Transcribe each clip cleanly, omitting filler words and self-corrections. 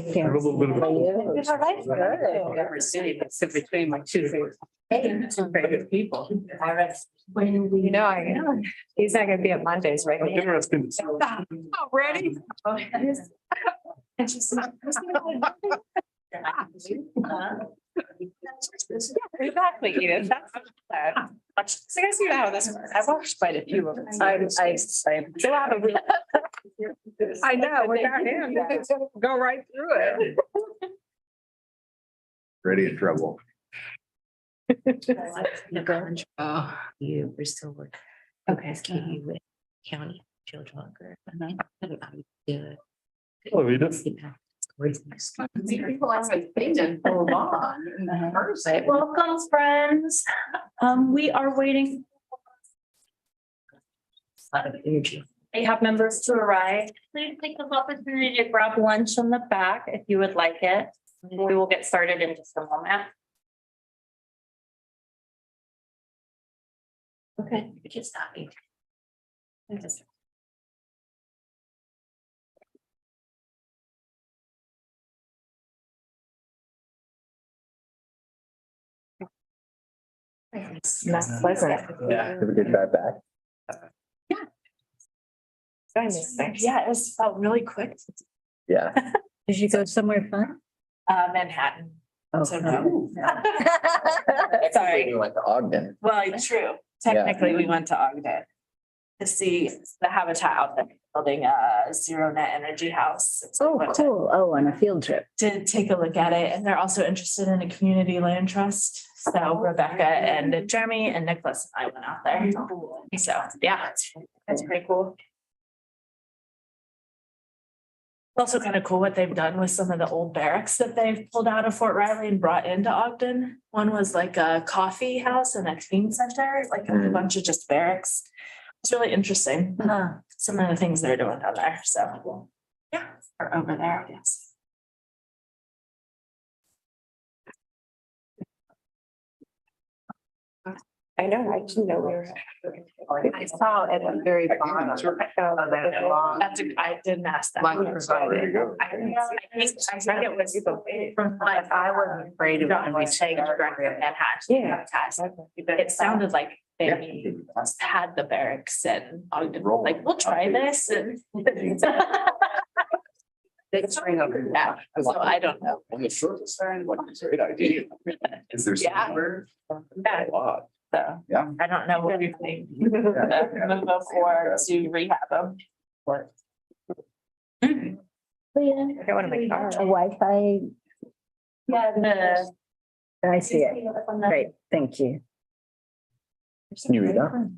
Thank you. A little bit of a- It's all right. Every city that's in between my two favorite people. You know, he's not gonna be at Mondays, right? Interesting. Ready? Exactly, Edith. That's sad. So I see how this works. I've watched quite a few of them. I know, without him, go right through it. Ready in trouble. Oh, you, we're still working. Okay. You with county children. Oh, he does. People actually thinking so long. Welcome, friends. We are waiting. We have members to arrive. Please take this opportunity to grab lunch in the back if you would like it. We will get started in just a moment. Okay, just talking. Not pleasant. Yeah. Have a good drive back. Yeah, it was felt really quick. Yeah. Did you go somewhere fun? Manhattan. Oh, So no. Sorry. We went to Ogden. Well, true. Technically, we went to Ogden to see the habitat out there, building a zero net energy house. So we went Cool. Oh, on a field trip. to take a look at it, and they're also interested in a community land trust. So Rebecca and Jeremy and Nicholas and I went out there. So yeah, that's pretty cool. It's also kind of cool what they've done with some of the old barracks that they've pulled out of Fort Riley and brought into Ogden. One was like a coffee house and a teen center, like a bunch of just barracks. It's really interesting. Some of the things they're doing down there. So yeah, or over there, I guess. I know, I didn't know we were. I saw at the very bottom. I didn't ask that. There you go. I think it was from what I was afraid of when we changed Manhattan. Yeah. It sounded like they had the barracks and Ogden, like, we'll try this and. It's right over that, so I don't know. On the surface, what a great idea. Is there Yeah. somewhere? Yeah. A lot. So, Yeah. I don't know what you think. Move forward to rehab them. Oh, yeah. I don't want to make car. A Wi-Fi. Yeah. I see it. Great. Thank you. Can you read that?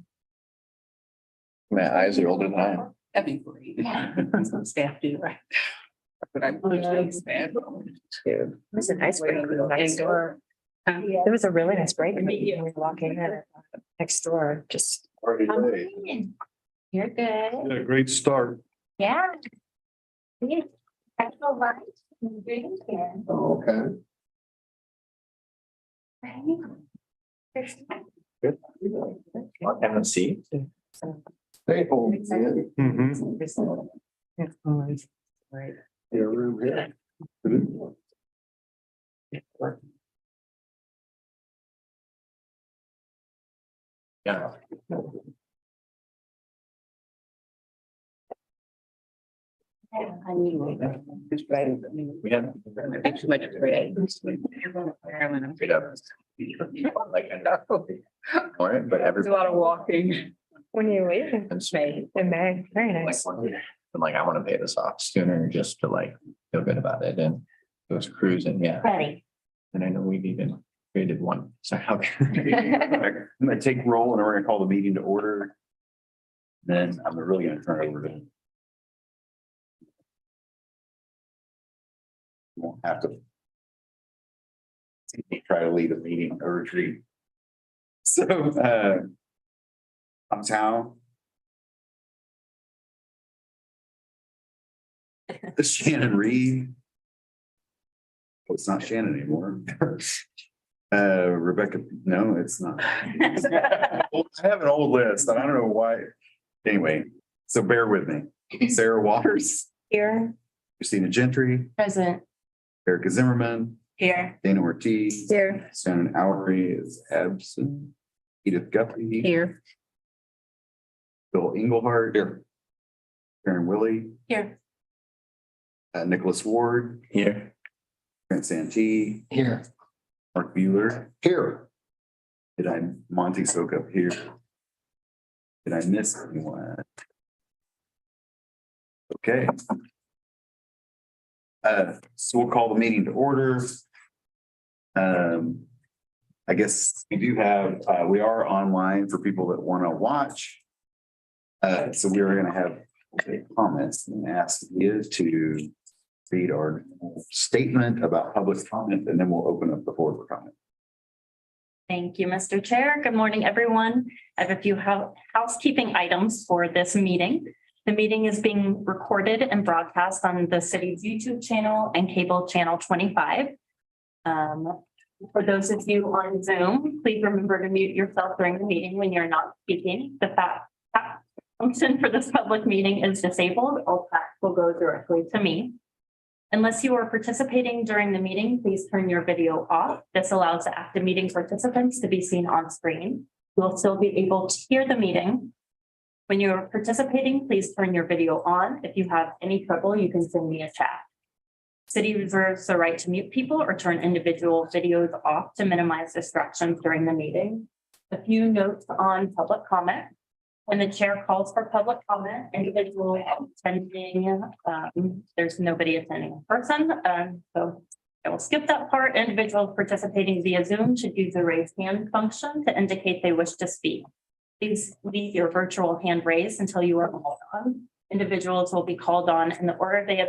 My eyes are older than I am. That'd be great. Some staff do, right? But I'm. There's a nice break room next door. There was a really nice break room when we were walking in next door, just. You're good. Yeah, great start. Yeah. That's all right. Oh, okay. Good. Have a seat. Hey, hold it. Mhm. Right. Your room here. Yeah. We had. Too much bread. Straight up. Like, I know. All right, but There's a lot of walking. When you leave And May. in May, very nice. I'm like, I want to pay this off sooner just to like feel good about it, and it was cruising, yeah. Ready. And I know we've even created one, so how. I'm gonna take roll and we're gonna call the meeting to order. Then I'm really gonna turn it over to. Won't have to. Try to lead a meeting or retreat. So, I'm Tal. Shannon Reed. Oh, it's not Shannon anymore. Rebecca, no, it's not. I have an old list, and I don't know why. Anyway, so bear with me. Sarah Waters, Here, Christina Gentry, Present. Erica Zimmerman, Here. Dana Ortiz. Here. Shannon Oury is absent. Edith Guthrie. Here. Bill Englehart. Here. Karen Willie, Here. Nicholas Ward, Here. Grant Santee, Here. Mark Bueller. Here. Monty Sokup here. Did I miss anyone? Okay. So we'll call the meeting to order. I guess we do have, we are online for people that want to watch. So we are going to have comments and ask you to read our statement about public comment, and then we'll open up the floor for comment. Thank you, Mr. Chair. Good morning, everyone. I have a few housekeeping items for this meeting. The meeting is being recorded and broadcast on the city's YouTube channel and cable channel 25. For those of you on Zoom, please remember to mute yourself during the meeting when you're not speaking. The function for this public meeting is disabled. All facts will go directly to me. Unless you are participating during the meeting, please turn your video off. This allows the active meeting participants to be seen on screen. You will still be able to hear the meeting. When you are participating, please turn your video on. If you have any trouble, you can send me a chat. City reserves the right to mute people or turn individual videos off to minimize distractions during the meeting. A few notes on public comment. When the chair calls for public comment, individual attending, there's nobody attending in person. So I will skip that part. Individuals participating via Zoom should use the raise hand function to indicate they wish to speak. Please leave your virtual hand raised until you are called on. Individuals will be called on in the order they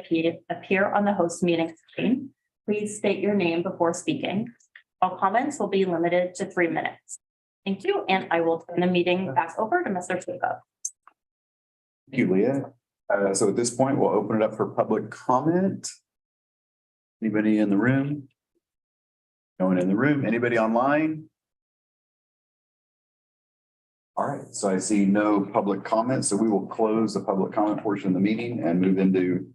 appear on the host meeting screen. Please state your name before speaking. All comments will be limited to 3 minutes. Thank you, and I will turn the meeting back over to Mr. Jacob. Thank you, Leah. So at this point, we'll open it up for public comment. Anybody in the room? No one in the room? Anybody online? All right, so I see no public comment, so we will close the public comment portion of the meeting and move into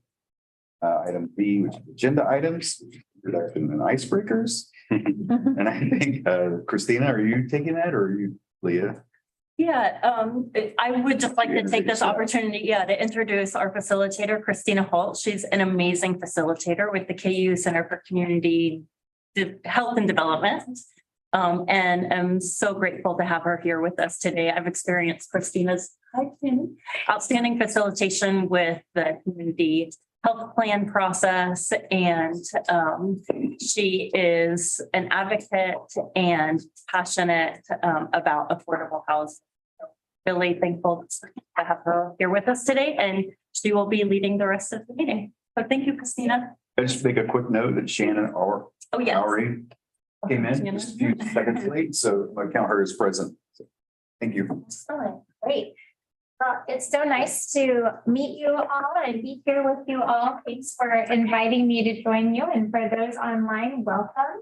item B, which is agenda items, introduction and icebreakers. And I think, Christina, are you taking that or are you, Leah? Yeah, I would just like to take this opportunity, to introduce our facilitator, Christina Holt. She's an amazing facilitator with the KU Center for Community Health and Development. And I'm so grateful to have her here with us today. I've experienced Christina's outstanding facilitation with the community health plan process, and she is an advocate and passionate about affordable housing. So really thankful to have her here with us today, and she will be leading the rest of the meeting. So thank you, Christina. I just make a quick note that Shannon Oury came in just a few seconds late, so I count her as present. So, thank you. Excellent, great. It's so nice to meet you all and be here with you all. Thanks for inviting me to join you. And for those online, welcome.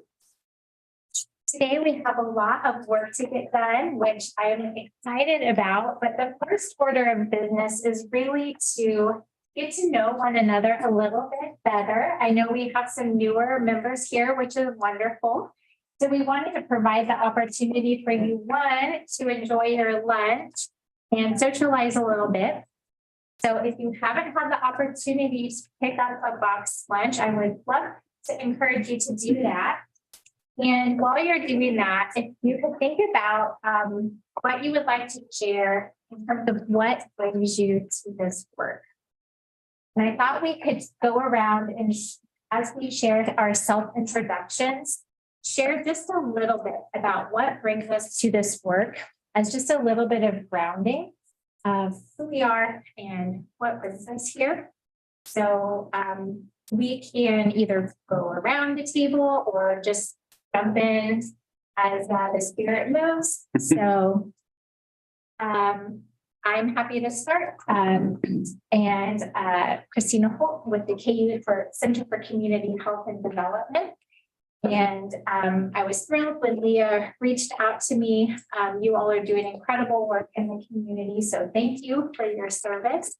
Today we have a lot of work to get done, which I'm excited about. But the first order of business is really to get to know one another a little bit better. I know we have some newer members here, which is wonderful. So we wanted to provide the opportunity for you, one, to enjoy your lunch and socialize a little bit. So if you haven't had the opportunity to pick up a box lunch, I would love to encourage you to do that. And while you're doing that, if you could think about what you would like to share in terms of what brings you to this work. And I thought we could go around and as we shared our self-introductions, share just a little bit about what brings us to this work as just a little bit of grounding of who we are and what brings us here. So we can either go around the table or just jump in as the spirit moves. So I'm happy to start. And Christina Holt with the KU Center for Community Health and Development. And I was thrilled when Leah reached out to me. You all are doing incredible work in the community. So thank you for your service.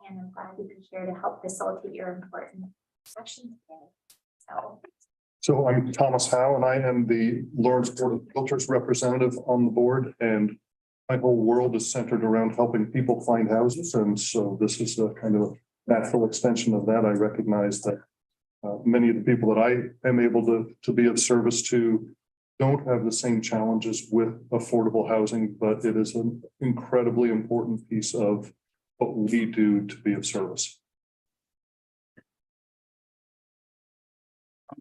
And I'm glad you could share to help facilitate your important session today. So I'm Thomas Howe and I am the Lawrence Board of Realtors representative on the board, and my whole world is centered around helping people find houses. And so this is a kind of natural extension of that. I recognize that many of the people that I am able to be of service to don't have the same challenges with affordable housing, but it is an incredibly important piece of what we do to be of service.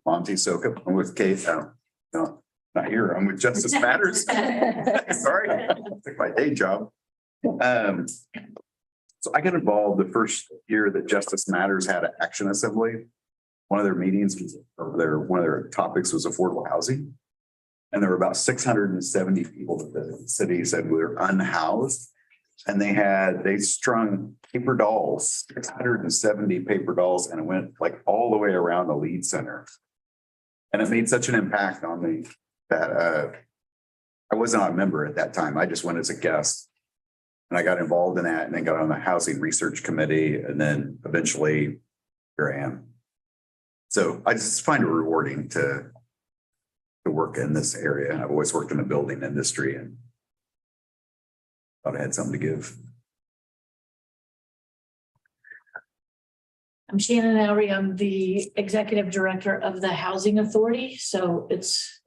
Monty Sokup. I'm with Kate. No, not here. I'm with Justice Matters. Sorry, I took my day job. So I got involved the first year that Justice Matters had an action assembly. One of their meetings was, or one of their topics was affordable housing. And there were about 670 people that the city said were unhoused. And they strung paper dolls, 670 paper dolls, and it went like all the way around the lead center. And it made such an impact on me that I wasn't a member at that time. I just went as a guest. And I got involved in that and then got on the housing research committee, and then eventually here I am. So I just find it rewarding to work in this area. I've always worked in the building industry and thought I had something to give. I'm Shannon Lowry. I'm the executive director of the Housing Authority. So it's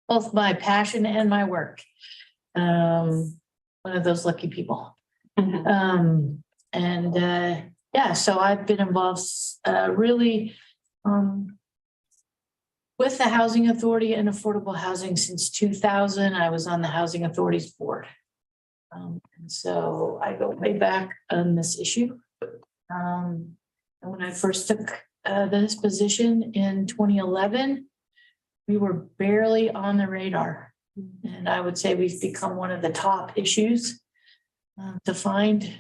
both my passion and my work. One of those lucky people. Yeah, so I've been involved really with the Housing Authority and affordable housing since 2000. I was on the Housing Authority's board. And so I go way back on this issue. And when I first took this position in 2011, we were barely on the radar. And I would say we've become one of the top issues to find,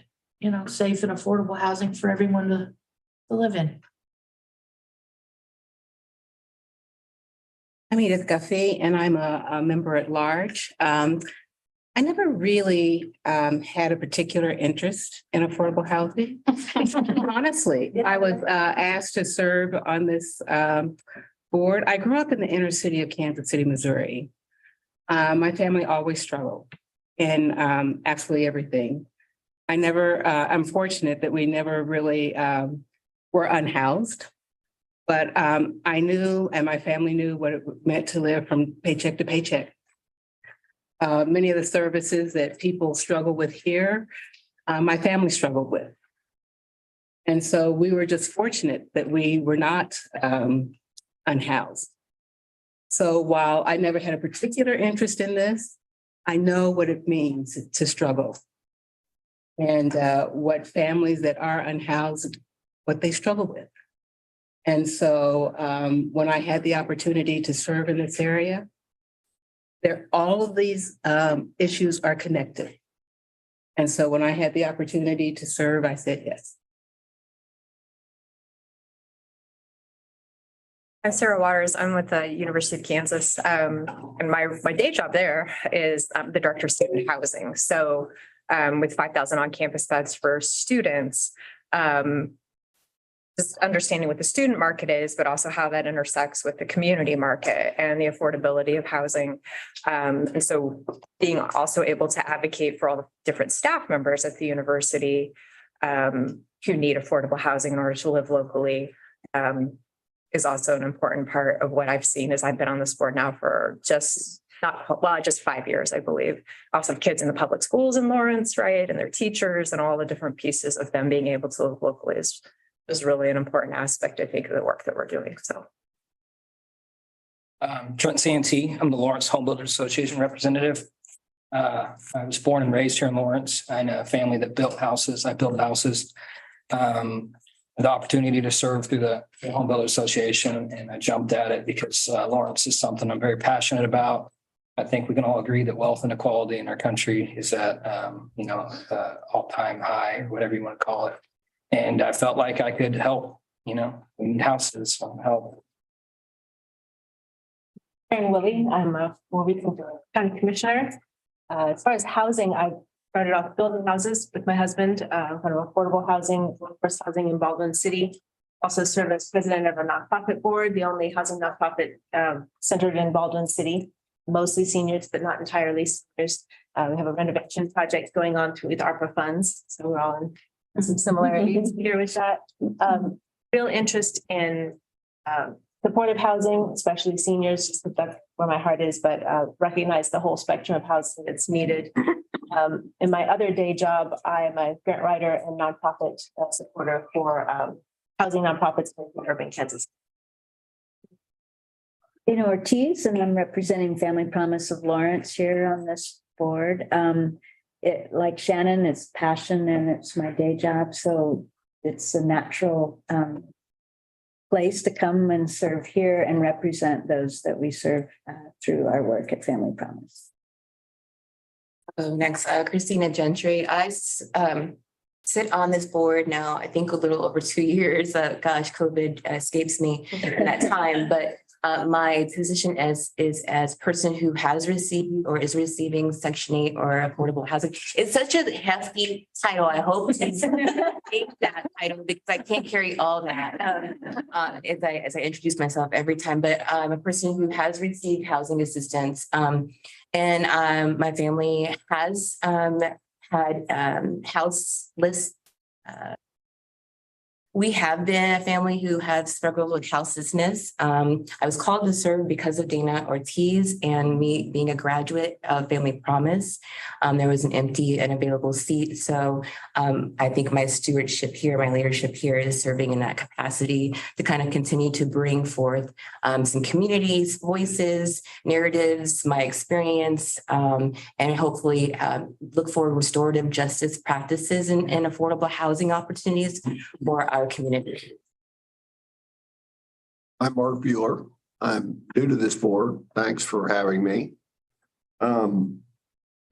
safe and affordable housing for everyone to live in. I'm Edith Guffey, and I'm a member at large. I never really had a particular interest in affordable housing. Honestly, I was asked to serve on this board. I grew up in the inner city of Kansas City, Missouri. My family always struggled in absolutely everything. I'm fortunate that we never really were unhoused, but I knew, and my family knew, what it meant to live from paycheck to paycheck. Many of the services that people struggle with here, my family struggled with. And so we were just fortunate that we were not unhoused. So while I never had a particular interest in this, I know what it means to struggle and what families that are unhoused, what they struggle with. And so when I had the opportunity to serve in this area, all of these issues are connected. And so when I had the opportunity to serve, I said yes. I'm Sarah Waters. I'm with the University of Kansas. And my day job there is the director of student housing. So with 5,000 on-campus beds for students, just understanding what the student market is, but also how that intersects with the community market and the affordability of housing. And so being also able to advocate for all the different staff members at the university who need affordable housing in order to live locally is also an important part of what I've seen as I've been on this board now for just 5 years, I believe. I also have kids in the public schools in Lawrence, right? And their teachers and all the different pieces of them being able to live locally is really an important aspect, I think, of the work that we're doing. So. Trent Santee, I'm the Lawrence Home Builders Association representative. I was born and raised here in Lawrence. I know a family that built houses. I built houses. The opportunity to serve through the Home Builders Association, and I jumped at it because Lawrence is something I'm very passionate about. I think we can all agree that wealth inequality in our country is at all-time high, or whatever you want to call it. And I felt like I could help. We need houses, so help. Karen Willie, I'm a Warwick County Commissioner. As far as housing, I started off building houses with my husband, kind of affordable housing, workforce housing in Baldwin City. Also served as president of a nonprofit board, the only housing nonprofit centered in Baldwin City, mostly seniors, but not entirely seniors. We have a renovation project going on with ARPA funds, so we're all in some similarities here with that. Real interest in supportive housing, especially seniors, just that that's where my heart is, but recognize the whole spectrum of housing that's needed. In my other day job, I am a grant writer and nonprofit supporter for housing nonprofits in urban Kansas. Dana Ortiz, and I'm representing Family Promise of Lawrence here on this board. It, like Shannon, it's passion and it's my day job, so it's a natural place to come and serve here and represent those that we serve through our work at Family Promise. Next, Christina Gentry. I sit on this board now, I think a little over 2 years. Gosh, COVID escapes me at that time, but my position is as person who has received or is receiving Section 8 or affordable housing. It's such a hefty title. I hope to take that title because I can't carry all that as I introduce myself every time. But I'm a person who has received housing assistance, and my family has had houseless. We have been a family who have struggled with houselessness. I was called to serve because of Dana Ortiz and me being a graduate of Family Promise. There was an empty and available seat. So I think my stewardship here, my leadership here is serving in that capacity to kind of continue to bring forth some communities, voices, narratives, my experience, and hopefully look for restorative justice practices and affordable housing opportunities for our community. I'm Mark Bueller. I'm new to this board. Thanks for having me. I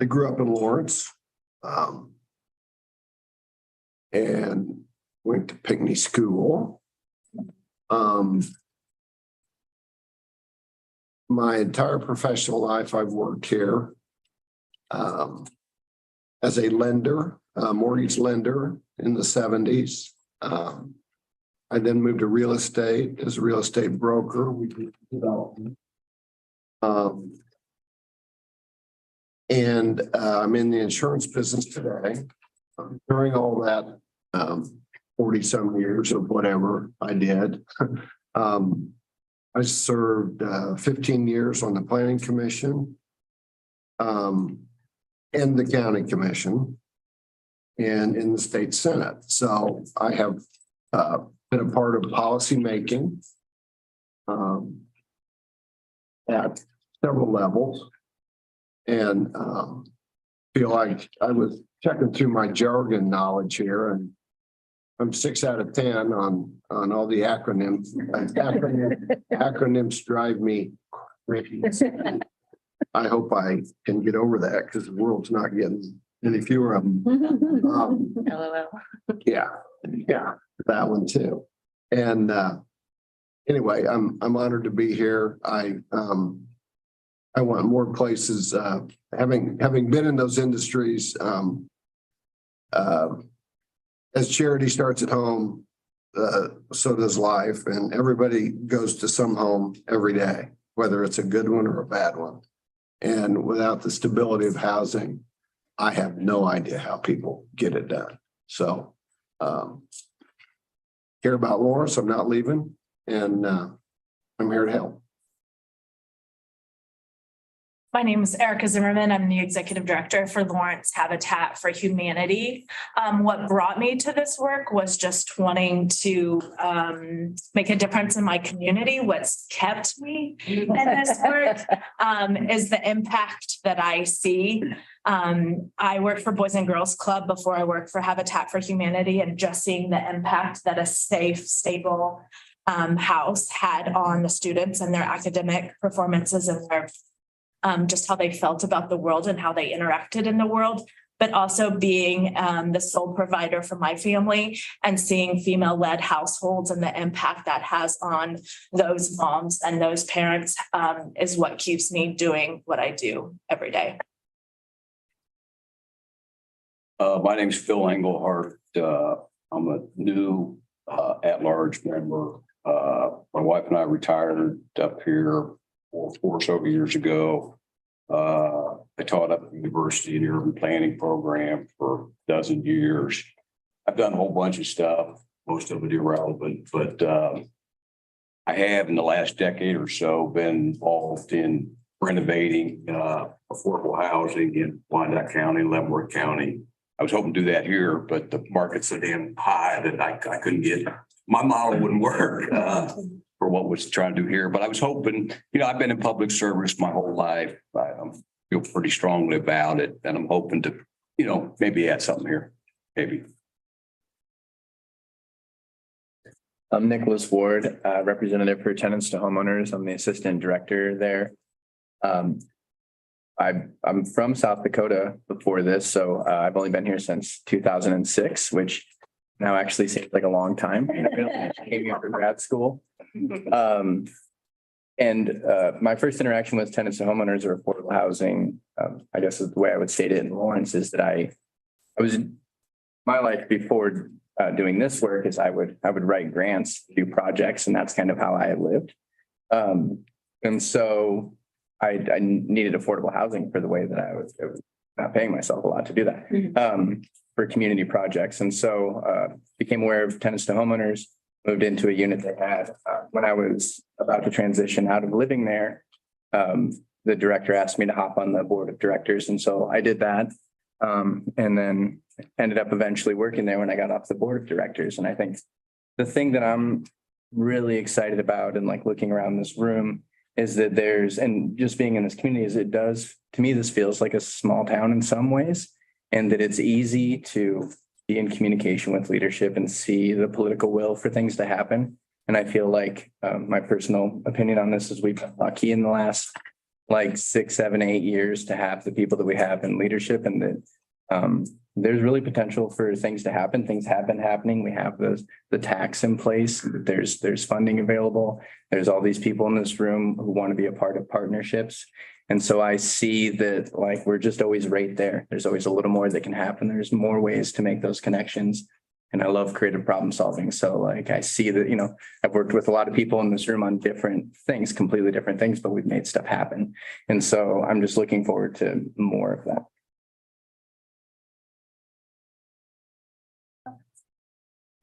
grew up in Lawrence and went to Pinckney School. My entire professional life, I've worked here as a lender, mortgage lender in the 70s. I then moved to real estate as a real estate broker. We did development. And I'm in the insurance business today. During all that 40 some years of whatever I did, I served 15 years on the planning commission and the county commission and in the state senate. So I have been a part of policy making at several levels, and feel like I was checking through my jargon knowledge here, and I'm 6 out of 10 on all the acronyms. Acronyms drive me crazy. I hope I can get over that because the world's not getting any fewer of them. LOL. Yeah, that one too. And anyway, I'm honored to be here. I want more places. Having been in those industries, as charity starts at home, so does life, and everybody goes to some home every day, whether it's a good one or a bad one. And without the stability of housing, I have no idea how people get it done. So care about Lawrence, I'm not leaving, and I'm here to help. My name is Erica Zimmerman. I'm the executive director for Lawrence Habitat for Humanity. What brought me to this work was just wanting to make a difference in my community. What's kept me in this work is the impact that I see. I worked for Boys and Girls Club before I worked for Habitat for Humanity, and just seeing the impact that a safe, stable house had on the students and their academic performances and their just how they felt about the world and how they interacted in the world, but also being the sole provider for my family and seeing female-led households and the impact that has on those moms and those parents is what keeps me doing what I do every day. My name's Phil Engelhardt. I'm a new at-large member. My wife and I retired up here 4 or so years ago. I taught up at the university in the urban planning program for a dozen years. I've done a whole bunch of stuff, most of it irrelevant, but I have in the last decade or so been involved in renovating affordable housing in Wyandotte County, Leavenworth County. I was hoping to do that here, but the market's so damn high that I couldn't get, my model wouldn't work for what was trying to do here. But I was hoping, I've been in public service my whole life. I feel pretty strongly about it, and I'm hoping to, maybe add something here, maybe. I'm Nicholas Ward, representative for tenants to homeowners. I'm the assistant director there. I'm from South Dakota before this, so I've only been here since 2006, which now actually seems like a long time. I came here for grad school. And my first interaction with tenants to homeowners or affordable housing, I guess is the way I would state it in Lawrence, is that I was my life before doing this work is I would write grants, do projects, and that's kind of how I had lived. And so I needed affordable housing for the way that I was not paying myself a lot to do that for community projects. And so became aware of tenants to homeowners, moved into a unit they had. When I was about to transition out of living there, the director asked me to hop on the board of directors. And so I did that. And then ended up eventually working there when I got off the board of directors. And I think the thing that I'm really excited about and like looking around this room is that and just being in this community is it does, to me, this feels like a small town in some ways, and that it's easy to be in communication with leadership and see the political will for things to happen. And I feel like my personal opinion on this is we've been lucky in the last like 6, 7, 8 years to have the people that we have in leadership, and that there's really potential for things to happen. Things have been happening. We have the tax in place. There's funding available. There's all these people in this room who want to be a part of partnerships. And so I see that like we're just always right there. There's always a little more that can happen. There's more ways to make those connections. And I love creative problem solving. So like I see that, I've worked with a lot of people in this room on different things, completely different things, but we've made stuff happen. And so I'm just looking forward to more of that.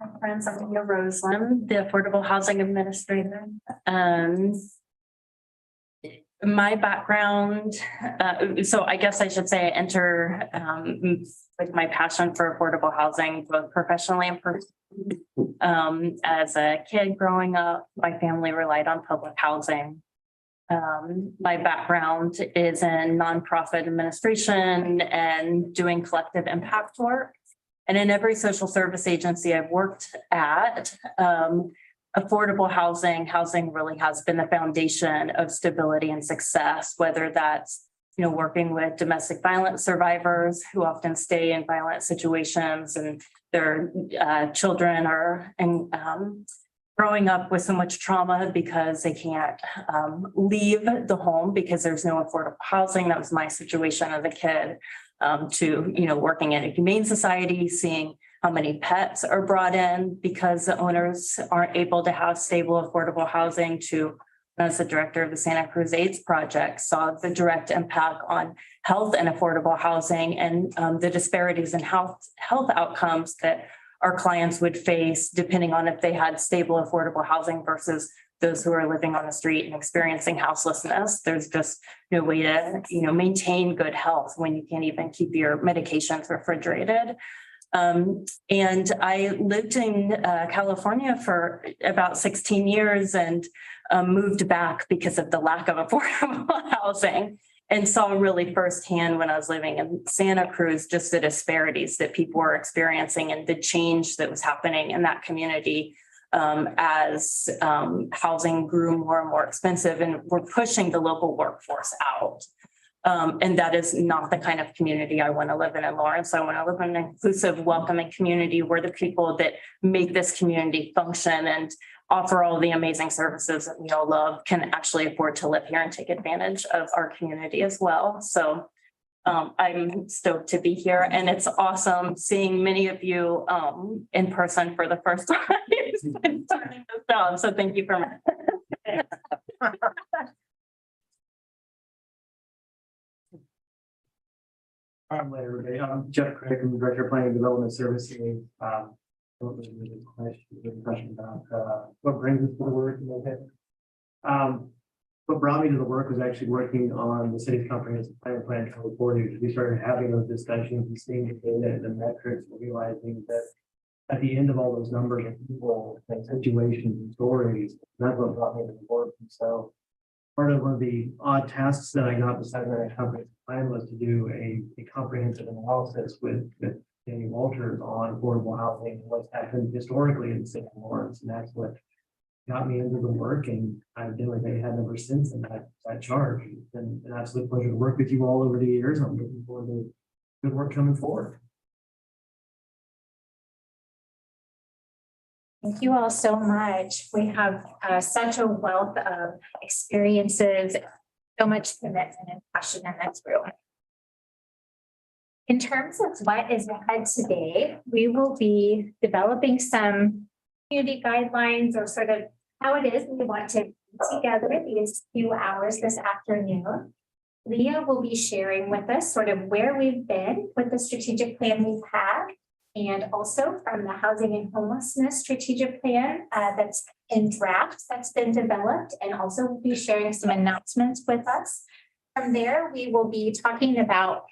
Hi, friends, I'm Leah Roseland, the Affordable Housing Administrator. My background, so I guess I should say I enter with my passion for affordable housing, both professionally and personally. As a kid growing up, my family relied on public housing. My background is in nonprofit administration and doing collective impact work. And in every social service agency I've worked at, affordable housing really has been the foundation of stability and success, whether that's, working with domestic violence survivors who often stay in violent situations and their children are growing up with so much trauma because they can't leave the home because there's no affordable housing. That was my situation as a kid. To, working in a humane society, seeing how many pets are brought in because the owners aren't able to have stable, affordable housing, to, as the director of the Santa Cruz AIDS Project, saw the direct impact on health and affordable housing and the disparities in health outcomes that our clients would face depending on if they had stable, affordable housing versus those who are living on the street and experiencing houselessness. There's just no way to, maintain good health when you can't even keep your medications refrigerated. And I lived in California for about 16 years and moved back because of the lack of affordable housing, and saw really firsthand when I was living in Santa Cruz, just the disparities that people were experiencing and the change that was happening in that community as housing grew more and more expensive, and we're pushing the local workforce out. And that is not the kind of community I want to live in Lawrence. I want to live in an inclusive, welcoming community where the people that make this community function and offer all the amazing services that we all love can actually afford to live here and take advantage of our community as well. So I'm stoked to be here, and it's awesome seeing many of you in person for the first time. Starting this job, so thank you for Everybody. I'm Jeff Craig, I'm the Director of Planning and Development Services. Don't really have a question about what brings us to the work. What brought me to the work was actually working on the city's comprehensive plan for reporting. We started having those discussions and seeing the data and the metrics, and realizing that at the end of all those numbers of people and situations and stories, that's what brought me to the work. And so part of one of the odd tasks that I got beside my comprehensive plan was to do a comprehensive analysis with Danny Walters on affordable housing, what's happened historically in the city of Lawrence, and that's what got me into the work, and I've been with AHAD ever since in that charge. It's been an absolute pleasure to work with you all over the years. I'm looking forward to good work coming forward. Thank you all so much. We have such a wealth of experiences, so much commitment and passion in this room. In terms of what is ahead today, we will be developing some community guidelines, or sort of how it is we want to put together these few hours this afternoon. Leah will be sharing with us sort of where we've been with the strategic plan we've had, and also from the housing and homelessness strategic plan that's in draft, that's been developed, and also will be sharing some announcements with us. From there, we will be talking about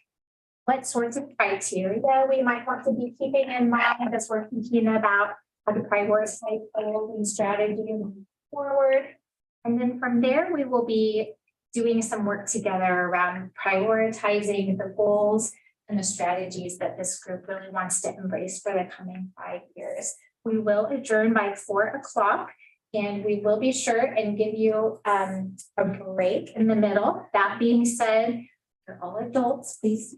what sorts of criteria we might want to be keeping in mind as we're thinking about how to prioritize goals and strategy moving forward. And then from there, we will be doing some work together around prioritizing the goals and the strategies that this group really wants to embrace for the coming 5 years. We will adjourn by 4 o'clock, and we will be sure and give you a break in the middle. That being said, you're all adults, please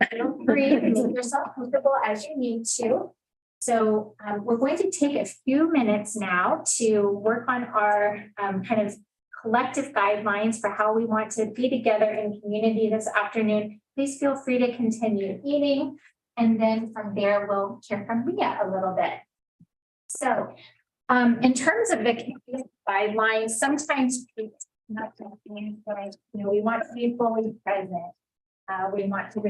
feel free to make yourself comfortable as you need to. So we're going to take a few minutes now to work on our kind of collective guidelines for how we want to be together in community this afternoon. Please feel free to continue eating. And then from there, we'll hear from Leah a little bit. So in terms of the guidelines, sometimes it's not something that we want to be fully present. We want to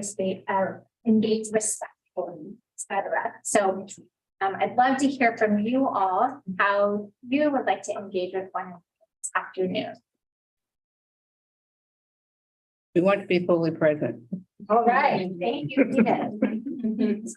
engage respectfully, etc. So I'd love to hear from you all how you would like to engage with one another this afternoon. We want to be fully present. All right, thank you, Edith.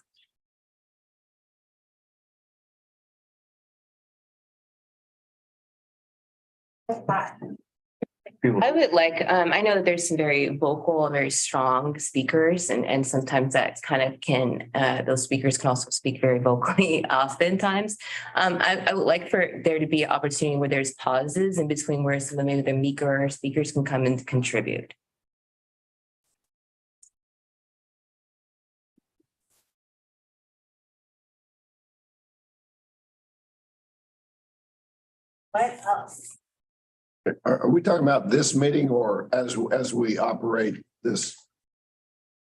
I would like, I know that there's some very vocal, very strong speakers, and sometimes that kind of can, those speakers can also speak very vocally oftentimes. I would like for there to be an opportunity where there's pauses in between where some of maybe the meeker speakers can come and contribute. What else? Are we talking about this meeting or as we operate this?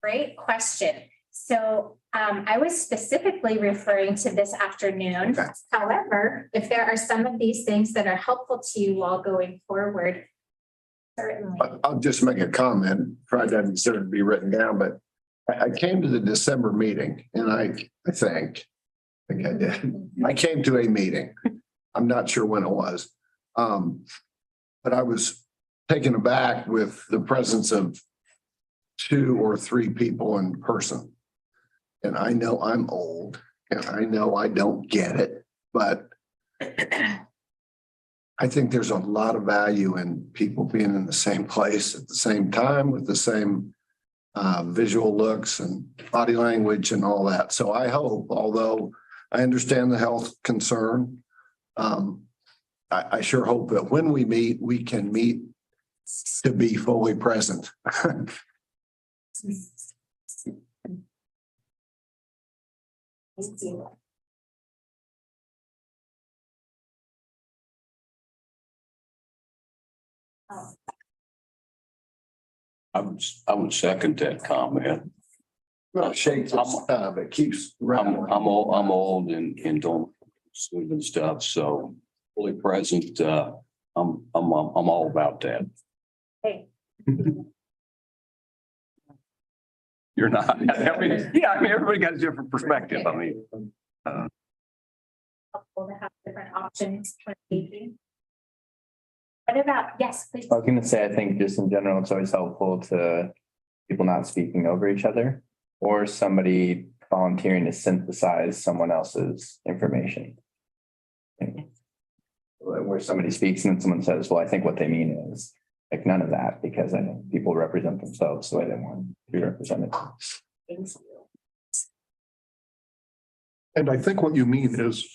Great question. So I was specifically referring to this afternoon. Okay. However, if there are some of these things that are helpful to you all going forward, certainly. I'll just make a comment. Probably doesn't deserve to be written down, but I came to the December meeting, and I think I did. I came to a meeting. I'm not sure when it was. But I was taken aback with the presence of 2 or 3 people in person. And I know I'm old and I know I don't get it, but I think there's a lot of value in people being in the same place at the same time with the same visual looks and body language and all that. So I hope, although I understand the health concern, I sure hope that when we meet, we can meet to be fully present. Thank you. I would second that comment. Well, it shakes us, it keeps. I'm old and don't sleep and stuff, so fully present, I'm all about that. Hey. You're not. I mean, yeah, I mean, everybody got a different perspective. I mean. Helpful to have different options when speaking. What about, yes, please. I was gonna say, I think just in general, it's always helpful to people not speaking over each other or somebody volunteering to synthesize someone else's information. Where somebody speaks and then someone says, well, I think what they mean is like none of that, because I think people represent themselves the way they want to be represented. And I think what you mean is,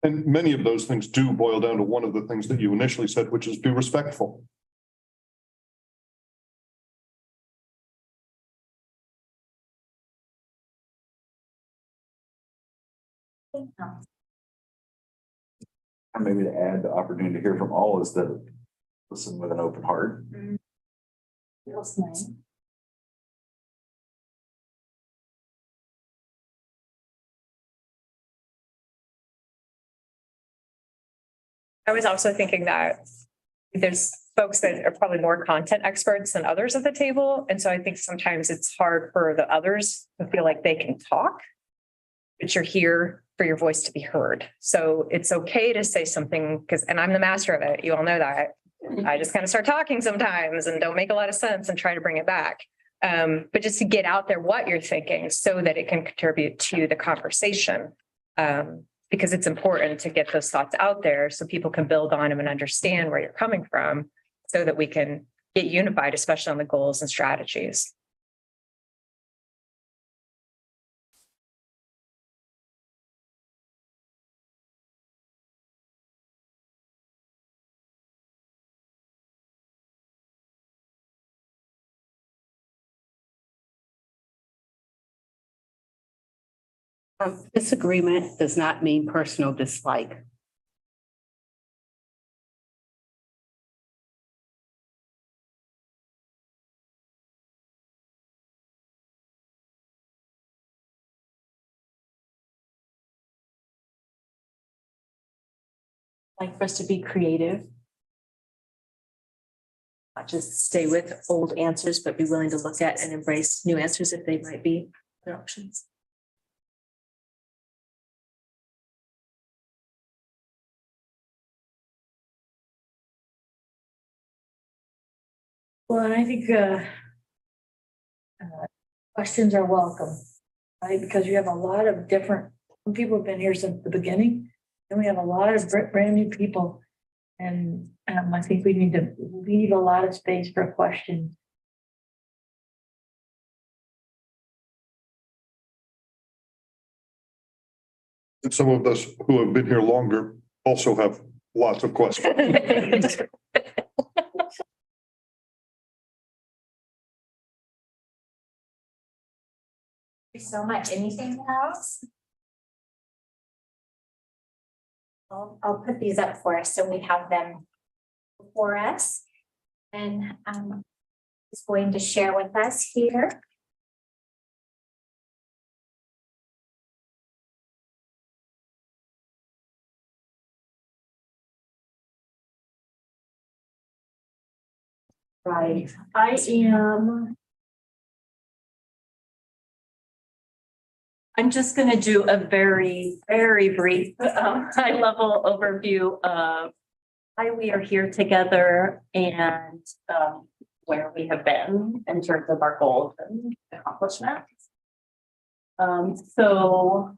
and many of those things do boil down to one of the things that you initially said, which is be respectful. Maybe to add the opportunity to hear from all is to listen with an open heart. Feels nice. I was also thinking that there's folks that are probably more content experts than others at the table. And so I think sometimes it's hard for the others to feel like they can talk, but you're here for your voice to be heard. So it's okay to say something and I'm the master of it. You all know that. I just kind of start talking sometimes and don't make a lot of sense and try to bring it back. But just to get out there what you're thinking so that it can contribute to the conversation. Because it's important to get those thoughts out there so people can build on them and understand where you're coming from so that we can get unified, especially on the goals and strategies. Disagreement does not mean personal dislike. Like for us to be creative. Not just stay with old answers, but be willing to look at and embrace new answers if they might be their options. Well, I think questions are welcome, right? Because you have a lot of different, people have been here since the beginning, and we have a lot of brand new people. And I think we need to leave a lot of space for questions. And some of us who have been here longer also have lots of questions. Thank you so much. Anything else? I'll put these up for us so we have them before us. And is going to share with us here. Right. I'm just going to do a very, very brief high level overview of why we are here together and where we have been in terms of our goals and accomplishments. So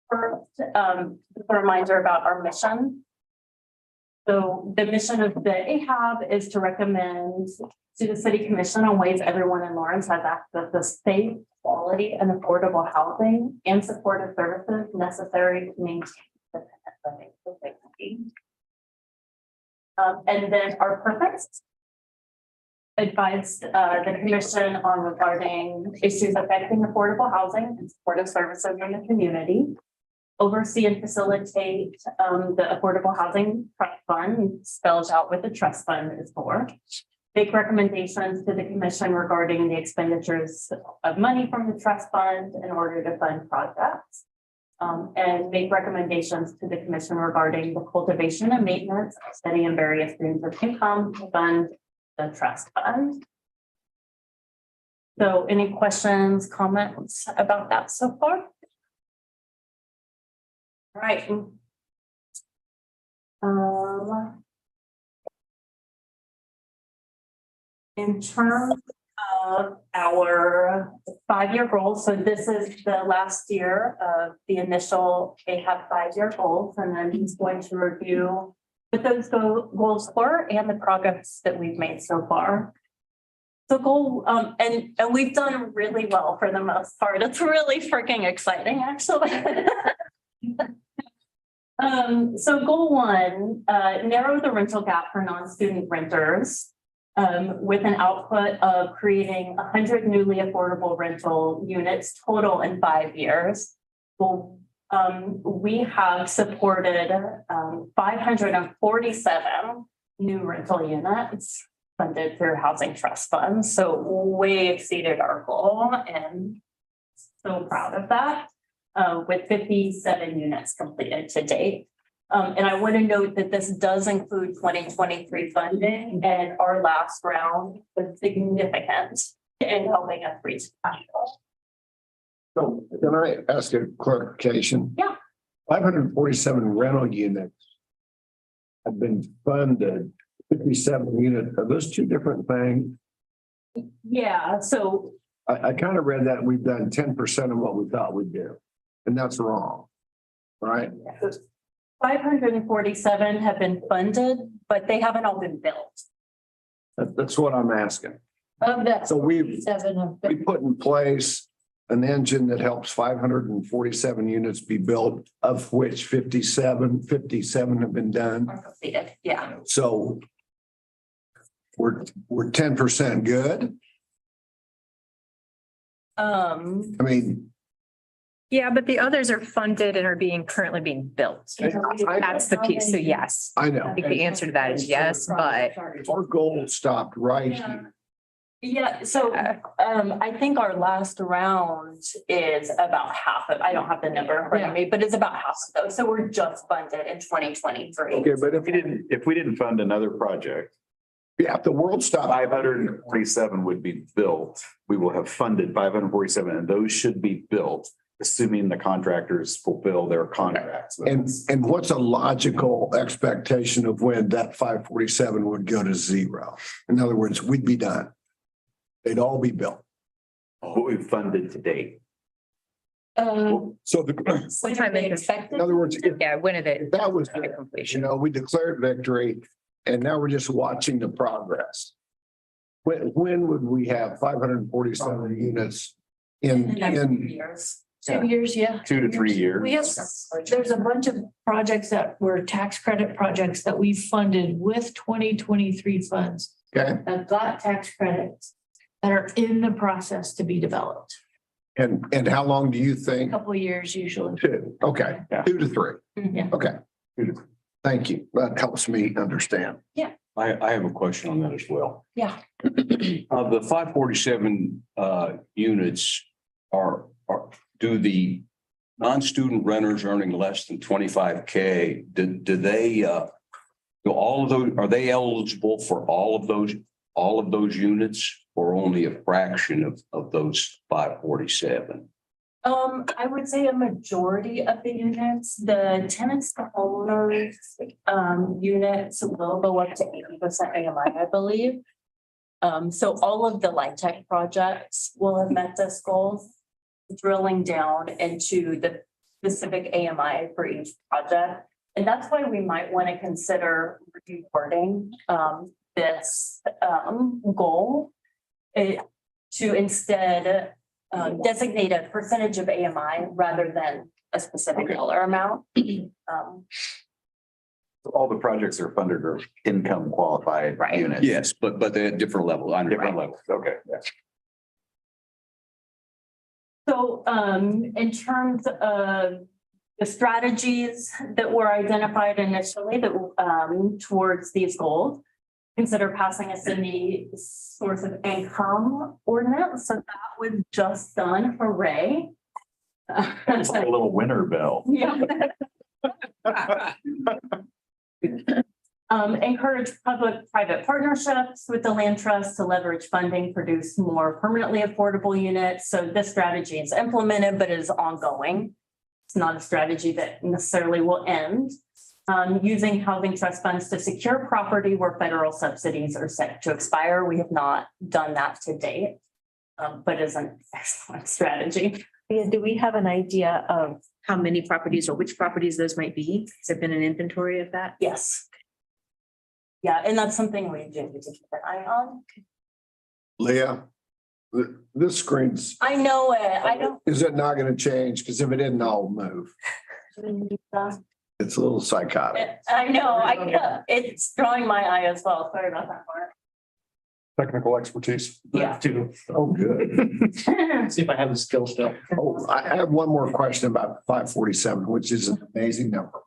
first, a reminder about our mission. So the mission of the AHAB is to recommend to the City Commission on ways everyone in Lawrence has access to safe, quality, and affordable housing and supportive services necessary to maintain independent living. And then our purpose advised the Commission on regarding issues affecting affordable housing and supportive services in the community. oversee and facilitate the Affordable Housing Trust Fund, spells out what the trust fund is for. Make recommendations to the commission regarding the expenditures of money from the trust fund in order to fund projects. And make recommendations to the commission regarding the cultivation and maintenance of steady and various streams of income to fund the trust fund. So any questions, comments about that so far? All right. In terms of our 5-year goals, so this is the last year of the initial AHAB 5-year goals, and then he's going to review what those goals were and the progress that we've made so far. So goal, and we've done really well for the most part. It's really freaking exciting, actually. So goal 1, narrow the rental gap for non-student renters with an output of creating 100 newly affordable rental units total in 5 years. Well, we have supported 547 new rental units funded through housing trust funds. So way exceeded our goal and so proud of that. With 57 units completed to date. And I want to note that this does include 2023 funding, and our last round was significant in helping us reach cash flow. So can I ask a clarification? Yeah. 547 rental units have been funded, 57 units. Are those two different things? Yeah, so I kind of read that we've done 10% of what we thought we'd do, and that's wrong, right? 547 have been funded, but they haven't all been built. That's what I'm asking. Of that, So we 7 of we put in place an engine that helps 547 units be built, of which 57 have been done. are completed, yeah. So we're 10% good. I mean, Yeah, but the others are funded and are currently being built. That's the piece. So yes, I know. I think the answer to that is yes, but Our goal stopped right here. Yeah, so I think our last round is about half of, I don't have the number in front of me, but it's about half of those. So we're just funded in 2023. Okay, but If we didn't fund another project, yeah, if the world stopped. 547 would be built. We will have funded 547, and those should be built, assuming the contractors fulfill their contracts. And what's a logical expectation of when that 547 would go to zero? In other words, we'd be done. They'd all be built. What we've funded to date. So Sometime they expected. in other words, if when it is. that was, The you completion. know, we declared victory and now we're just watching the progress. When would we have 547 units in Years. 2 years, yeah. 2 to 3 years. We have, there's a bunch of projects that were tax credit projects that we funded with 2023 funds Okay, that got tax credits that are in the process to be developed. and how long do you A think? couple of years usually. 2, okay, Yeah. 2 to 3, Yeah. okay. Thank you, that helps me understand. I have a question on that as well. Yeah. The 547 units do the non-student renters earning less than 25K, do they do all of those, are they eligible for all of those units or only a fraction of those 547? I would say a majority of the units, the tenants to homeowners, units will go up to 80% AMI, I believe. So all of the light tech projects will have met this goal, drilling down into the specific AMI for each project. And that's why we might want to consider rewording this goal to instead designate a percentage of AMI rather than a specific dollar amount. All the projects are funded or income qualified units. Yes, but they're at different levels. Different levels. Okay. Yeah. So in terms of The strategies that were identified initially that towards these goals. Consider passing a city source of income ordinance. So that was just done for Ray. It's like a little winter bell. Yeah. Encourage public-private partnerships with the land trust to leverage funding, produce more permanently affordable units. So this strategy is implemented, but it is ongoing. It's not a strategy that necessarily will end. Using housing trust funds to secure property where federal subsidies are set to expire. We have not done that to date, but is an excellent strategy. Do we have an idea of how many properties or which properties those might be? Has there been an inventory of that? Yes. Yeah, and that's something we do need to keep an eye on. Leah, this screen's, I know it. I don't. is it not gonna change? Because if it didn't, I'll move. It's a little psychotic. I know. It's drawing my eye as well. Sorry about that, Mark. Technical expertise. Yeah. To Oh, good. see if I have the skill still. Oh, I have one more question about 547, which is an amazing number.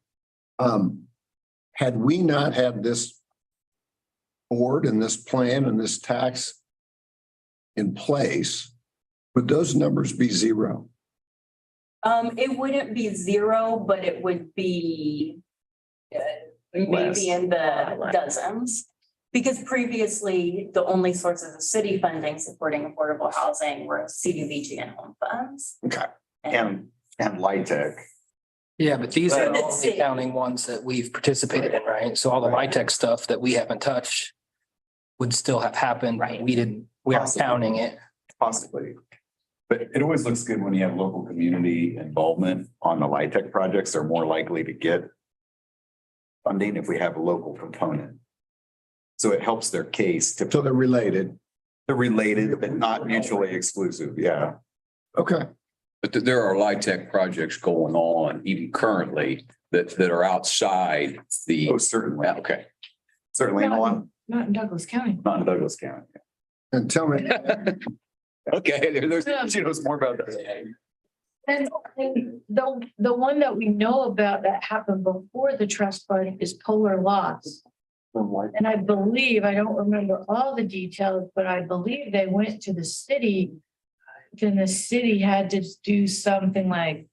Had we not had this board and this plan and this tax in place, would those numbers be zero? It wouldn't be zero, but it would be Less. maybe in the dozens. Because previously, the only sources of city funding supporting affordable housing were CDBG and home funds. Okay. And LIHTC. Yeah, but these are all Let's the see. accounting ones that we've participated in, right? So all the LIHTC stuff that we haven't touched would still have happened. Right. We aren't counting it. Possibly. But it always looks good when you have local community involvement on the LIHTC projects. They're more likely to get funding if we have a local component. So it helps their case to. So they're related. They're related, but not mutually exclusive. Yeah. Okay. But there are LIHTC projects going on even currently that are outside the. Oh, certainly. Okay. Certainly not Not in Douglas County. in Douglas County. And tell me, Okay, she knows more about that. And the one that we know about that happened before the trust fund is Polar Lots. And I believe, I don't remember all the details, but I believe they went to the city. Then the city had to do something like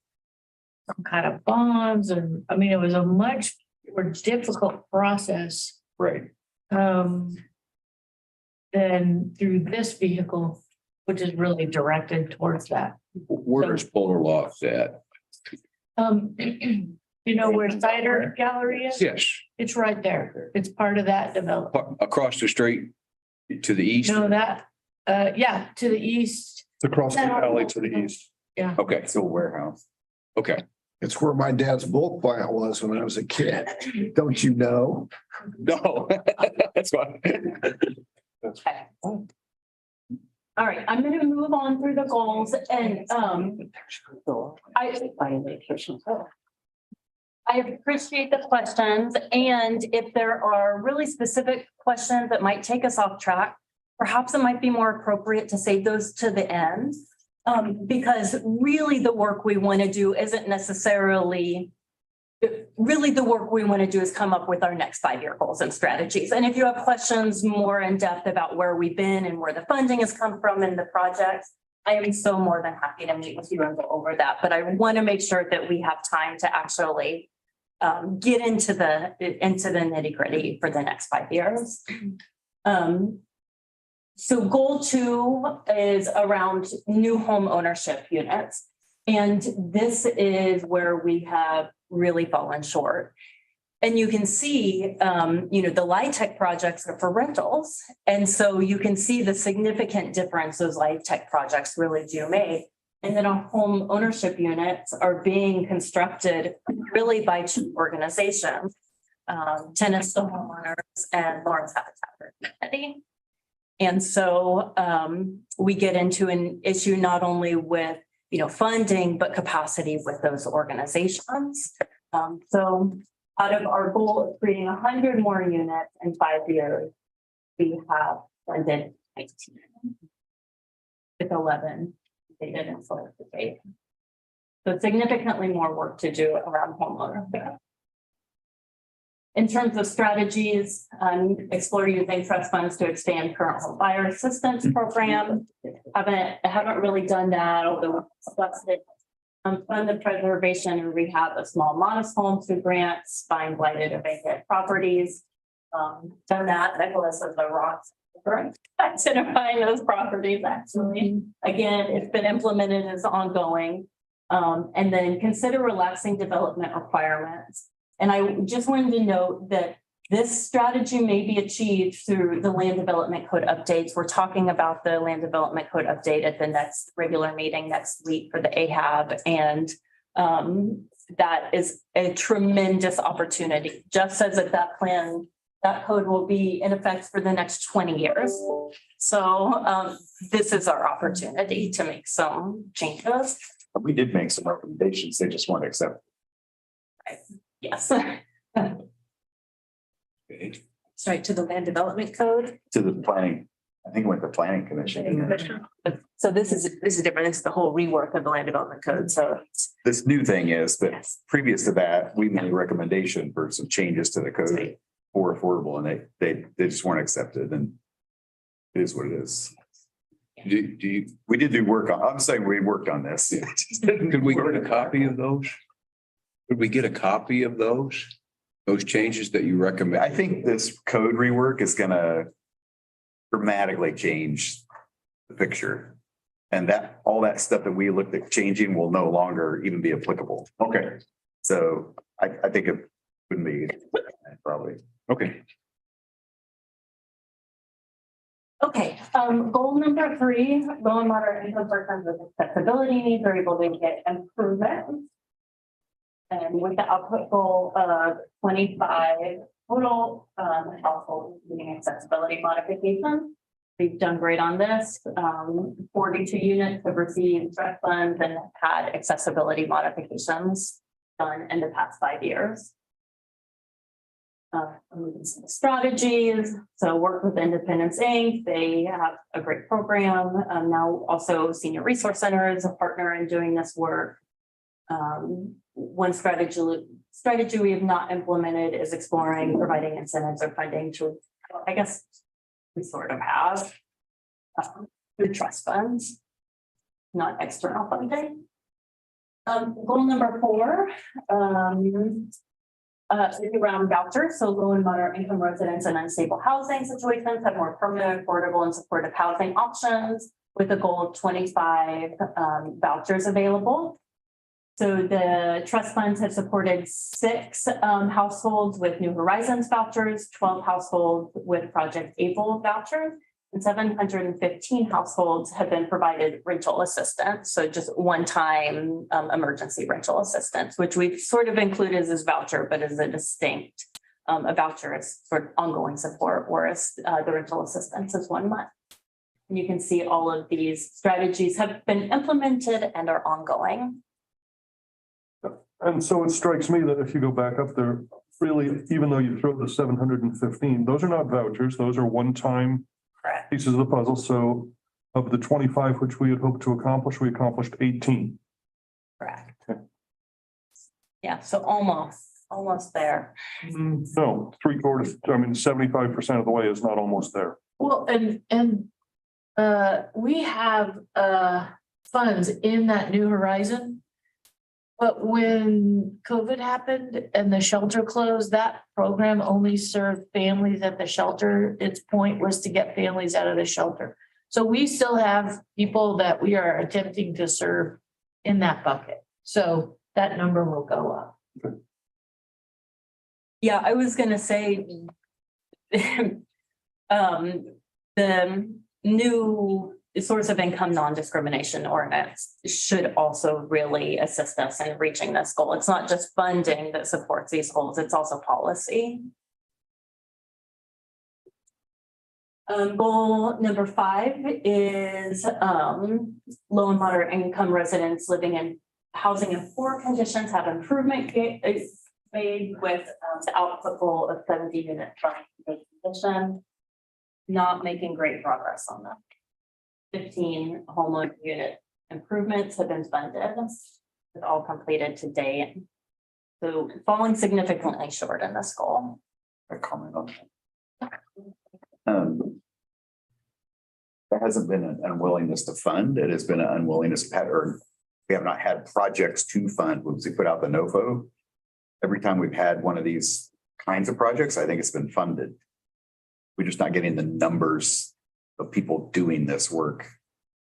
some kind of bonds, and I mean, it was a much more difficult process Right. than through this vehicle, which is really directed towards that. Where is Polar Lofts at? You know where Cider Gallery is? Yes, It's right there. It's part of that development. across the street to the east. No, that, yeah, to the east. It's across the alley to the east. Okay, It's a warehouse. okay. it's where my dad's bulk plant was when I was a kid. Don't you know? No, that's fine. Okay. All right, I'm gonna move on through the goals and I appreciate the questions, and if there are really specific questions that might take us off track, perhaps it might be more appropriate to save those to the end. Because really the work we want to do isn't necessarily, really the work we want to do is come up with our next 5-year goals and strategies. And if you have questions more in depth about where we've been and where the funding has come from in the projects, I am so more than happy to meet with you and go over that. But I want to make sure that we have time to actually get into the nitty-gritty for the next 5 years. So goal 2 is around new home ownership units. And this is where we have really fallen short. And you can see, the LIHTC projects are for rentals. And so you can see the significant difference those LIHTC projects really do make. And then our home ownership units are being constructed really by 2 organizations, Tenants to Homeowners and Lawrence Habitat for Humanity. And so we get into an issue not only with, funding, but capacity with those organizations. So out of our goal of creating 100 more units in 5 years, we have funded 19 with 11 dated and sold to date. So significantly more work to do around homeownership. In terms of strategies, explore using trust funds to expand current home buyer assistance program. Haven't really done that, although fund the preservation and rehab of small modest homes through grants, find blighted or vacant properties. Done that, Nicholas of the rocks, identifying those properties actually. Again, it's been implemented as ongoing. And then consider relaxing development requirements. And I just wanted to note that this strategy may be achieved through the land development code updates. We're talking about the land development code update at the next regular meeting next week for the AHAB. And that is a tremendous opportunity, just as that code will be in effect for the next 20 years. So this is our opportunity to make some changes. We did make some recommendations. They just weren't accepted. Yes. Sorry, to the land development code. To the planning, I think it went to planning commission. So this is different. This is the whole rework of the land development code. So This new thing is that previous to that, we made a recommendation for some changes to the code for affordable, and they just weren't accepted, and it is what it is. We did do work on, I'm saying we worked on this. Could we get a copy of those? Could we get a copy of those changes that you recommend? I think this code rework is gonna dramatically change the picture. And that, all that stuff that we looked at changing will no longer even be applicable. Okay, So I think it wouldn't be probably. okay. Okay, goal number 3, low and moderate income persons with accessibility needs are able to get improvement. And with the output goal of 25 total households needing accessibility modifications. We've done great on this. 42 units have received trust funds and had accessibility modifications done in the past 5 years. Strategies. So work with Independence Inc. They have a great program. Now also Senior Resource Center is a partner in doing this work. One strategy we have not implemented is exploring providing incentives or funding to, I guess we sort of have through trust funds, not external funding. Goal number 4 is around vouchers. So low and moderate income residents in unstable housing situations have more permanent, affordable, and supportive housing options with a goal of 25 vouchers available. So the trust funds have supported 6 households with New Horizons vouchers, 12 households with Project Able vouchers, and 715 households have been provided rental assistance. So just one-time emergency rental assistance, which we've sort of included as voucher, but as a distinct, a voucher is sort of ongoing support, whereas the rental assistance is 1 month. And you can see all of these strategies have been implemented and are ongoing. And so it strikes me that if you go back up there, really, even though you throw the 715, those are not vouchers, those are one-time pieces of the puzzle. So of the 25, which we had hoped to accomplish, we accomplished 18. Correct. Yeah, so almost there. No, 3/4, I mean, 75% of the way is not almost there. Well, and we have funds in that New Horizon. But when COVID happened and the shelter closed, that program only served families at the shelter. Its point was to get families out of the shelter. So we still have people that we are attempting to serve in that bucket. So that number will go up. Yeah, I was gonna say the new source of income non-discrimination ordinance should also really assist us in reaching this goal. It's not just funding that supports these goals, it's also policy. Goal number 5 is low and moderate income residents living in housing in poor conditions have improvement made with the output goal of 70 units from condition. Not making great progress on that. 15 homeowner unit improvements have been funded. with all completed to date. So falling significantly short in this goal. A comment on that. There hasn't been an unwillingness to fund. It has been an unwillingness to have, or we have not had projects to fund. Once we put out the NOFO, every time we've had one of these kinds of projects, I think it's been funded. We're just not getting the numbers of people doing this work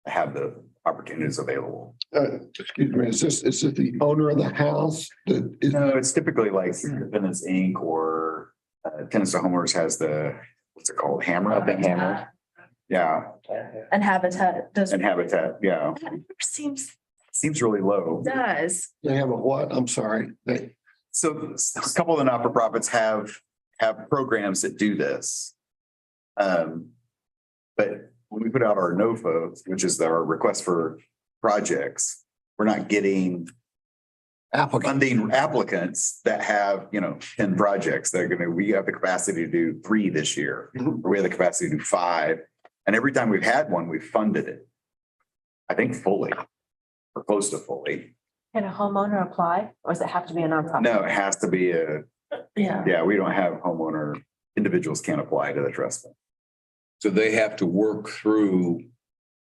to have the opportunities available. Excuse me, is it the owner of the house that is? No, it's typically like Independence Inc. or Tenants to Homeowners has the, what's it called? Hammer? Helping Hammer. Yeah, And Habitat does. and Habitat, yeah. That number Seems really low. does. They have a what? I'm sorry. So a couple of the not-for-profits have programs that do this. But when we put out our NOFO, which is our request for projects, we're not getting funding applicants that have, 10 projects. We have the capacity to do 3 this year. Or we have the capacity to do 5. And every time we've had one, we've funded it. I think fully or close to fully. Can a homeowner apply or does it have to be a nonprofit? No, it has to be Yeah. we don't have individuals can't apply to the trust fund. So they have to work through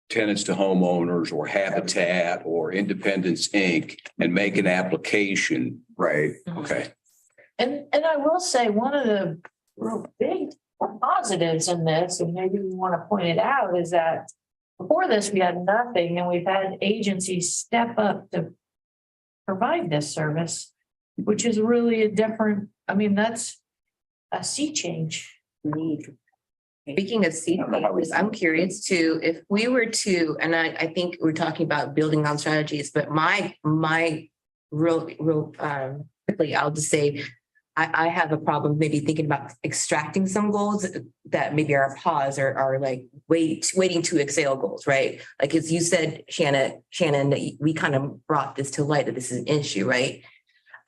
Tenants to Homeowners or Habitat or Independence Inc. and make an application. Right. Okay. And I will say, one of the real big positives in this, and maybe we want to point it out, is that before this, we had nothing, and we've had agencies step up to provide this service, which is really a different, that's a sea change. Speaking of CPAs, I'm curious too, if we were to, and I think we're talking about building on strategies, but my real quickly, I'll just say, I have a problem maybe thinking about extracting some goals that maybe are a pause or are like waiting to exhale goals, right? Like as you said, Shannon, that we kind of brought this to light that this is an issue, right?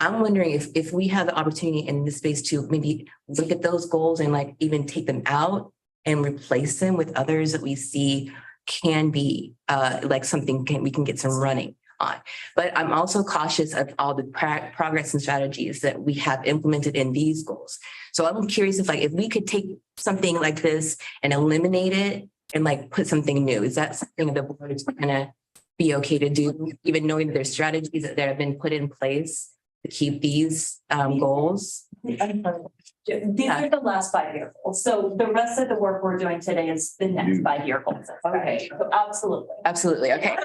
I'm wondering if we have the opportunity in this space to maybe look at those goals and like even take them out and replace them with others that we see can be like something we can get some running on. But I'm also cautious of all the progress and strategies that we have implemented in these goals. So I'm curious if we could take something like this and eliminate it and like put something new. Is that something the board is gonna be okay to do, even knowing that there's strategies that have been put in place to keep these goals? These are the last 5-year goals. So the rest of the work we're doing today is the next 5-year goals. Okay, so absolutely. Absolutely. Okay.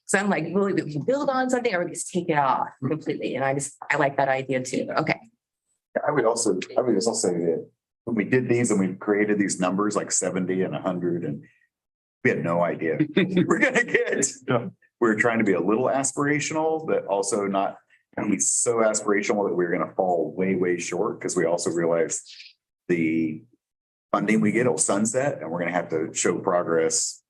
So I'm like, will we build on something or we just take it off completely? And I like that idea too. Okay. I would also say that when we did these and we created these numbers like 70 and 100 and we had no idea we're going to get. We were trying to be a little aspirational, but also not be so aspirational that we were going to fall way, way short because we also realized the funding we get will sunset and we're going to have to show progress.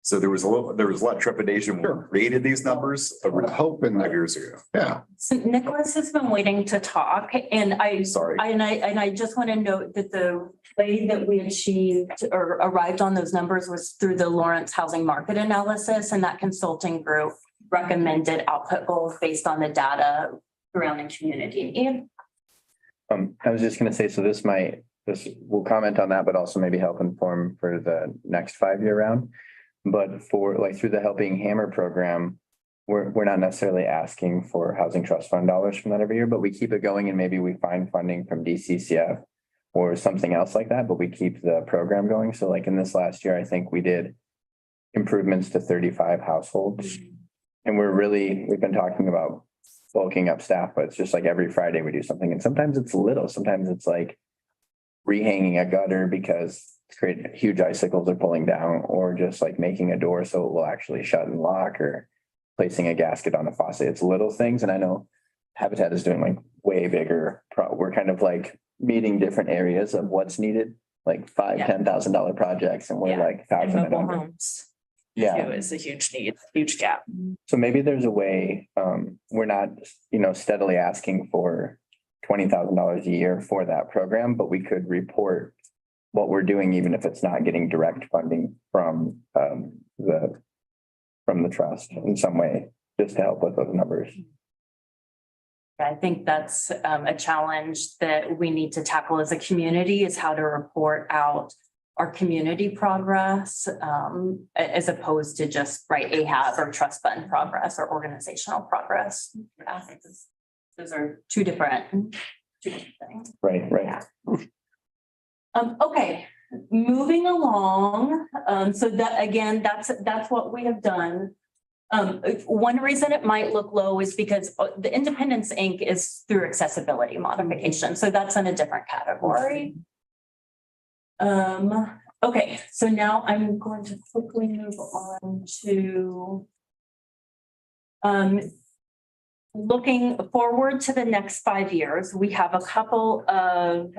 So there was a lot of trepidation when we created these numbers. We're hoping 5 years ago. Yeah. So Nicholas has been waiting to talk and I just want to note that the way that we achieved or arrived on those numbers was through the Lawrence Housing Market Analysis, and that consulting group recommended output goals based on the data surrounding community. And I was just gonna say, so this will comment on that, but also maybe help inform for the next 5-year round. But for through the Helping Hammer program, we're not necessarily asking for housing trust fund dollars from that every year, but we keep it going and maybe we find funding from DCCF or something else like that, but we keep the program going. So like in this last year, I think we did improvements to 35 households. And we've been talking about bulking up staff, but it's just like every Friday we do something. And sometimes it's little, sometimes it's like rehanging a gutter because huge icicles are pulling down, or just like making a door so it will actually shut and lock, or placing a gasket on a faucet. It's little things. And I know Habitat is doing like way bigger. We're kind of like meeting different areas of what's needed, like $5,000-$10,000 projects. And we're like $1,000. Yeah, Is a huge need, huge gap. so maybe there's a way, we're not, steadily asking for $20,000 a year for that program, but we could report what we're doing, even if it's not getting direct funding from the trust in some way. just to help with those numbers. I think that's a challenge that we need to tackle as a community, is how to report out our community progress as opposed to just AHAB or trust fund progress or organizational progress. I think those are two different things. Right, right. Okay, moving along. So that, again, that's what we have done. One reason it might look low is because the Independence Inc. is through accessibility modification. So that's in a different category. Okay, so now I'm going to quickly move on to looking forward to the next 5 years. We have a couple of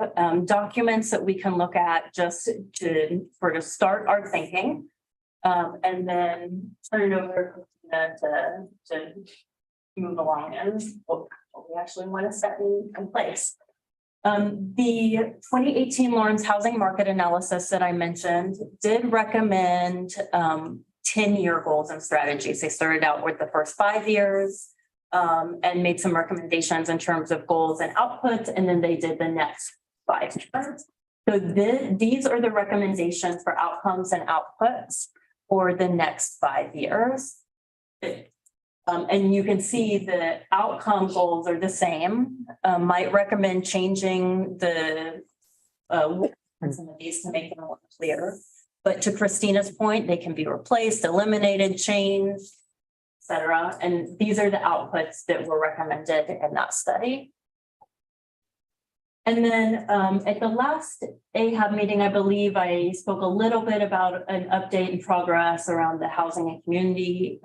documents that we can look at just to sort of start our thinking. And then turn it over to move along and what we actually want to set in place. The 2018 Lawrence Housing Market Analysis that I mentioned did recommend 10-year goals and strategies. They started out with the first 5 years and made some recommendations in terms of goals and outputs, and then they did the next 5 years. So these are the recommendations for outcomes and outputs for the next 5 years. And you can see the outcome goals are the same. Might recommend changing the some of these to make them more clear. But to Christina's point, they can be replaced, eliminated, changed, etc. And these are the outputs that were recommended in that study. And then at the last AHAB meeting, I believe I spoke a little bit about an update and progress around the housing and community,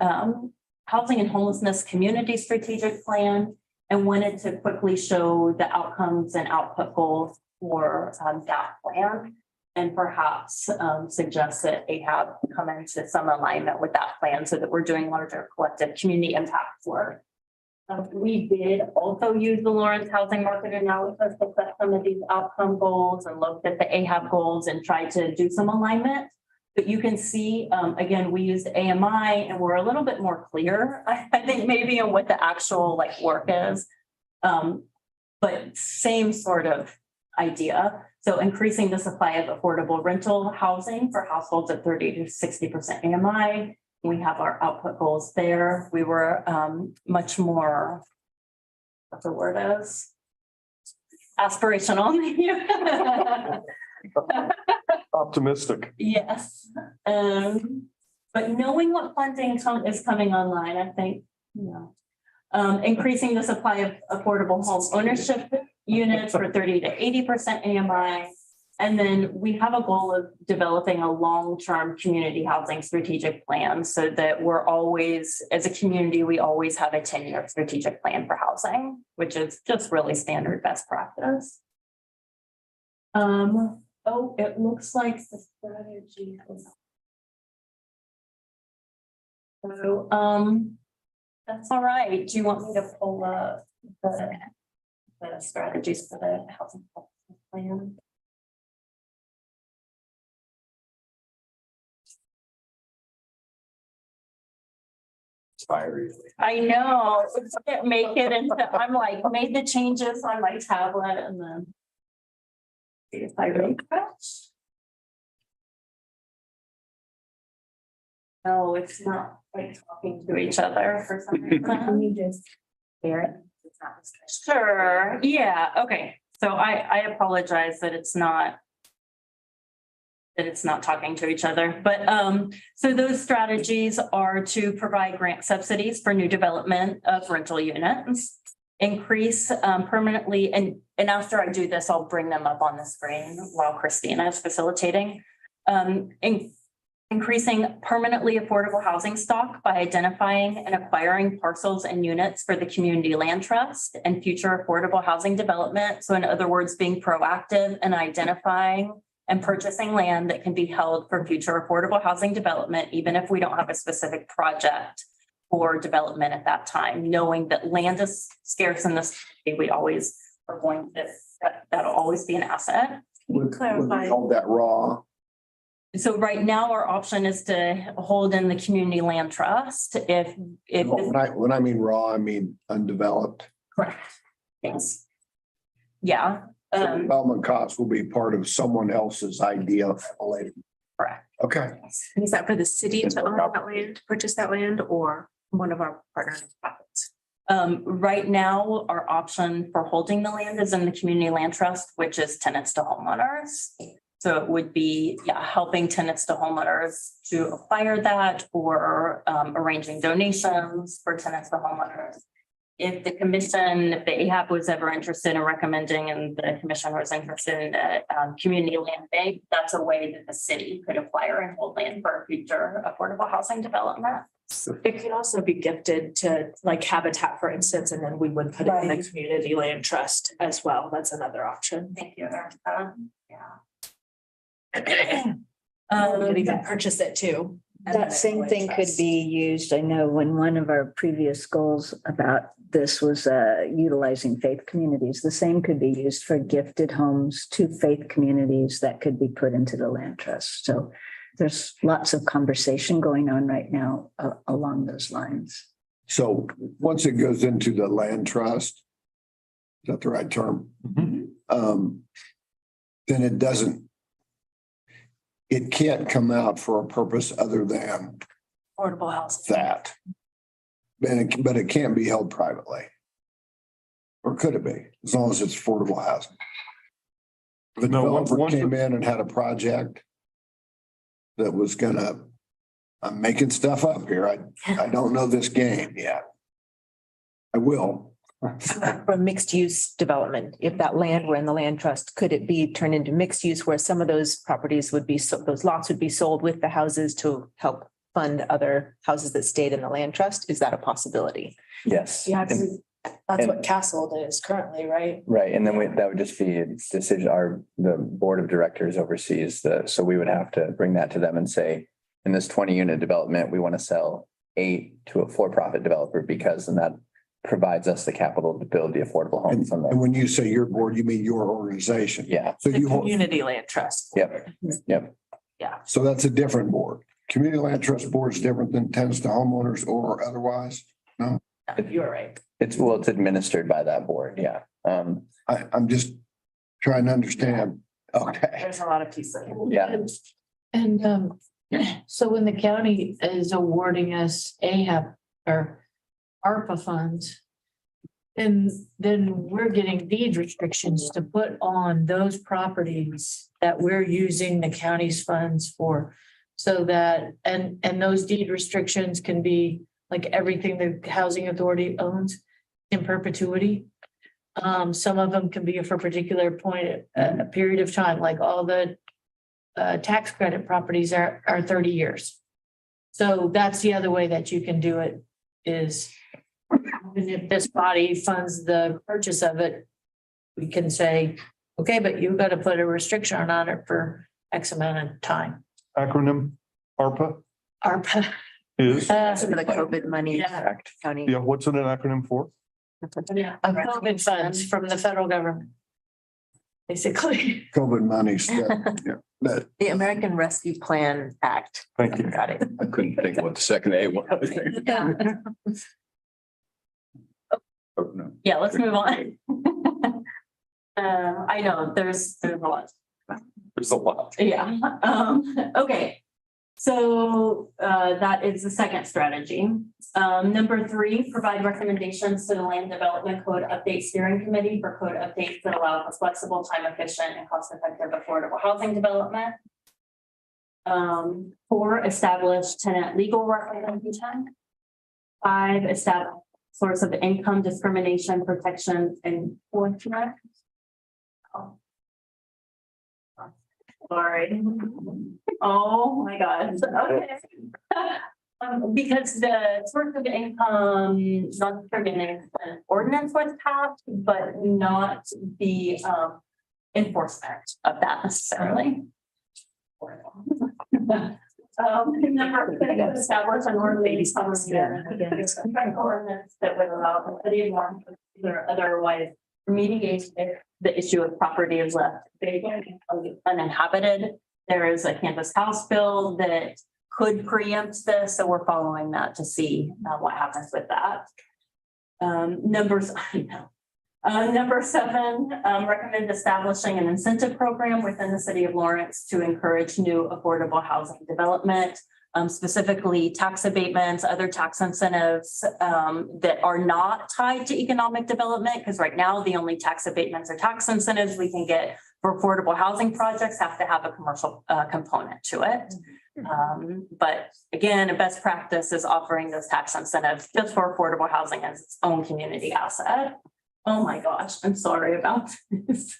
housing and homelessness community strategic plan, and wanted to quickly show the outcomes and output goals for that plan, and perhaps suggest that AHAB come into some alignment with that plan so that we're doing larger collective community impact work. We did also use the Lawrence Housing Market Analysis to set some of these outcome goals and looked at the AHAB goals and tried to do some alignment. But you can see, again, we used AMI and we're a little bit more clear, I think maybe in what the actual work is. But same sort of idea. So increasing the supply of affordable rental housing for households at 30 to 60% AMI. We have our output goals there. We were much more, what the word is, aspirational. Optimistic. Yes. But knowing what funding is coming online, I think, increasing the supply of affordable home ownership units for 30 to 80% AMI. And then we have a goal of developing a long-term community housing strategic plan so that we're always, as a community, we always have a 10-year strategic plan for housing, which is just really standard best practice. Oh, it looks like the strategy. So, that's all right. Do you want me to pull up the strategies for the housing plan? I know, can't make it into, I'm made the changes on my tablet and then see if I refresh. No, it's not talking to each other for some reason. Can you just share it? It's not discussion. Sure, yeah, okay. So I apologize that it's not talking to each other, but so those strategies are to provide grant subsidies for new development of rental units, increase permanently, and after I do this, I'll bring them up on the screen while Christina is facilitating. Increasing permanently affordable housing stock by identifying and acquiring parcels and units for the community land trust and future affordable housing development. So in other words, being proactive and identifying and purchasing land that can be held for future affordable housing development, even if we don't have a specific project for development at that time, knowing that land is scarce in this city, we always are going to, that'll always be an asset. Would we hold that raw So right now, our option is to hold in the community land trust if. When I mean raw, I mean undeveloped. Correct. Yes. Yeah. So development costs will be part of someone else's idea later. Correct. Okay. And is that for the city to own that land, purchase that land, or one of our partners? Right now, our option for holding the land is in the community land trust, which is tenants to homeowners. So it would be, helping tenants to homeowners to acquire that or arranging donations for tenants to homeowners. If the commission, if the AHAB was ever interested in recommending and the commission was interested in a community land bank, that's a way that the city could acquire and hold land for future affordable housing development. It could also be gifted to like Habitat, for instance, and then we would put it in the community land trust as well. That's another option. Thank you, Erica. We could even purchase it too. That same thing could be used. I know when one of our previous goals about this was utilizing faith communities, the same could be used for gifted homes to faith communities that could be put into the land trust. So there's lots of conversation going on right now along those lines. So once it goes into the land trust, is that the right term? Then it can't come out for a purpose other than Affordable housing. that. But it can't be held privately. Or could it be, as long as it's affordable housing? If a No, developer once came in and had a project that was gonna, I'm making stuff up here. I don't know this game yet. I will. For mixed use development, if that land were in the land trust, could it be turned into mixed use where some of those properties would be, those lots would be sold with the houses to help fund other houses that stayed in the land trust? Is that a possibility? Yes. Yeah, And- that's what Castle is currently, right? Right, and then that would just be a decision, the board of directors oversees so we would have to bring that to them and say, in this 20-unit development, we want to sell 8 to a for-profit developer because, and that provides us the capital to build the affordable homes on And them. when you say your board, you mean your organization? Yeah, So The you, community land trust. Yep. Yep. so that's a different board. Community land trust board is different than tenants to homeowners or otherwise? No, You're right. it's administered by that board, yeah. I'm just trying to understand. Okay. There's a lot of pieces. Yeah. And so when the county is awarding us AHAB or ARPA funds, then we're getting deed restrictions to put on those properties that we're using the county's funds for. So that, and those deed restrictions can be like everything the housing authority owns in perpetuity. Some of them can be for a particular point, a period of time, like all the tax credit properties are 30 years. So that's the other way that you can do it is even if this body funds the purchase of it, we can say, okay, but you've got to put a restriction on it for X amount of time. Acronym ARPA ARPA. is, Some of the COVID money, Yeah. county. yeah, what's it an acronym for? COVID funds from the federal government. Basically. COVID money stuff. Yeah, that, The American Rescue Plan Act. Thank you. Got it. I couldn't think of what the second A was. Oh, no. Yeah, let's move on. I know, there's a lot. There's a lot. Yeah, okay. So that is the second strategy. Number 3, provide recommendations to the Land Development Code Update Steering Committee for code updates that allow for flexible, time efficient, and cost-effective affordable housing development. 4, establish tenant legal representation. 5, establish source of income discrimination protection enforcement. Sorry. Oh my God. Okay. Because the source of income non-discrimination ordinance was passed, but not the enforcement of that necessarily. Number 6, establish an ordinance that would allow the city of Warren or otherwise remediate if the issue of property is left vacant, uninhabited, There is a campus house bill that could preempt this, so we're following that to see what happens with that. Numbers, I know. Number 7, recommend establishing an incentive program within the city of Lawrence to encourage new affordable housing development, specifically tax abatements, other tax incentives that are not tied to economic development, because right now the only tax abatements or tax incentives we can get for affordable housing projects have to have a commercial component to it. But again, a best practice is offering those tax incentives just for affordable housing as its own community asset. Oh my gosh, I'm sorry about this.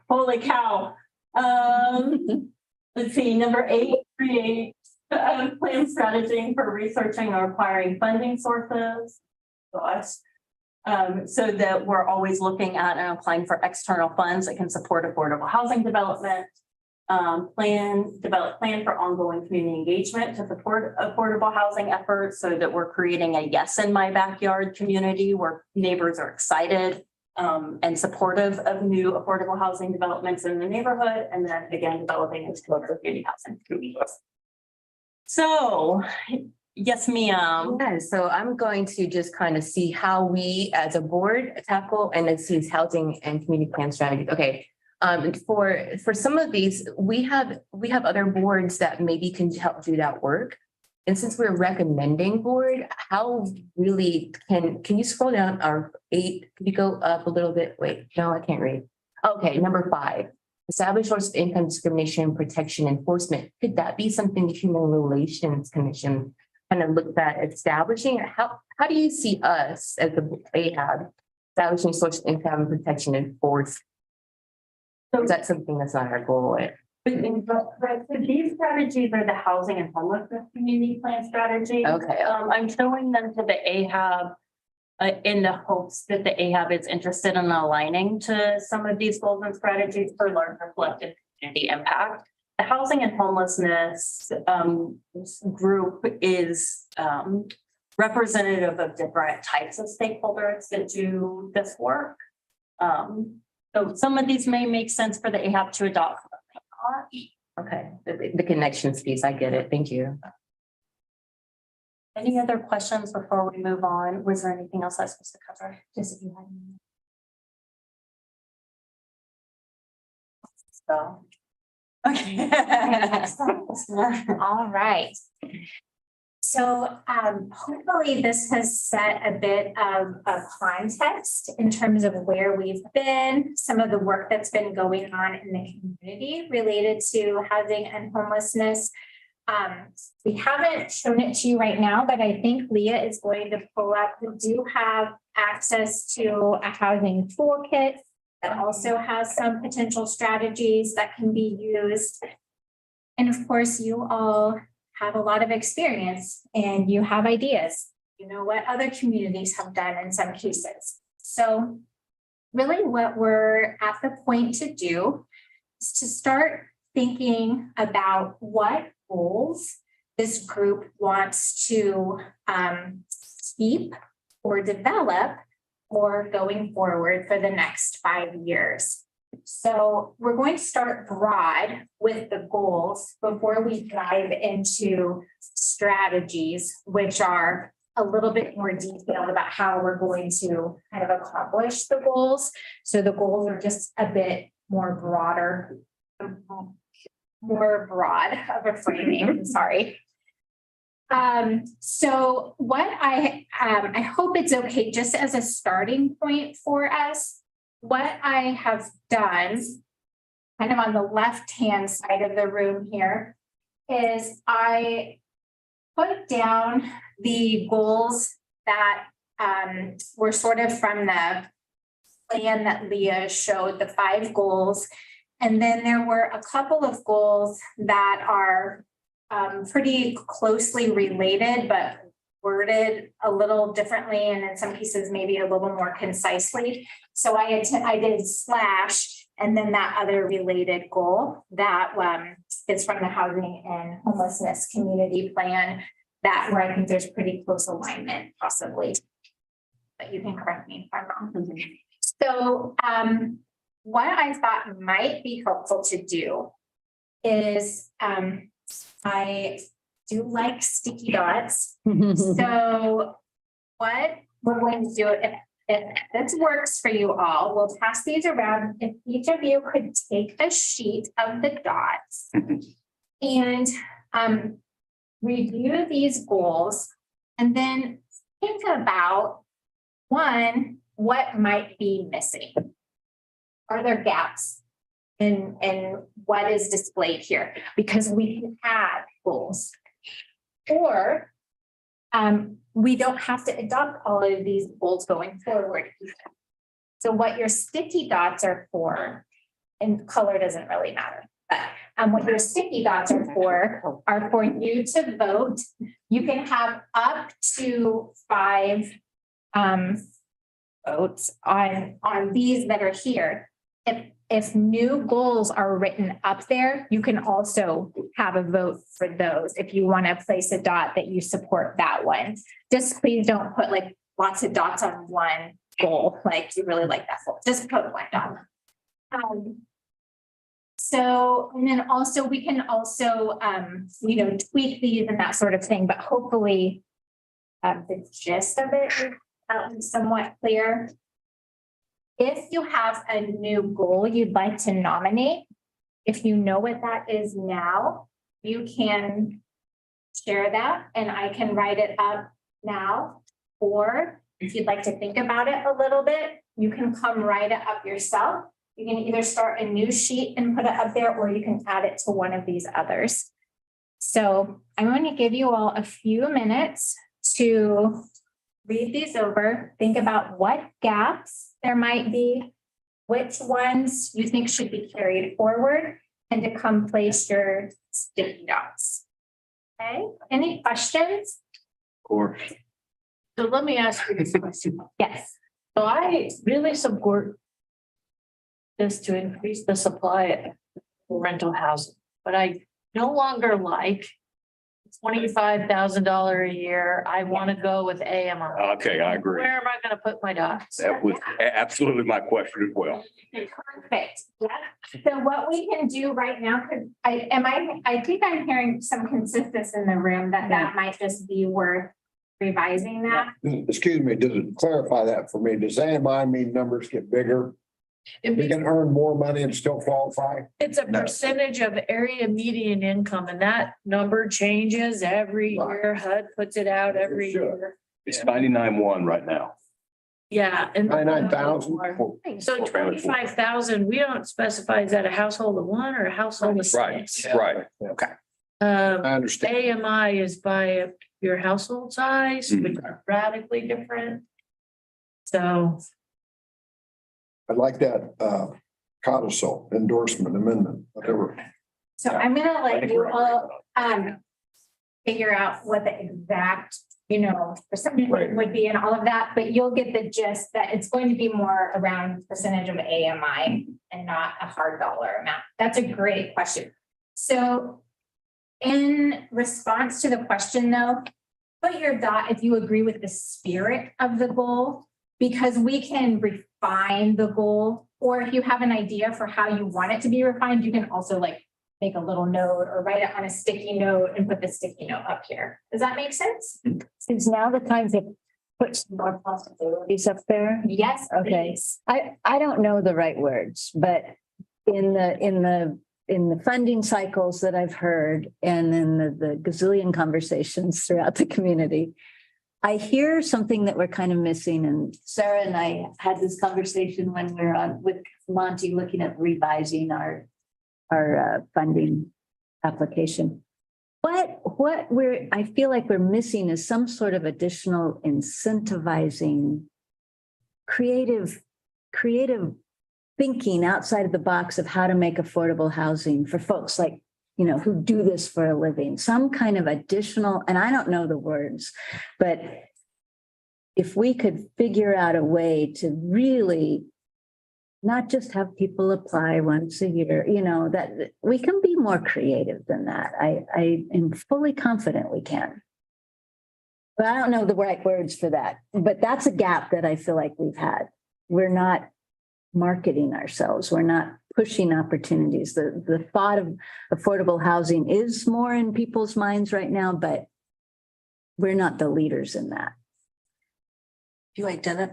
Holy cow. Let's see, number 8, create a plan strategy for researching or acquiring funding sources. Gosh. So that we're always looking at and applying for external funds that can support affordable housing development. Develop plan for ongoing community engagement to support affordable housing efforts so that we're creating a yes in my backyard community where neighbors are excited and supportive of new affordable housing developments in the neighborhood. And then again, developing into local community housing. So, yes, ma'am. Yeah, so I'm going to just kind of see how we as a board tackle and it's these housing and community plan strategies. Okay. For some of these, we have other boards that maybe can help do that work. And since we're recommending board, how really can you scroll down our 8? Can you go up a little bit? Wait, no, I can't read. Okay, number 5, establish source of income discrimination protection enforcement. Could that be something the Human Relations Commission kind of looked at establishing? How do you see us as the AHAB establishing source of income protection enforcement? Is that something that's not our goal? But these strategies are the housing and homelessness community plan strategy. Okay. I'm showing them to the AHAB in the hopes that the AHAB is interested in aligning to some of these goals and strategies for larger collective community impact. The housing and homelessness group is representative of different types of stakeholders that do this work. So some of these may make sense for the AHAB to adopt. Okay, the connections piece, I get it. Thank you. Any other questions before we move on? Was there anything else I was supposed to cover? Just if you had any. So, okay. All right. So hopefully this has set a bit of context in terms of where we've been, some of the work that's been going on in the community related to housing and homelessness. We haven't shown it to you right now, but I think Leah is going to pull up. We do have access to a housing toolkit that also has some potential strategies that can be used. And of course, you all have a lot of experience and you have ideas. You know what other communities have done in some cases. So really what we're at the point to do is to start thinking about what goals this group wants to keep or develop or going forward for the next 5 years. So we're going to start broad with the goals before we dive into strategies, which are a little bit more detailed about how we're going to kind of accomplish the goals. So the goals are just a bit more broader, more broad of a framing, sorry. So what I hope it's okay just as a starting point for us. What I have done, kind of on the left-hand side of the room here, is I put down the goals that were sort of from the plan that Leah showed, the 5 goals. And then there were a couple of goals that are pretty closely related, but worded a little differently, and in some cases, maybe a little more concisely. So I did slash, and then that other related goal that is from the housing and homelessness community plan, that where I think there's pretty close alignment possibly, but you can correct me if I'm wrong. So what I thought might be helpful to do is, I do like sticky dots. So what we're going to do, if this works for you all, we'll pass these around. If each of you could take a sheet of the dots and review these goals and then think about one, what might be missing? Are there gaps in what is displayed here? Because we can add goals. Or we don't have to adopt all of these goals going forward. So what your sticky dots are for, and color doesn't really matter, but what your sticky dots are for you to vote. You can have up to 5 votes on these that are here. If new goals are written up there, you can also have a vote for those. If you want to place a dot that you support that one, just please don't put like lots of dots on one goal. Like you really like that goal, just put one dot. So, and then also we can also, tweak these and that sort of thing, but hopefully the gist of it is somewhat clear. If you have a new goal you'd like to nominate, if you know what that is now, you can share that and I can write it up now. Or if you'd like to think about it a little bit, you can come write it up yourself. You can either start a new sheet and put it up there, or you can add it to one of these others. So I'm going to give you all a few minutes to read these over, think about what gaps there might be, which ones you think should be carried forward, and to come place your sticky dots. Okay, any questions? Or So let me ask you this question. Yes. So I really support this to increase the supply of rental housing, but I no longer like $25,000 a year. I want to go with AMI. Okay, I agree. Where am I going to put my dots? That was absolutely my question as well. Perfect. Yeah. So what we can do right now, because I think I'm hearing some consensus in the room that might just be worth revising that. Excuse me, does it clarify that for me? Does AMI mean numbers get bigger? We can earn more money and still qualify? It's a percentage of area median income, and that number changes every year. HUD puts it out every year. It's 99.1 right now. Yeah. And 99,000. So 25,000, we don't specify, is that a household of one or a household of Right, six? right. Okay. I understand. AMI is by your household size, which are radically different. So. I'd like that codicil endorsement amendment, whatever. So I'm gonna let you all figure out what the exact, percentage would be and all of that, but you'll get the gist that it's going to be more around percentage of AMI and not a hard dollar amount. That's a great question. So in response to the question though, put your dot if you agree with the spirit of the goal, because we can refine the goal, or if you have an idea for how you want it to be refined, you can also like make a little note or write it on a sticky note and put the sticky note up here. Does that make sense? Is now the time to put some more possibilities up there? Yes. Okay. Please. I don't know the right words, but in the funding cycles that I've heard and in the gazillion conversations throughout the community, I hear something that we're kind of missing, and Sarah and I had this conversation when we were on with Monty looking at revising our funding application. I feel like we're missing is some sort of additional incentivizing, creative thinking outside of the box of how to make affordable housing for folks like, who do this for a living, some kind of additional, and I don't know the words, but if we could figure out a way to really not just have people apply once a year, that we can be more creative than that. I am fully confident we can. But I don't know the right words for that, but that's a gap that I feel like we've had. We're not marketing ourselves. We're not pushing opportunities. The thought of affordable housing is more in people's minds right now, but we're not the leaders in that.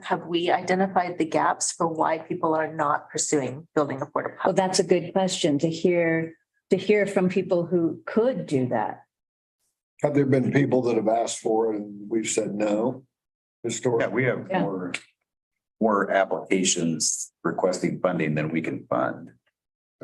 Have we identified the gaps for why people are not pursuing building affordable Well, housing? that's a good question to hear from people who could do that. Have there been people that have asked for it and we've said no? Historically. Yeah, we have Yeah. more applications requesting funding than we can fund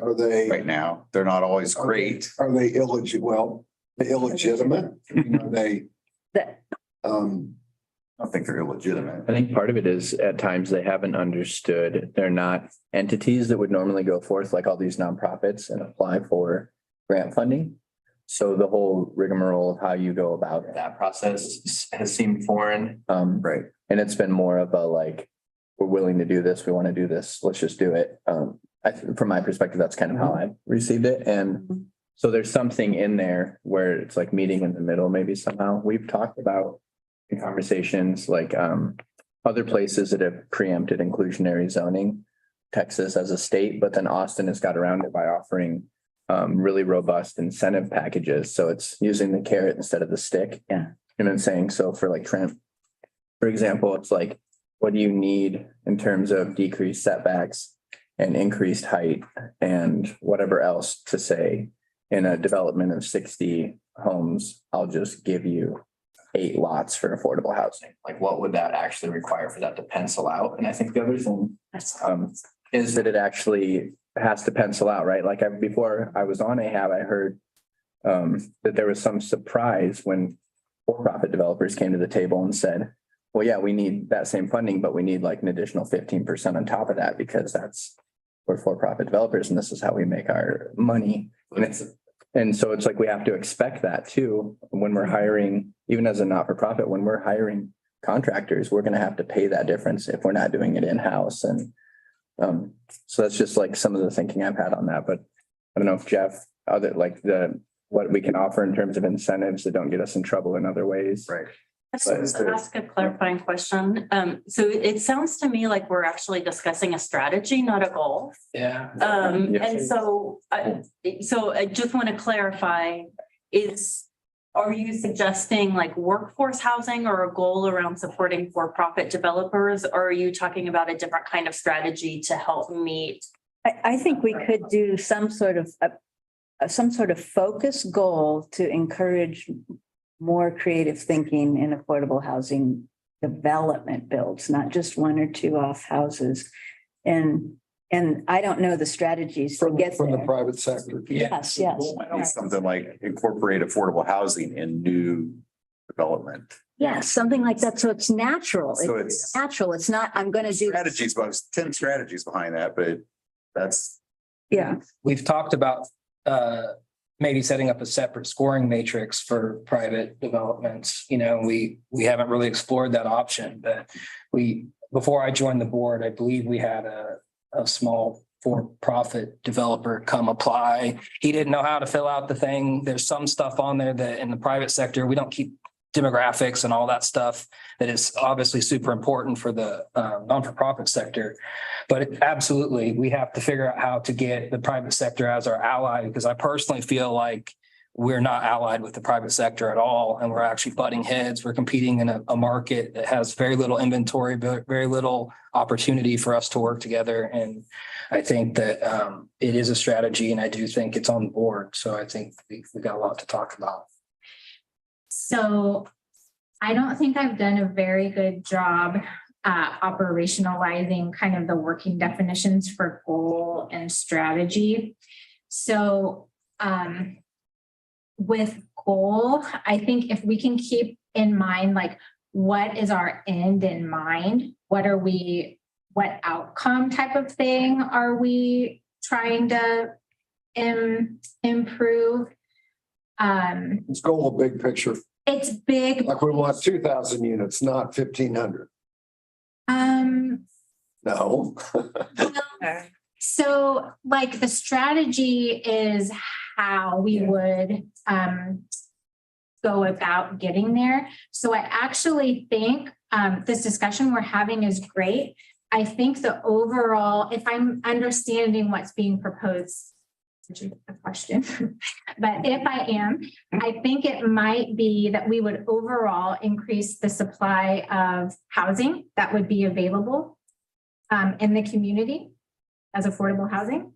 Are they, right now. They're not always great. are they illegitimate? Are they, That, I don't think they're illegitimate. I think part of it is at times they haven't understood, they're not entities that would normally go forth like all these nonprofits and apply for grant funding. So the whole rigmarole of how you go about that process has seemed foreign. Right. And it's been more of a like, we're willing to do this, we want to do this, let's just do it. From my perspective, that's kind of how I received it. And so there's something in there where it's like meeting in the middle, maybe somehow. We've talked about in conversations like other places that have preempted inclusionary zoning, Texas as a state, but then Austin has got around it by offering really robust incentive packages. So it's using the carrot instead of the stick. Yeah. And then saying, so for like Trent, for example, it's like, what do you need in terms of decreased setbacks and increased height and whatever else to say in a development of 60 homes, I'll just give you 8 lots for affordable housing. Like, what would that actually require for that to pencil out? And I think the other thing is that it actually has to pencil out, right? Like before I was on AHAB, I heard that there was some surprise when for-profit developers came to the table and said, well, yeah, we need that same funding, but we need like an additional 15% on top of that because we're for-profit developers and this is how we make our money. And so it's like we have to expect that too when we're hiring, even as a not-for-profit, when we're hiring contractors, we're going to have to pay that difference if we're not doing it in-house. And so that's just like some of the thinking I've had on that. But I don't know if Jeff, what we can offer in terms of incentives that don't get us in trouble in other ways. Right. Ask a clarifying question. So it sounds to me like we're actually discussing a strategy, not a goal. Yeah. And so I just want to clarify, are you suggesting like workforce housing or a goal around supporting for-profit developers? Or are you talking about a different kind of strategy to help meet? I think we could do some sort of focus goal to encourage more creative thinking in affordable housing development builds, not just 1 or 2 off houses. And I don't know the strategies to get from the there. private sector. Yes. Something like incorporate affordable housing in new development. Yeah, something like that. So it's natural. So It's natural. It's not, I'm going to do. Strategies, about 10 strategies behind that, but that's. Yeah. We've talked about maybe setting up a separate scoring matrix for private developments. You know, we haven't really explored that option, but before I joined the board, I believe we had a small for-profit developer come apply. He didn't know how to fill out the thing. There's some stuff on there that in the private sector, we don't keep demographics and all that stuff that is obviously super important for the non-for-profit sector. But absolutely, we have to figure out how to get the private sector as our ally, because I personally feel like we're not allied with the private sector at all. And we're actually butting heads. We're competing in a market that has very little inventory, but very little opportunity for us to work together. And I think that it is a strategy, and I do think it's on the board. So I think we got a lot to talk about. So I don't think I've done a very good job operationalizing kind of the working definitions for goal and strategy. So with goal, I think if we can keep in mind, like, what is our end in mind? What outcome type of thing are we trying to improve? Let's go a big picture. It's big. Like we want 2,000 units, not 1,500. No. So like the strategy is how we would go about getting there. So I actually think this discussion we're having is great, I think the overall, if I'm understanding what's being proposed, which is a question, but if I am, I think it might be that we would overall increase the supply of housing that would be available in the community as affordable housing.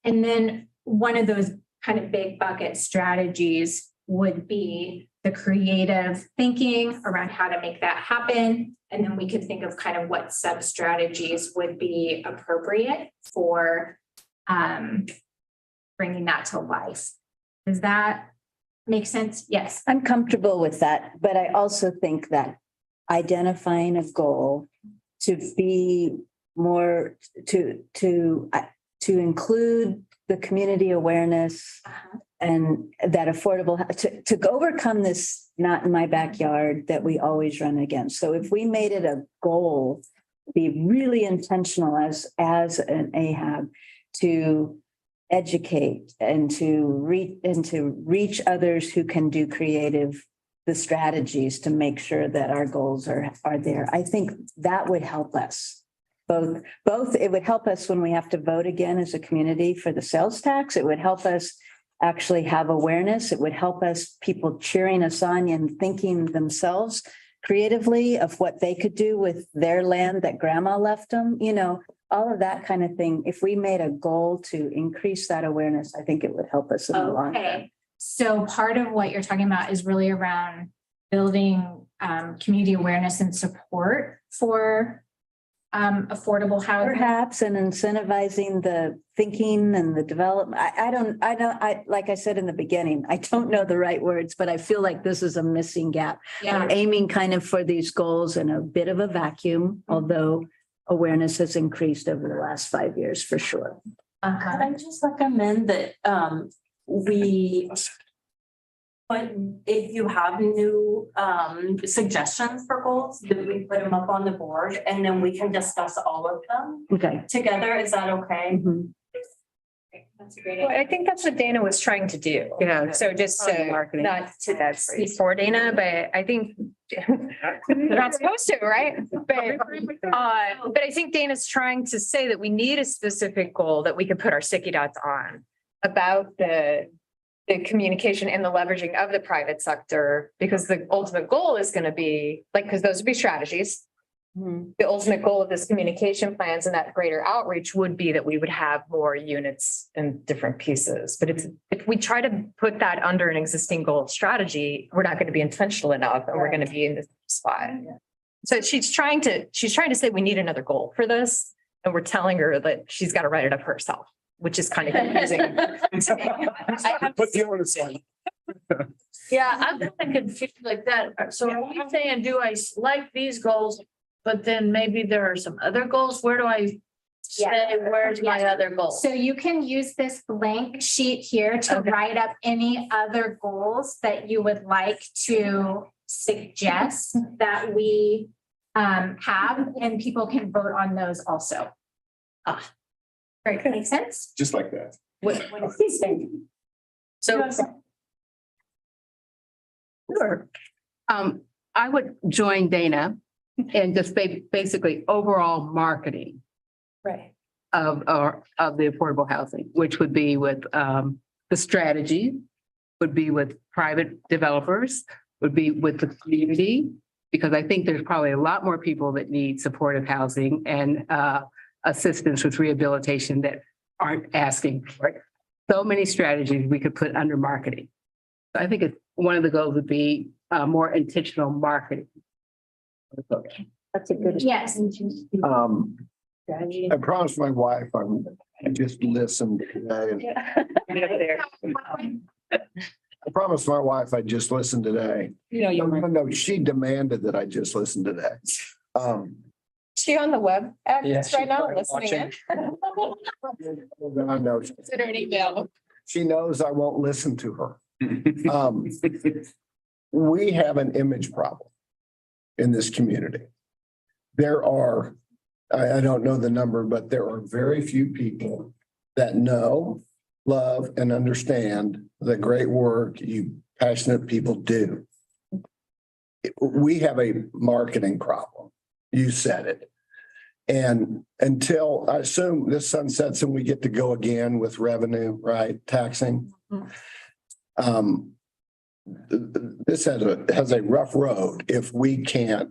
And then one of those kind of big bucket strategies would be the creative thinking around how to make that happen. And then we could think of kind of what sub strategies would be appropriate for bringing that to life. Does that make sense? Yes. I'm comfortable with that, but I also think that identifying a goal to be more, to include the community awareness and that affordable, to overcome this not in my backyard that we always run against. So if we made it a goal, be really intentional as an AHAB to educate and to reach others who can do the strategies to make sure that our goals are there. I think that would help us. Both, it would help us when we have to vote again as a community for the sales tax. It would help us actually have awareness. It would help us, people cheering us on and thinking themselves creatively of what they could do with their land that grandma left them, all of that kind of thing. If we made a goal to increase that awareness, I think it would help us in the long run. Okay, so part of what you're talking about is really around building community awareness and support for affordable housing. Perhaps, and incentivizing the thinking and the development. I like I said in the beginning, I don't know the right words, but I feel like this is a missing gap. Yeah. We're aiming kind of for these goals in a bit of a vacuum, although awareness has increased over the last 5 years for sure. Could I just recommend that we put, if you have new suggestions for goals, that we put them up on the board and then we can discuss all of them Okay. together. Is that okay? Mhm. That's a great Well, idea. I think that's what Dana was trying to do. Yeah. So just Marketing. not to speak for Dana, but I think they're not supposed to, right? But I think Dana's trying to say that we need a specific goal that we could put our sticky dots on about the communication and the leveraging of the private sector, because the ultimate goal is going to be because those would be strategies. The ultimate goal of this communication plans and that greater outreach would be that we would have more units and different pieces. But if we try to put that under an existing goal strategy, we're not going to be intentional enough and we're going to be in this spot. So she's trying to say we need another goal for this. And we're telling her that she's got to write it up herself, which is kind of confusing. Put the onus on. Yeah, I'm kind of confused like that. So are you saying, do I like these goals, but then maybe there are some other goals? Where do I say, where's my other goal? So you can use this blank sheet here to write up any other goals that you would like to suggest that we have, and people can vote on those also. Great, makes sense? Just like that. What is he saying? So Sure. I would join Dana and just basically overall marketing Right. of the affordable housing, which would be with the strategy, would be with private developers, would be with the community, because I think there's probably a lot more people that need supportive housing and assistance with rehabilitation that aren't asking for it. So many strategies we could put under marketing. I think one of the goals would be more intentional marketing. That's a good. Yes. I promised my wife I just listened today. I promised my wife I'd just listen today. No, she demanded that I just listen today. She on the web Yeah, right now she's listening in. I know. Send her an email. She knows I won't listen to her. We have an image problem in this community. There are, I don't know the number, but there are very few people that know, love, and understand the great work you passionate people do. We have a marketing problem. You said it. And until, I assume this sunsets and we get to go again with revenue, right, taxing. This has a rough road if we can't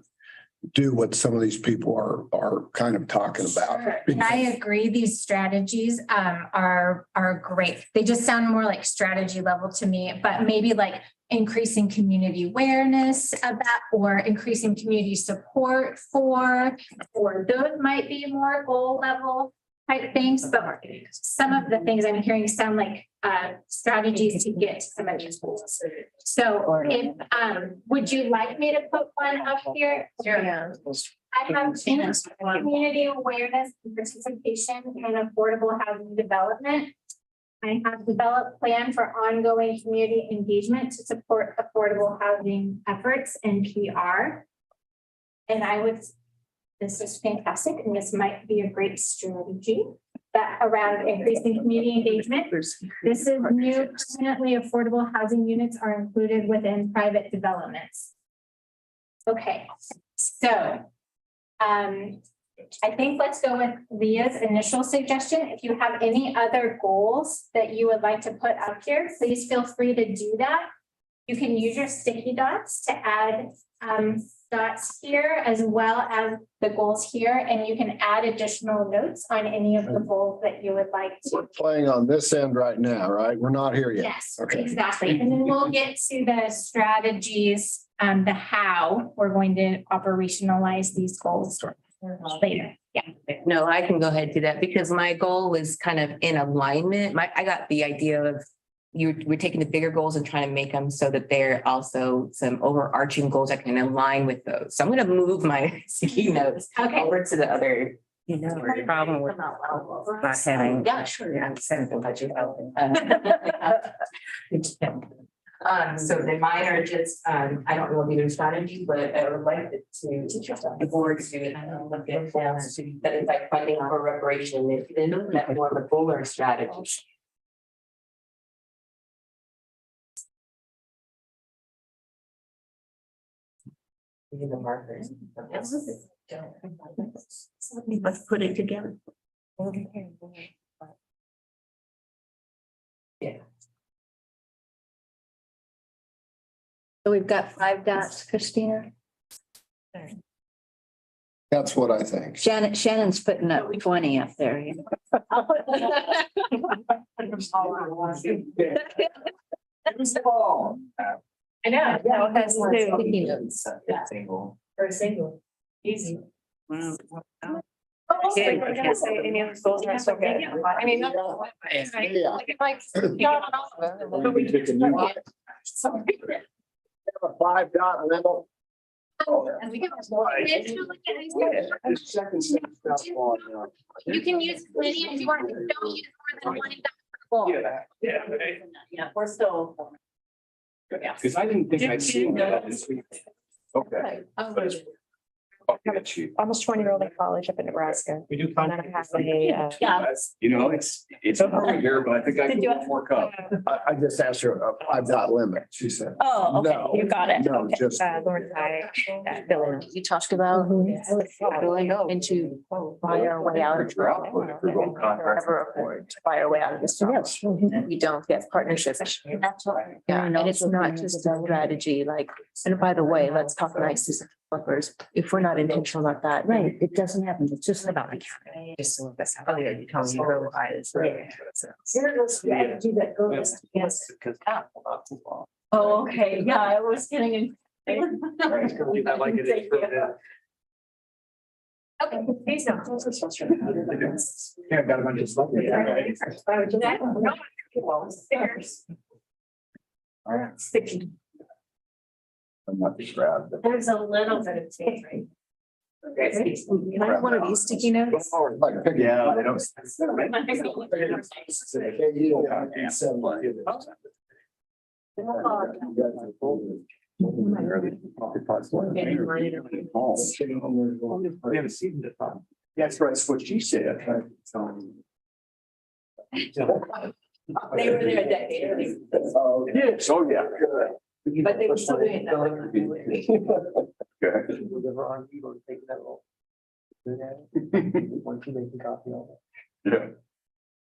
do what some of these people are kind of talking about. And I agree, these strategies are great. They just sound more like strategy level to me, but maybe like increasing community awareness about, or increasing community support for, or those might be more goal level type things, but some of the things I'm hearing sound like strategies to get to some of these goals. So if would you like me to put one up here? Yeah. I have community awareness and participation in affordable housing development. I have developed plan for ongoing community engagement to support affordable housing efforts and PR. And this is fantastic, and this might be a great strategy that around increasing community engagement. This is new permanently affordable housing units are included within private developments. Okay, so I think let's go with Leah's initial suggestion. If you have any other goals that you would like to put up here, please feel free to do that. You can use your sticky dots to add dots here as well as the goals here, and you can add additional notes on any of the goals that you would like to. We're playing on this end right now, right? We're not here yet. Yes, Okay. exactly. And then we'll get to the strategies, the how we're going to operationalize these goals later. Yeah. No, I can go ahead and do that because my goal was kind of in alignment. I got the idea of we're taking the bigger goals and trying to make them so that they're also some overarching goals that can align with those. So I'm going to move my sticky notes over to the other. You know, the problem with not having. Yeah, sure. Yeah, I'm saying about you. So then mine are just, I don't know either strategy, but I would like the board to look at that is like funding for reparation. Then that more of a goal or strategy. The markers. Let's put it together. Yeah. So we've got 5 dots, Christina. That's what I think. Shannon's putting up 20 up there. You know. I know. Yeah, it has two. sticky notes. Single. For a single, easy. We're gonna say any of those goals are so good. I mean, not. But we took a new one. A 5 dot and then. And we can. You can use many if you want, don't use more than one dot. Yeah, we're still. Yeah, because I didn't think I'd seen that this week. Okay. But it's- I'll get you. Almost 20-year-old in college up in Nebraska. We do. And then I have a, Yeah. You know, it's over here, but I think I can do one more cup. I just asked her a 5 dot limit. She said. oh, okay, No. you got it. No, Okay. just. Lawrence, Bill. You talked about going into buy our way out of ever afford to buy our way out of this. We don't get partnerships. Yeah, and it's not just a strategy, like, and by the way, let's talk nice to developers. If we're not intentional about that. Right, it doesn't happen. It's just about. Just so that's how you tell me real eyes. Here's a strategy that goes against. Oh, okay, yeah, I was getting in. I like it. Okay, please don't. Yeah, I've got a bunch of stuff. Stickers. All right. Sticky. I'm not just grab. There's a little bit of tape, right? Can I have one of these sticky notes? Yeah, they don't. That's right, that's what she said. They were there a decade earlier. It is, oh, yeah. But they were still doing it that way. Okay. Yeah.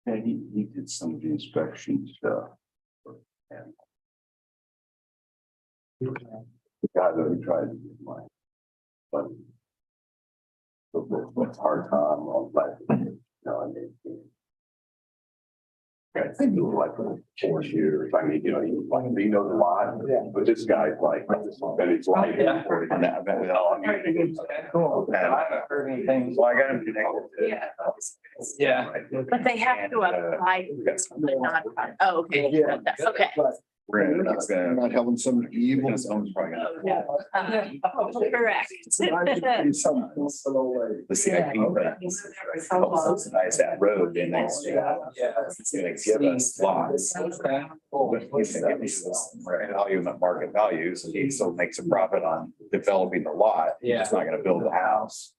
And he did some of the inspections, and the guy that he tried to get mine. But it's hard time on that, you know, I mean. I think he was like 4 years. I mean, you know, he knows a lot, but this guy's like, that he's like. And that, Cool. And I haven't heard anything. Well, I got him connected. Yeah. But they have to apply. Oh, okay. Yeah. Okay. We're Not having some evil. Someone's probably gonna. Correct. The CIP helps subsidize that road and it's gonna give us lots. But he's gonna give us value at market values and he still makes a profit on developing the lot. He's just not gonna build a house.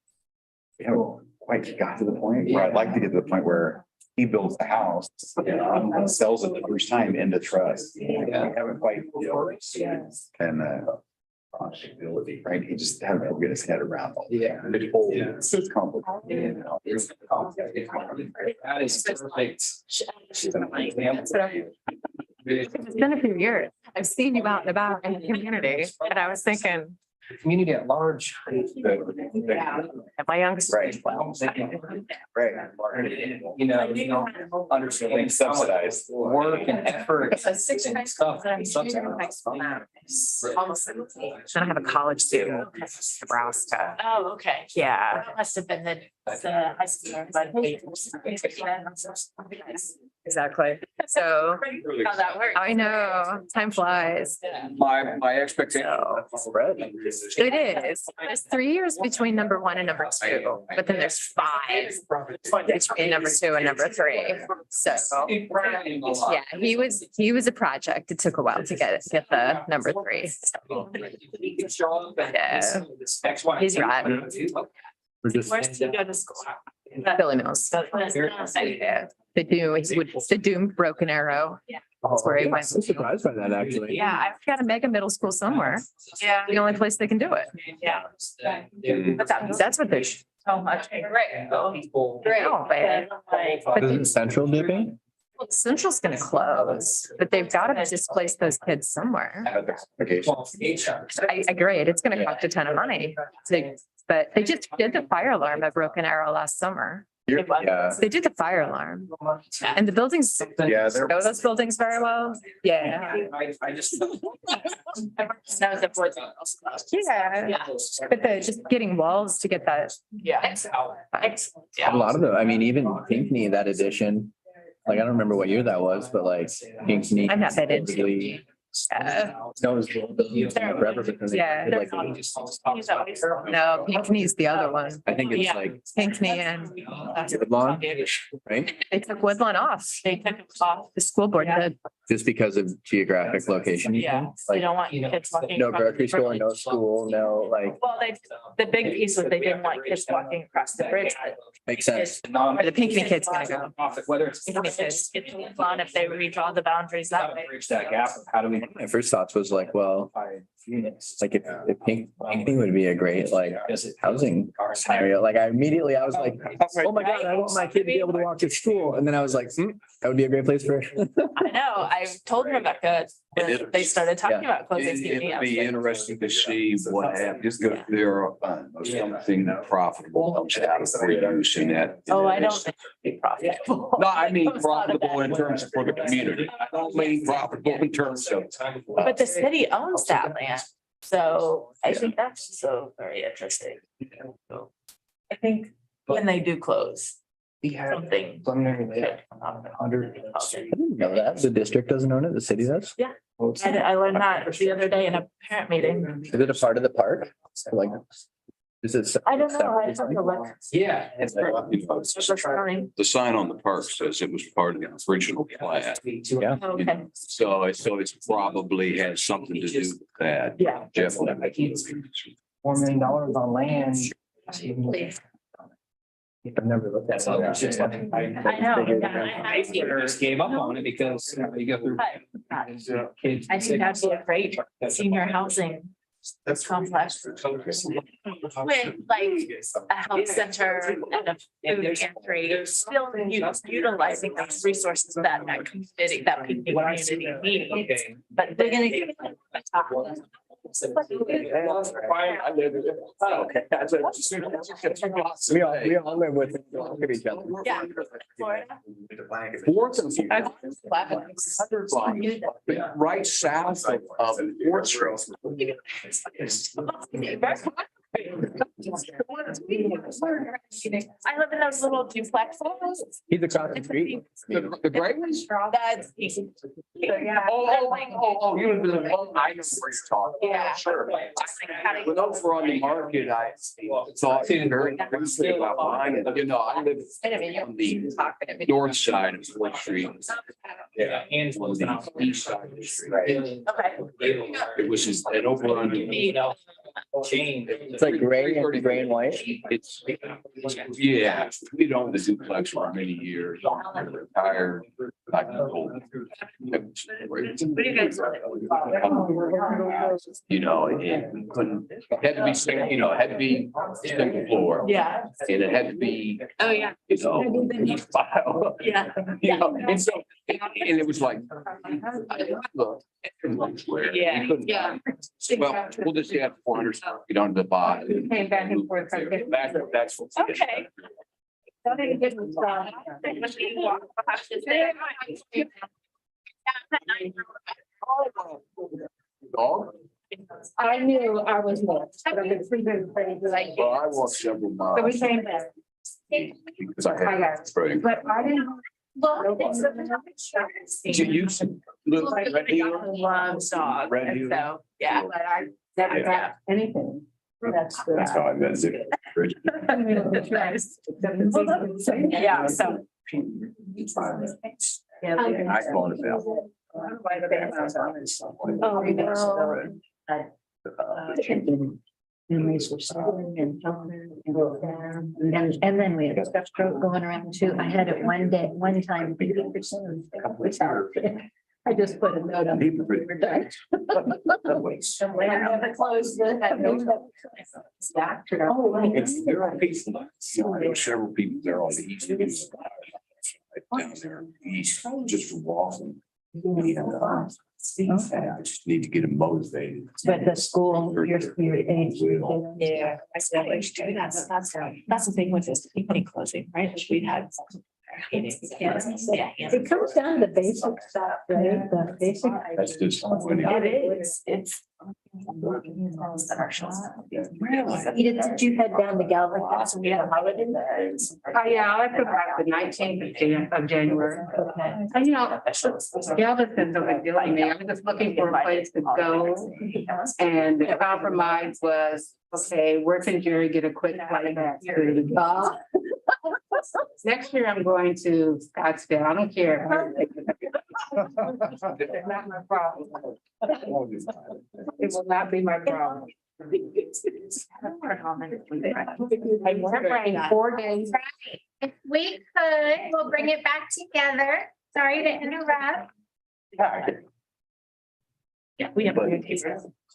We haven't quite got to the point where I'd like to get to the point where he builds the house, and sells it the first time into trust. We haven't quite, and possibility, right? He just hasn't get his head around all. Yeah. It's just complicated. It's complicated. That is perfect. It's been a few years. I've seen you out and about in the community and I was thinking, Community at large. at my youngest. Right. Right. You know, you don't understand. Being subsidized. Work and effort. Then I have a college student in Nebraska. Oh, okay. Yeah. That must have been the high school. Exactly. So How that works. I know, time flies. My expectation. It is. There's 3 years between number 1 and number 2, but then there's 5 between number 2 and number 3. So, yeah, he was a project. It took a while to get the number 3. Yeah. He's right. Where's he go to school? Billy Mills. Yeah. The Doom Broken Arrow. That's where he went. I'm surprised by that, actually. Yeah, I've got to make a middle school somewhere. Yeah. The only place they can do it. Yeah. But that's what they're. So much. Right. Isn't Central dipping? Well, Central's gonna close, but they've got to displace those kids somewhere. I agree. It's gonna cost a ton of money. But they just did the fire alarm at Broken Arrow last summer. Yeah. They did the fire alarm and the buildings. Yeah, they're- Know those buildings very well. Yeah. I just. That was the fourth. Yeah. But they're just getting walls to get that. Yeah. A lot of them, I mean, even Pinckney, that edition, like, I don't remember what year that was, but like Pinckney. I'm not that into it. Really- No, it was forever, but then they Yeah. did, like, No, Pinckney's the other one. I think it's Yeah. like Pinckney and Woodlawn, right? they took Woodlawn off. They took it off. The school board Yeah. did. Just because of geographic location. you Yeah, think? they Like, don't want kids walking. no across grocery the store, bridge. no school, no, like, Well, the big piece was they didn't want kids walking across the bridge. But makes sense. Where the Pinckney kids gonna go. Whether it's. Pinckney kids. It's fun if they redraw the boundaries that way. Bridge that gap of how do we. My first thoughts was like, well, like if Pinckney would be a great like housing scenario, like I was like, oh my God, I want my kid to be able to walk to school. And then I was like, that would be a great place for. I know, I told Rebecca when they started talking Yeah. about closing. CBD, I It'd was be like, interesting to see what happens, just go there, something profitable comes out of reducing that. Oh, I don't think it'd be profitable. No, I mean profitable in terms of for the community. I don't mean profitable in terms of. But the city owns that land, so I think that's so very interesting. So I think when they do close, something. Preliminary. I didn't know that. The district doesn't own it, the city does? Yeah. learned that the other day in a parent meeting. Is it a part of the park? Like, is it? I don't know, I have to look. Yeah. Sorry. The sign on the park says it was part of the original plan. Yeah. Okay, So it's probably has something to do with that. yeah. Definitely. $4 million on land. I've never looked at it. It's just like, I know, yeah, I see. Just gave up on it because you go through. I think that'd be a great senior housing It's complex. With like a health center and a food pantry, still utilizing those resources that community, that community needs. But they're gonna get. We all live with each other. Yeah. Florida. Fourth and right south of Fourth Street. I live in those little duplexes. He's across the street. The great ones? That's. Oh, you live in the, I know where you're talking. Yeah. Sure. When those were on the market, I thought very briefly about mine. And, you know, I live on the north side of Fourth Street. Yeah. And on the east side of the street. Okay. It was just an overrun. It's like gray and white. It's, yeah, we owned the duplex for many years. I'm retired. I can hold. You know, and couldn't, it had to be, you know, it had to be single floor. Yeah. And it had to be, Oh, yeah. you know, each file. Yeah. You know, and so, and it was like. Look. Yeah. Yeah. Well, we'll just have 400 feet on the bottom. Came back and forth. That's. Okay. Dog? I knew I was lost, but I could sleep in place like. Well, I walked several miles. So we came back. Because I had spring. But I didn't. Did you use little red dealer? Loves dogs. Red And dealer? so, yeah. But I never got anything. That's good. That's how I met Zick. Yeah, so. I called it out. Oh, no. Families were suffering and then we had stuff going around too. I had it one time. 50%. I just put a note on. We were done. I never closed it. There are people, you know, there were several people there on the east. Down there, east, just from Boston. I just need to get them motivated. But the school, your age. Yeah. That's the thing with this company closing, right? We've had. Yeah. It comes down to the basic stuff, right? The basic. That's just. It is, it's. Did you head down to Galveston? We had a holiday there. Yeah, I took back the 19th of January. Okay. And you know, Galveston's a big deal to me. I was just looking for a place to go. And the compromise was, okay, where can Jerry get a quick flight back to? Next year, I'm going to Scottsdale. I don't care. It's not my problem. It will not be my problem. I'm wondering 4 days. If we could, we'll bring it back together. Sorry to interrupt. Yeah, we have.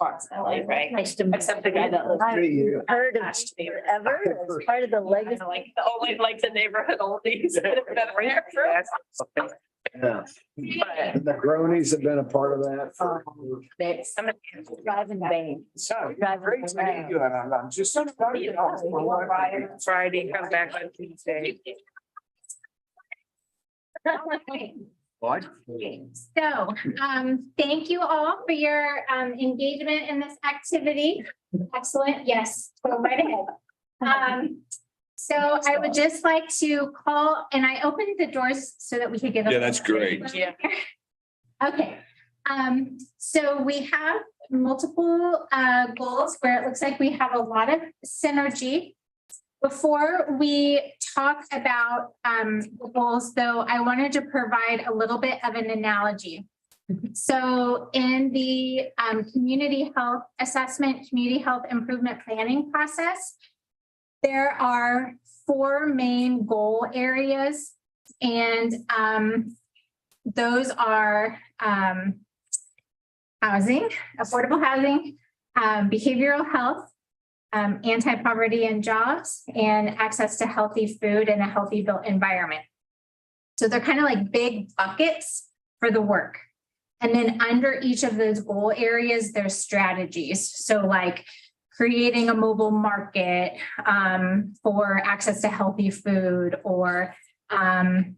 Constantly, right? Nice to meet. Except the guy that lives. Heard of ever as part of the legacy. Like, only like the neighborhood oldies. that have been around for- Yeah. But The Gronies have been a part of that. Driving Bain. Great to meet you, and I'm just. Friday, come back on Tuesday. What? So, thank you all for your engagement in this activity. Excellent. Yes, go right ahead. So I would just like to call, and I opened the doors so that we could get. Yeah, that's great. Yeah. Okay, so we have multiple goals where it looks like we have a lot of synergy. Before we talk about the goals, though, I wanted to provide a little bit of an analogy. So in the community health assessment, community health improvement planning process, there are 4 main goal areas, and those are housing, affordable housing, behavioral health, anti-poverty and jobs, and access to healthy food and a healthy built environment. So they're kind of like big buckets for the work. And then under each of those goal areas, there's strategies. So like creating a mobile market for access to healthy food or et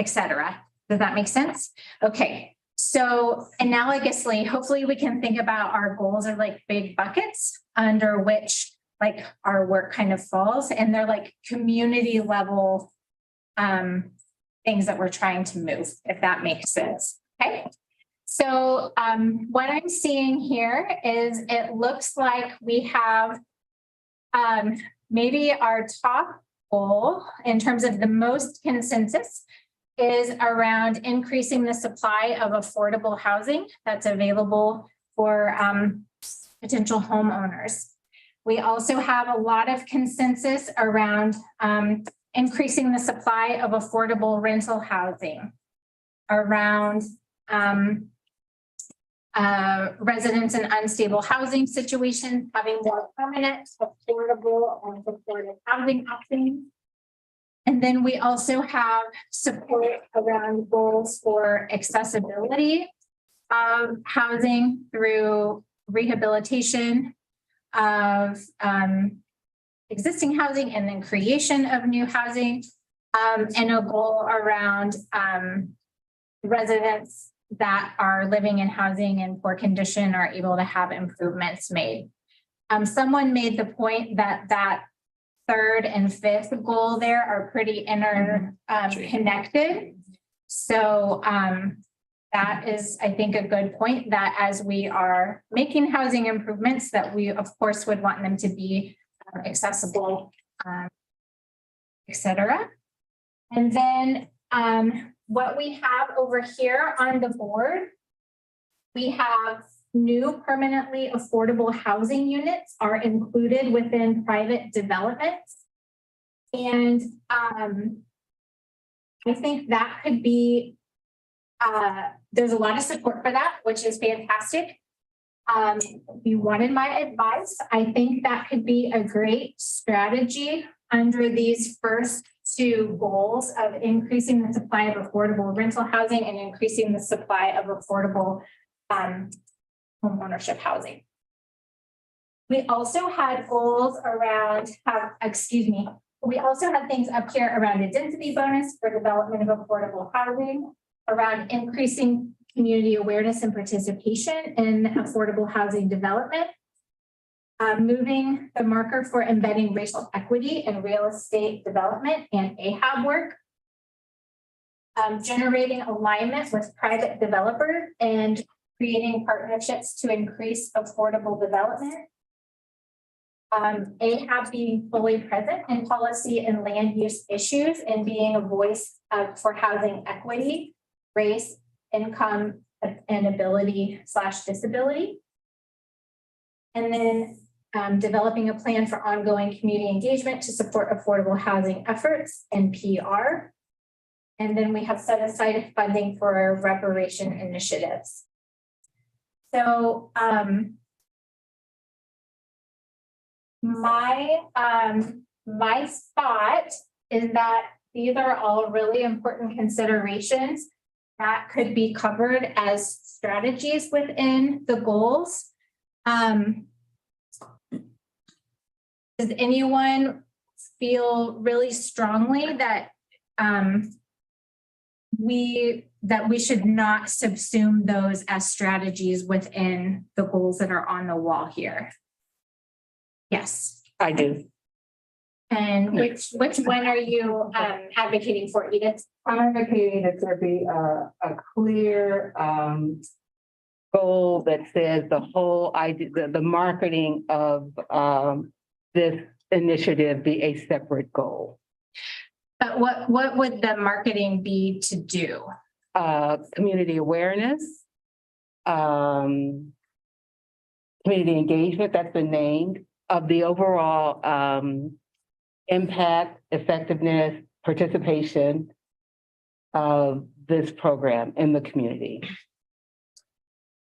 cetera. Does that make sense? Okay. So analogously, hopefully we can think about our goals are like big buckets under which like our work kind of falls, and they're like community level things that we're trying to move, if that makes sense. Okay. So what I'm seeing here is it looks like we have maybe our top goal in terms of the most consensus is around increasing the supply of affordable housing that's available for potential homeowners. We also have a lot of consensus around increasing the supply of affordable rental housing, around residents in unstable housing situations, having more permanent, affordable, and supportive housing options. And then we also have support around goals for accessibility of housing through rehabilitation of existing housing and then creation of new housing, and a goal around residents that are living in housing in poor condition are able to have improvements made. Someone made the point that that third and fifth goal there are pretty connected. So that is, I think, a good point that as we are making housing improvements that we of course would want them to be accessible, et cetera. And then what we have over here on the board, we have new permanently affordable housing units are included within private developments. And I think that could be, there's a lot of support for that, which is fantastic. If you wanted my advice, I think that could be a great strategy under these first two goals of increasing the supply of affordable rental housing and increasing the supply of affordable homeownership housing. We also had goals around we also had things up here around a density bonus for development of affordable housing, around increasing community awareness and participation in affordable housing development, moving the marker for embedding racial equity in real estate development and AHAB work, generating alignment with private developers and creating partnerships to increase affordable development, AHAB being fully present in policy and land use issues and being a voice for housing equity, race, income, and ability/disability. And then developing a plan for ongoing community engagement to support affordable housing efforts and PR. And then we have set aside funding for reparation initiatives. So my thought is that these are all really important considerations that could be covered as strategies within the goals. Does anyone feel really strongly that we should not subsume those as strategies within the goals that are on the wall here? Yes. I do. And which one are you advocating for, Edith? I'm advocating that there be a clear goal that says the whole idea, the marketing of this initiative be a separate goal. But what would the marketing be to do? Community awareness, community engagement, that's been named, of the overall impact, effectiveness, participation of this program in the community.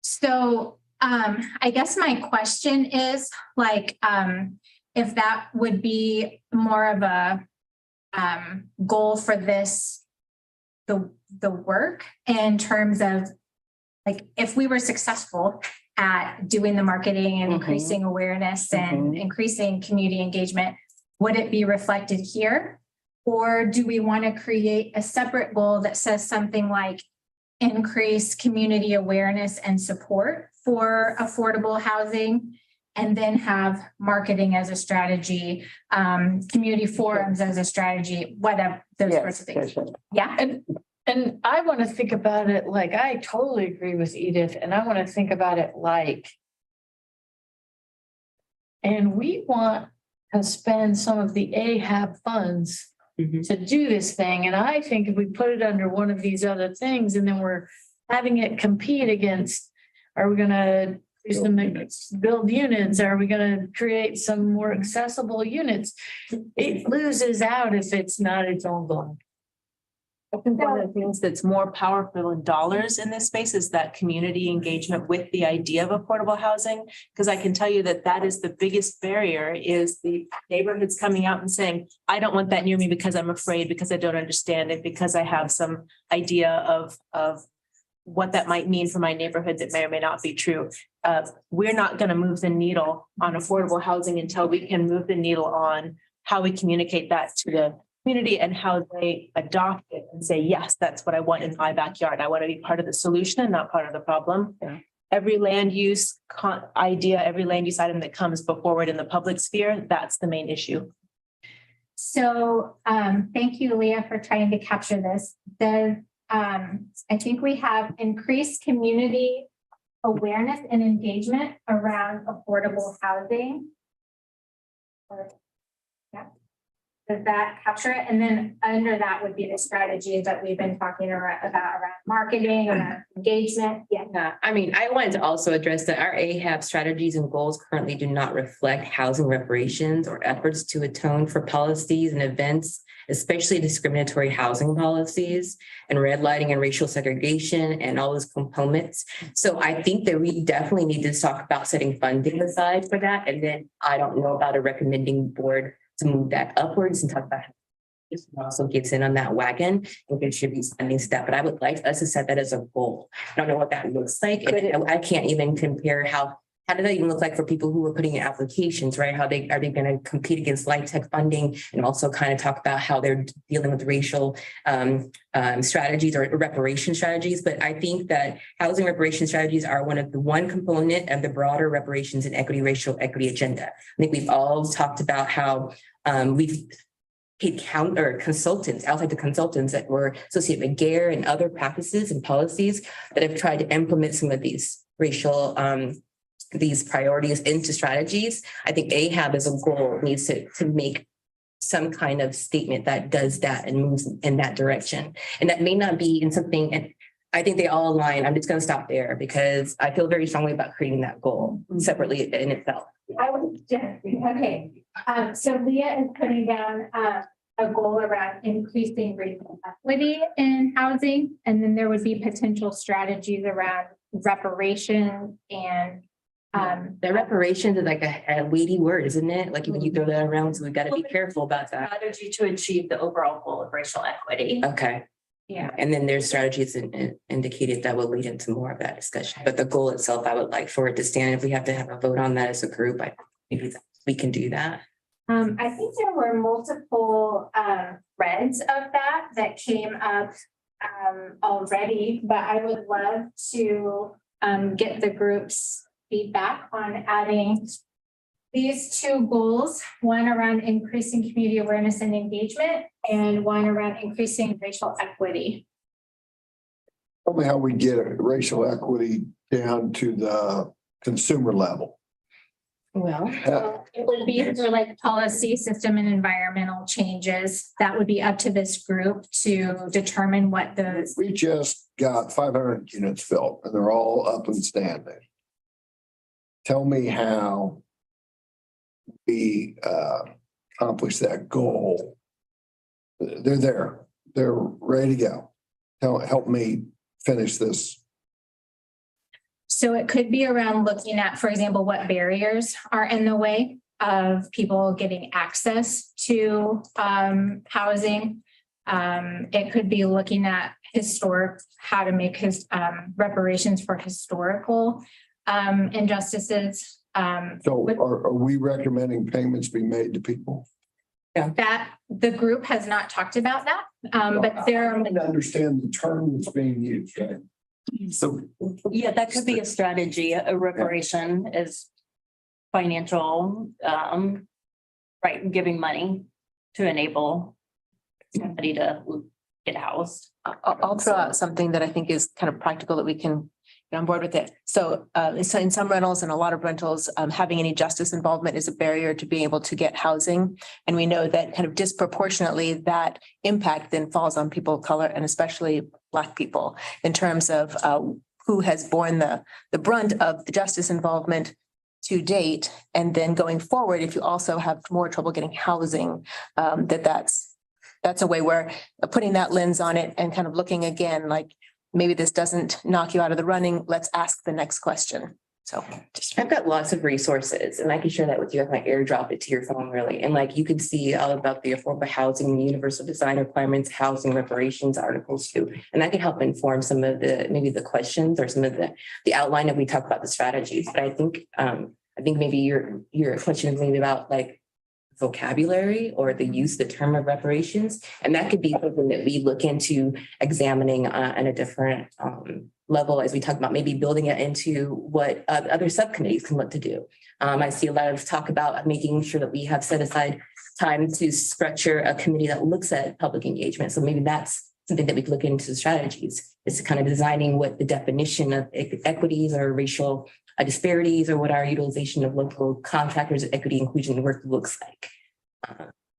So I guess my question is like, if that would be more of a goal for this, the work in terms of like, if we were successful at doing the marketing and increasing awareness and increasing community engagement, would it be reflected here? Or do we want to create a separate goal that says something like increase community awareness and support for affordable housing, and then have marketing as a strategy, community forums as a strategy, whatever, those sorts of things? Yeah. And I want to think about it like, I totally agree with Edith, and I want to think about it like, and we want to spend some of the AHAB funds to do this thing. And I think if we put it under one of these other things, and then we're having it compete against, are we gonna build units? Are we gonna create some more accessible units? It loses out if it's not its own goal. I think one of the things that's more powerful in dollars in this space is that community engagement with the idea of affordable housing. Because I can tell you that that is the biggest barrier, is the neighborhoods coming out and saying, I don't want that near me because I'm afraid, because I don't understand it, because I have some idea of what that might mean for my neighborhood that may or may not be true. We're not going to move the needle on affordable housing until we can move the needle on how we communicate that to the community and how they adopt it and say, yes, that's what I want in my backyard. I want to be part of the solution and not part of the problem. Yeah. Every land use idea, every land use item that comes forward in the public sphere, that's the main issue. So thank you, Leah, for trying to capture this. I think we have increased community awareness and engagement around affordable housing. Yeah. Does that capture it? And then under that would be the strategies that we've been talking about around marketing, around engagement. Yeah, I mean, I wanted to also address that our AHAB strategies and goals currently do not reflect housing reparations or efforts to atone for policies and events, especially discriminatory housing policies and redlining and racial segregation and all those components. So I think that we definitely need to talk about setting funding aside for that. And then I don't know about a recommending board to move that upwards and talk about how this also gets in on that wagon and contributes funding to that. But I would like us to set that as a goal. I don't know what that looks like. And I can't even compare how did that even look like for people who are putting in applications, right? Are they going to compete against light tech funding, and also kind of talk about how they're dealing with racial strategies or reparation strategies. But I think that housing reparation strategies are one component of the broader reparations and equity, racial equity agenda. I think we've all talked about how we've paid outside the consultants that were associated with GARE and other practices and policies that have tried to implement some of these racial these priorities into strategies. I think AHAB as a goal needs to make some kind of statement that does that and moves in that direction. And that may not be in something, and I think they all align. I'm just going to stop there because I feel very strongly about creating that goal separately in itself. I would, okay. So Leah is putting down a goal around increasing racial equity in housing, and then there would be potential strategies around reparation and the reparations is like a weighty word, isn't it? Like when you throw that around, so we've got to be careful about that. Strategy to achieve the overall goal of racial equity. Okay. Yeah. And then there's strategies indicated that will lead into more of that discussion. But the goal itself, I would like for it to stand. If we have to have a vote on that as a group, maybe we can do that. I think there were multiple threads of that came up already, but I would love to get the group's feedback on adding these two goals, one around increasing community awareness and engagement, and one around increasing racial equity. Tell me how we get racial equity down to the consumer level. Well, it would be through like policy, system, and environmental changes. That would be up to this group to determine what those. We just got 500 units built and they're all up and standing. Tell me how we accomplish that goal. They're there. They're ready to go. Help me finish this. So it could be around looking at, for example, what barriers are in the way of people getting access to housing. It could be looking at how to make reparations for historical injustices. So are we recommending payments be made to people? That the group has not talked about that, but there I don't understand the term that's being used, right? So Yeah, that could be a strategy. A reparation is financial, right, giving money to enable somebody to get housed. I'll throw out something that I think is kind of practical that we can get on board with it. So in some rentals and a lot of rentals, having any justice involvement is a barrier to being able to get housing. And we know that kind of disproportionately that impact then falls on people of color and especially Black people in terms of who has borne the brunt of the justice involvement to date. And then going forward, if you also have more trouble getting housing, that's a way where putting that lens on it and kind of looking again, like maybe this doesn't knock you out of the running. Let's ask the next question. So I've got lots of resources and I can share that with you if I airdrop it to your phone really. And like you can see all about the affordable housing, universal design requirements, housing reparations articles too. And that can help inform some of maybe the questions or some of the outline that we talk about the strategies. But I think maybe your question is maybe about like vocabulary or the use of the term of reparations. And that could be something that we look into examining on a different level as we talk about maybe building it into what other subcommittees can look to do. I see a lot of talk about making sure that we have set aside time to structure a committee that looks at public engagement. So maybe that's something that we could look into strategies, is kind of designing what the definition of equities or racial disparities or what our utilization of local contractors equity inclusion work looks like.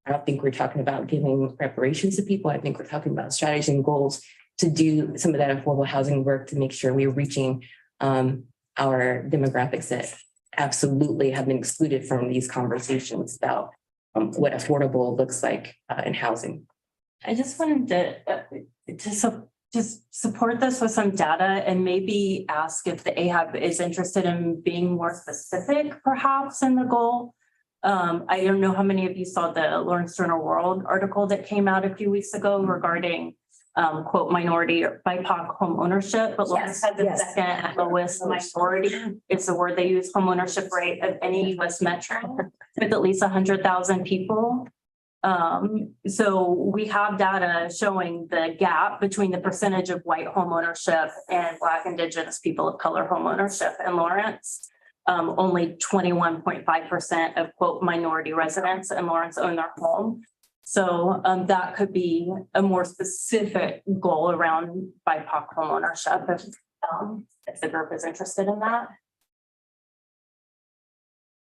I don't think we're talking about giving reparations to people. I think we're talking about strategies and goals to do some of that affordable housing work to make sure we're reaching our demographics that absolutely have been excluded from these conversations about what affordable looks like in housing. I just wanted to just support this with some data and maybe ask if the AHAB is interested in being more specific perhaps in the goal. I don't know how many of you saw the Lawrence Journal World article that came out a few weeks ago regarding quote minority or BIPOC home ownership, but Lawrence had the second lowest minority. It's the word they use, home ownership rate of any US metro with at least 100,000 people. So we have data showing the gap between the percentage of white home ownership and Black, Indigenous, people of color home ownership in Lawrence. Only 21.5% of quote minority residents in Lawrence own their home. So that could be a more specific goal around BIPOC home ownership if the group is interested in that.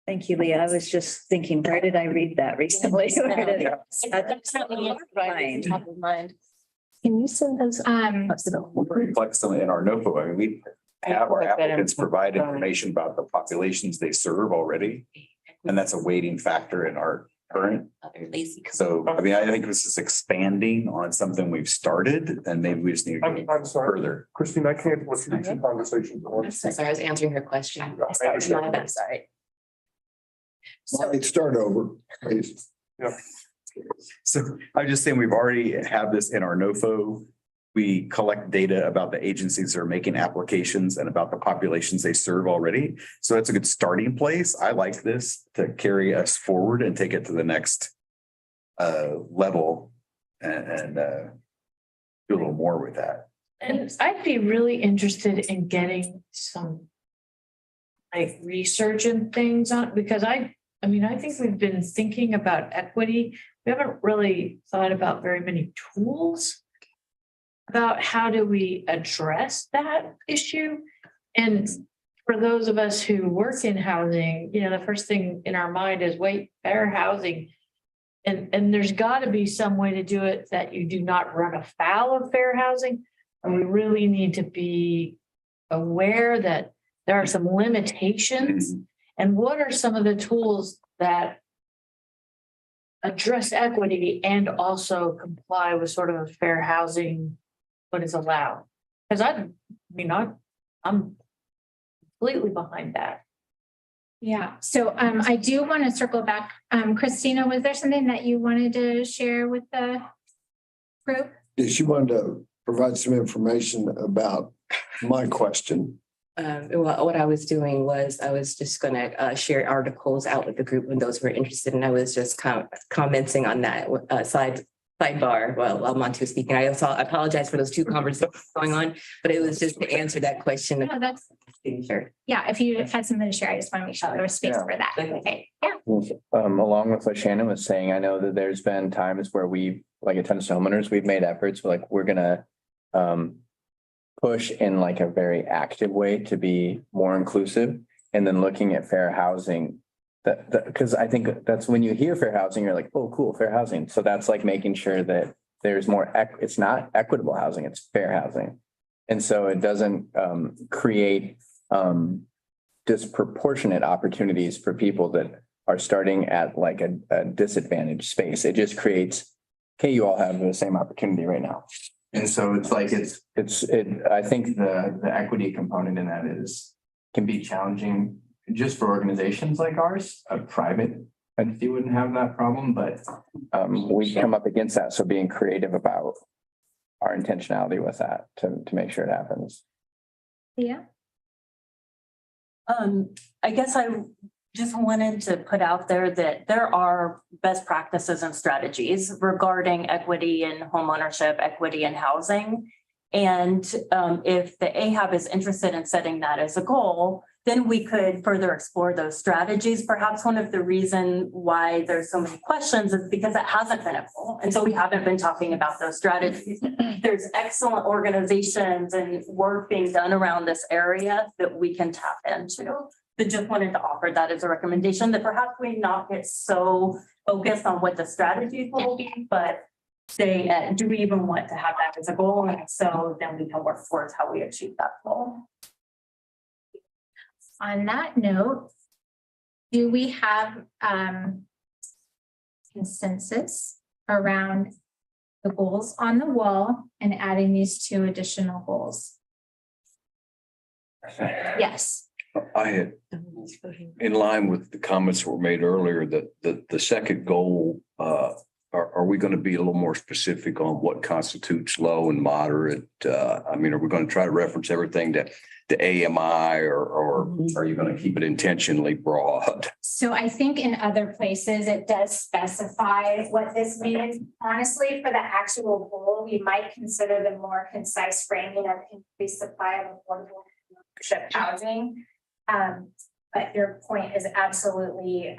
Thank you, Leah. I was just thinking, where did I read that recently? Where did it? Top of mind. Can you send those? reflects them in our notebook. I mean, we have our applicants provide information about the populations they serve already. And that's a weighting factor in our current. So, I mean, I think this is expanding on something we've started and maybe we just need to go I'm sorry, further. Christine, I can't listen to two conversations. at once. Sorry, I was answering her question. understand. I'm sorry. Let's start over, please. Yeah. So I was just saying, we've already have this in our NOFO. We collect data about the agencies that are making applications and about the populations they serve already. So that's a good starting place. I like this to carry us forward and take it to the next level and do a little more with that. And I'd be really interested in getting some like research and things on, because I mean, I think we've been thinking about equity. We haven't really thought about very many tools about how do we address that issue. And for those of us who work in housing, you know, the first thing in our mind is wait, fair housing. And there's got to be some way to do it that you do not run afoul of fair housing. And we really need to be aware that there are some limitations. And what are some of the tools that address equity and also comply with sort of a fair housing, what is allowed? Because I'm completely behind that. Yeah, so I do want to circle back. Christina, was there something that you wanted to share with the group? She wanted to provide some information about my question. Well, what I was doing was I was just gonna share articles out with the group when those were interested, and I was just commenting on that sidebar while Monty was speaking. I apologize for those two conversations going on, but it was just to answer that question. No, that's, Sure. yeah, if you had something to share, I just want to make sure there was space for that. Okay, yeah. Along with what Shannon was saying, I know that there's been times where we, like at Tennessee Homeowners, we've made efforts, like we're gonna push in like a very active way to be more inclusive, and then looking at fair housing. Because I think that's when you hear fair housing, you're like, oh, cool, fair housing. So that's like making sure that there's more, it's not equitable housing, it's fair housing. And so it doesn't create disproportionate opportunities for people that are starting at like a disadvantaged space. It just creates, okay, you all have the same opportunity right now. And so it's like, I think the equity component in that can be challenging just for organizations like ours. A private entity wouldn't have that problem, but we come up against that. So being creative about our intentionality with that to make sure it happens. Yeah. I guess I just wanted to put out there that there are best practices and strategies regarding equity in homeownership, equity in housing. And if the AHAB is interested in setting that as a goal, then we could further explore those strategies. Perhaps one of the reasons why there's so many questions is because it hasn't been a goal. And so we haven't been talking about those strategies. There's excellent organizations and work being done around this area that we can tap into. But just wanted to offer that as a recommendation, that perhaps we not get so focused on what the strategies will be, but say, do we even want to have that as a goal? And so then we can work towards how we achieve that goal. On that note, do we have consensus around the goals on the wall and adding these two additional goals? Yes. I had, in line with the comments that were made earlier, that the second goal, are we going to be a little more specific on what constitutes low and moderate? I mean, are we going to try to reference everything to AMI, or are you going to keep it intentionally broad? So I think in other places, it does specify what this means. Honestly, for the actual goal, we might consider the more concise framing of increased supply of affordable ownership housing. But your point is absolutely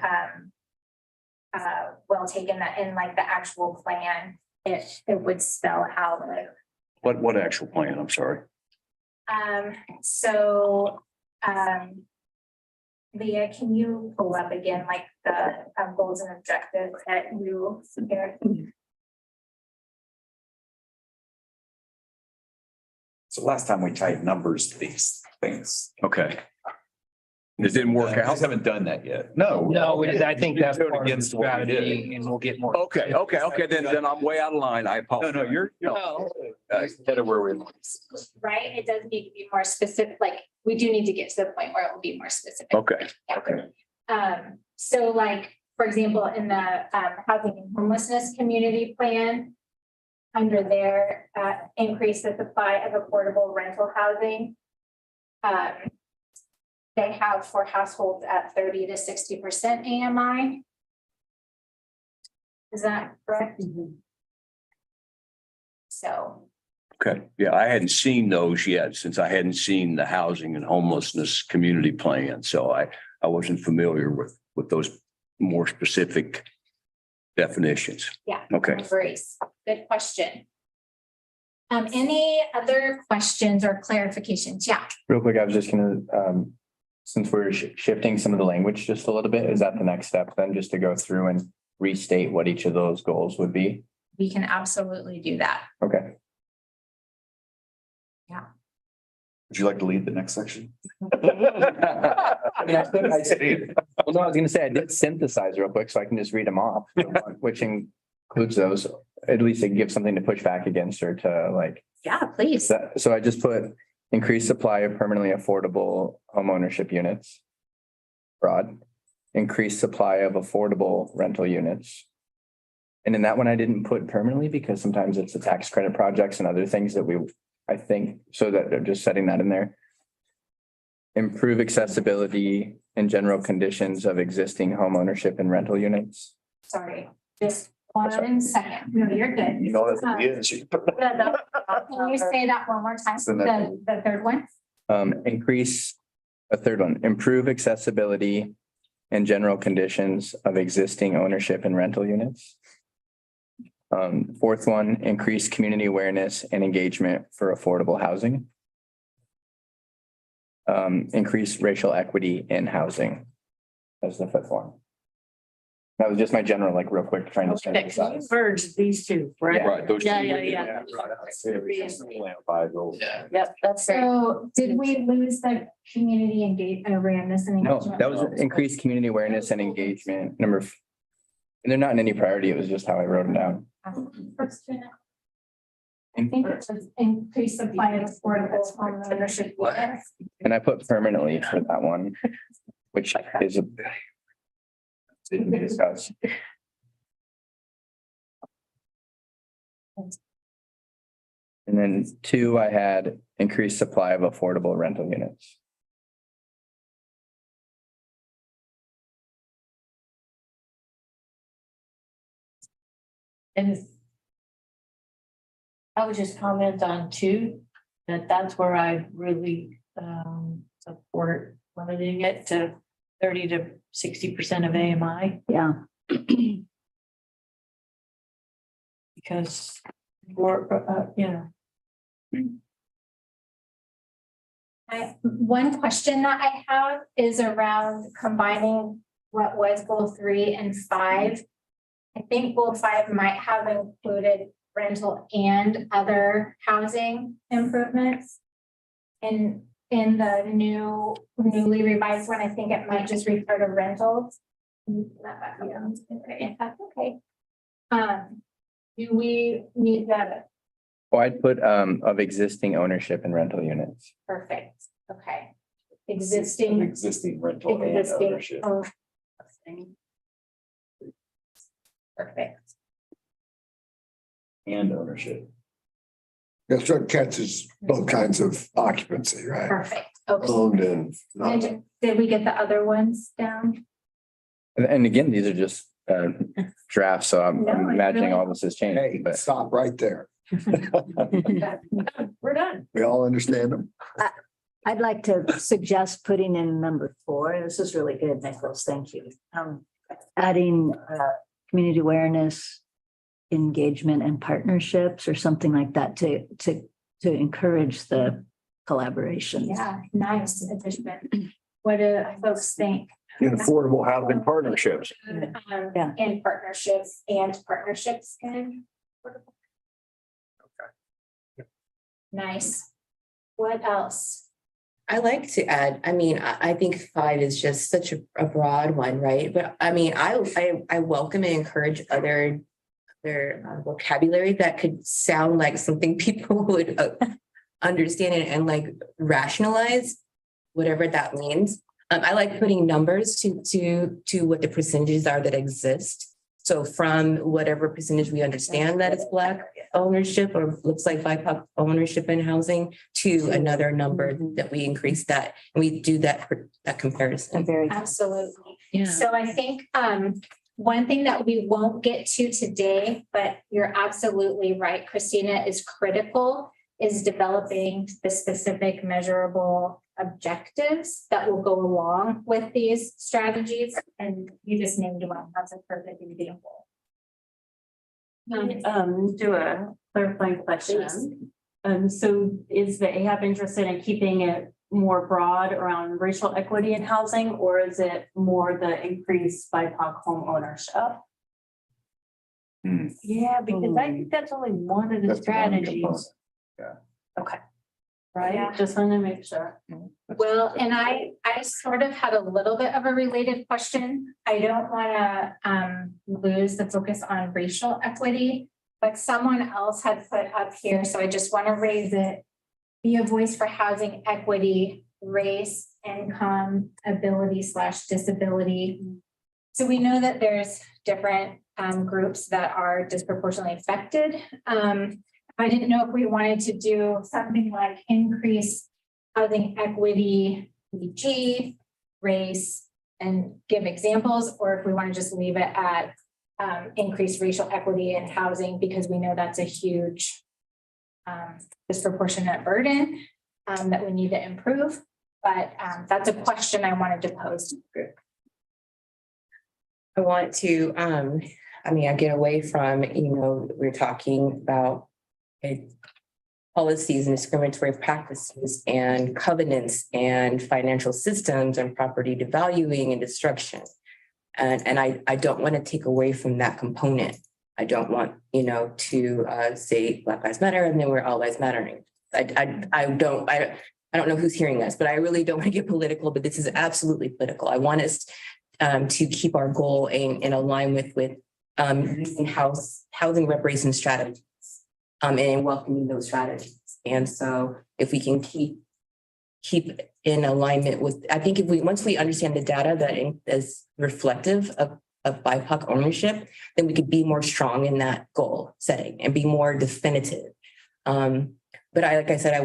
well taken, that in like the actual plan, it would spell out. What actual plan? I'm sorry. Leah, can you pull up again, like the goals and objectives that you here? So last time we tied numbers to these things. Okay. It didn't work I out. just haven't done that yet. No, I think that's Do it part of the against what we did. strategy, and we'll get more. Okay, then I'm way out of line. I apologize. No, you're ahead of where we. Right, it does need to be more specific, like, we do need to get to the point where it will be more specific. Okay, Yeah. okay. So like, for example, in the housing and homelessness community plan, under there, increase the supply of affordable rental housing. They have for households at 30 to 60% AMI. Is that correct? So. Okay, yeah, I hadn't seen those yet, since I hadn't seen the housing and homelessness community plan. So I wasn't familiar with those more specific definitions. Yeah. Okay. No worries. Good question. Any other questions or clarifications? Yeah. Real quick, I was just gonna, since we're shifting some of the language just a little bit, is that the next step then, just to go through and restate what each of those goals would be? We can absolutely do that. Okay. Yeah. Would you like to lead the next section? I mean, I was gonna say, I did synthesize real quick, so I can just read them off, which includes those. At least it gives something to push back against, or to like. Yeah, please. So I just put, Increase supply of permanently affordable homeownership units. Broad. Increase supply of affordable rental units. And in that one, I didn't put permanently because sometimes it's the tax credit projects and other things that I think, so that they're just setting that in there. Improve accessibility and general conditions of existing homeownership and rental units. Sorry, just 1 second. No, you're good. You know, that's what it is. Can you say that one more time? The third one? Increase, a third one, improve accessibility and general conditions of existing ownership and rental units. Fourth one, increase community awareness and engagement for affordable housing. Increase racial equity in housing. That's the fifth one. That was just my general, like, real quick, trying to. Can you merge these two, right? Right. those Yeah, two- yeah. Yeah. Yep, that's great. So did we lose the community awareness and No, engagement? that was increased community awareness and engagement, and they're not in any priority, it was just how I wrote them down. I think it was increase supply of affordable home ownership units. And I put permanently for that one, which is a. Didn't discuss. And then 2, I had increased supply of affordable rental units. And I would just comment on 2, that's where I really support limiting it to 30 to 60% of AMI. Yeah. Because more, One question that I have is around combining what was goal 3 and 5. I think goal 5 might have included rental and other housing improvements. And in the newly revised one, I think it might just refer to rentals. If that's okay. Do we need that? Well, I'd put of existing ownership and rental units. Perfect, okay. Existing. Existing rental and Existing. ownership. Perfect. And ownership. That's what catches both kinds of occupancy, right? Perfect, okay. Owned and not. And did we get the other ones down? And again, these are just drafts, so I'm No, I imagining really- all this has changed, Hey, but. stop right there. we're done. We all understand them. I'd like to suggest putting in number 4. This is really good, Nicholas. Thank you. Adding community awareness, engagement and partnerships or something like that to encourage the collaboration. Yeah, nice addition. What do folks think? In affordable housing partnerships. Yeah. And partnerships and. Nice. What else? I like to add, I think 5 is just such a broad one, right? But I welcome and encourage other vocabulary that could sound like something people would understand and like rationalize, whatever that means. I like putting numbers to what the percentages are that exist. So from whatever percentage we understand that it's Black ownership or looks like BIPOC ownership in housing to another number that we increase that. And we do that comparison. Absolutely. Yeah. So I think one thing that we won't get to today, but you're absolutely right, Christina, is critical, is developing the specific measurable objectives that will go along with these strategies. And you just named one as a perfect example. Do a clarifying question. So is the AHAB interested in keeping it more broad around racial equity in housing, or is it more the increased BIPOC home ownership? Yeah, because I think that's only one of the That's one strategies, component. Yeah. Okay, right? Yeah. just want to make sure. Well, and I sort of had a little bit of a related question. I don't want to lose the focus on racial equity, but someone else had put up here, so I just want to raise it. be a voice for housing equity, race, income, ability/disability. So we know that there's different groups that are disproportionately affected. I didn't know if we wanted to do something like increase housing equity, EG, race, and give examples, or if we want to just leave it at increase racial equity in housing, because we know that's a huge disproportionate burden that we need to improve. But that's a question I wanted to pose to the group. I want to, I get away from, we're talking about policies and discriminatory practices and covenants and financial systems and property devaluing and destruction. And I don't want to take away from that component. I don't want, to say Black Lives Matter and then we're all lives mattering. I don't know who's hearing us, but I really don't want to get political, but this is absolutely political. I want us to keep our goal in alignment with using housing reparation strategies and welcoming those strategies. And so if we can keep in alignment with, I think once we understand the data that is reflective of BIPOC ownership, then we could be more strong in that goal setting and be more definitive. But like I said, I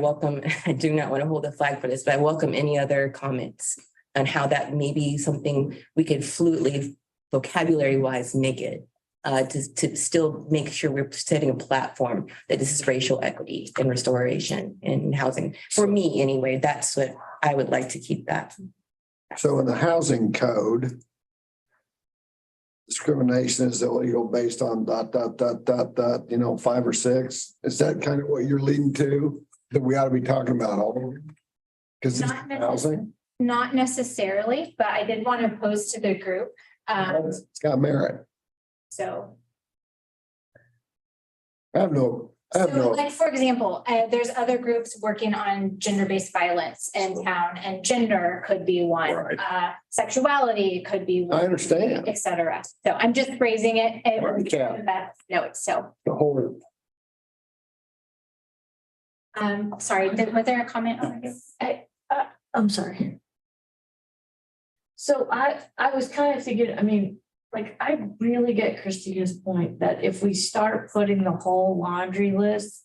do not want to hold a flag for this, but I welcome any other comments on how that may be something we could fluidly, vocabulary-wise, make it to still make sure we're setting a platform that this is racial equity and restoration in housing. For me, anyway, that's what I would like to keep that. So in the housing code, discrimination is illegal based on ... 5 or 6. Is that kind of what you're leading to? That we ought to be talking about all of them? Because it's housing. Not necessarily, but I did want to pose to the group. It's got merit. So. I have no. Like, for example, there's other groups working on gender-based violence in town, and gender could be one. Right. Sexuality could be one. I understand. Et cetera. So I'm just phrasing it. Right, yeah. That note, so. The whole. Sorry, was there a comment on this? I'm sorry. So I was kind of thinking, I really get Christina's point that if we start putting the whole laundry list,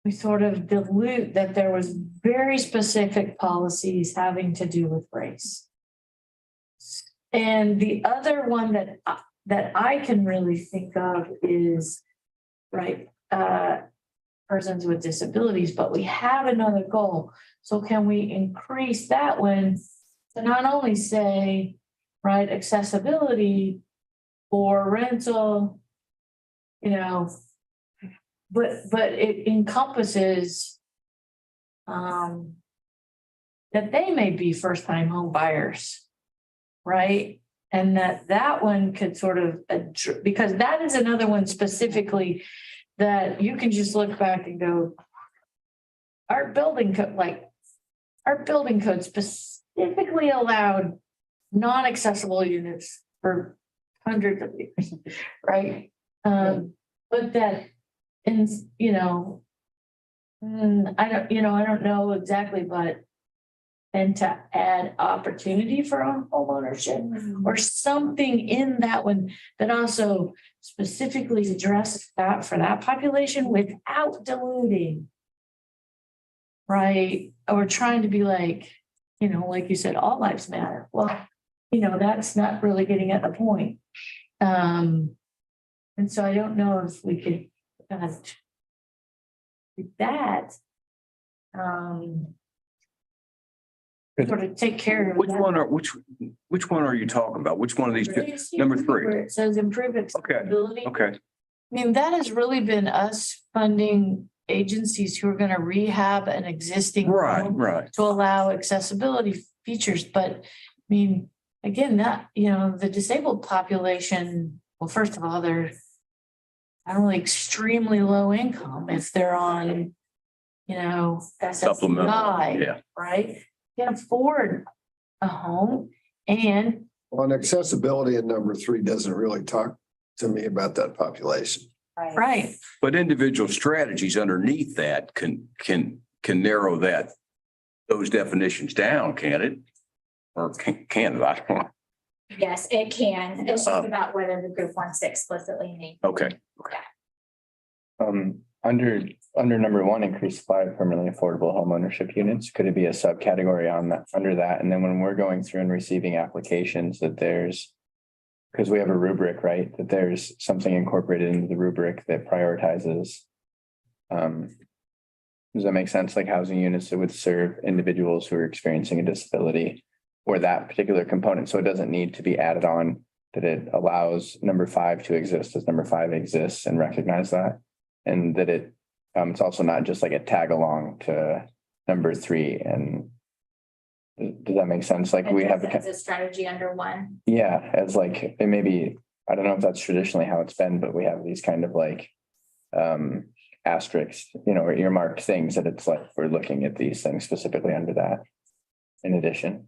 we sort of dilute that there was very specific policies having to do with race. And the other one that I can really think of is, persons with disabilities, but we have another goal. So can we increase that one to not only say, accessibility or rental, but it encompasses that they may be first-time home buyers, right? And that one could sort of, because that is another one specifically that you can just look back and go, our building code specifically allowed non-accessible units for hundreds of years, right? But that, I don't know exactly, and to add opportunity for home ownership or something in that one that also specifically addresses that for that population without diluting, right? Or trying to be like you said, all lives matter. Well, that's not really getting at the point. And so I don't know if we could do that. Sort of take care of Which that. which one are you talking about? Which one of these two? Number 3. Where it says improve accessibility. Okay. That has really been us funding agencies who are going to rehab an existing home Right. to allow accessibility features. But again, that, the disabled population, well, first of all, they're not only extremely low income if they're on, Supplemental, SSI, right? Can't afford a home and. On accessibility in number 3 doesn't really talk to me about that population. Right. But individual strategies underneath that can can narrow those definitions down, can it? Or can it? I don't know. Yes, it can. It's just about whether the group wants to explicitly name. Okay. Under number one, increased supply of permanently affordable homeownership units, could it be a subcategory on that, under that? And then when we're going through and receiving applications that because we have a rubric, right, that there's something incorporated into the rubric that prioritizes. Does that make sense? Like housing units that would serve individuals who are experiencing a disability or that particular component. So it doesn't need to be added on, that it allows number 5 to exist as number 5 exists and recognize that. And that it's also not just like a tag along to number 3. And does that make sense? Like we have As a strategy under 1. yeah, as like, it may be, I don't know if that's traditionally how it's been, but we have these kind of like asterisks, or earmarked things that it's like, we're looking at these things specifically under that. In addition.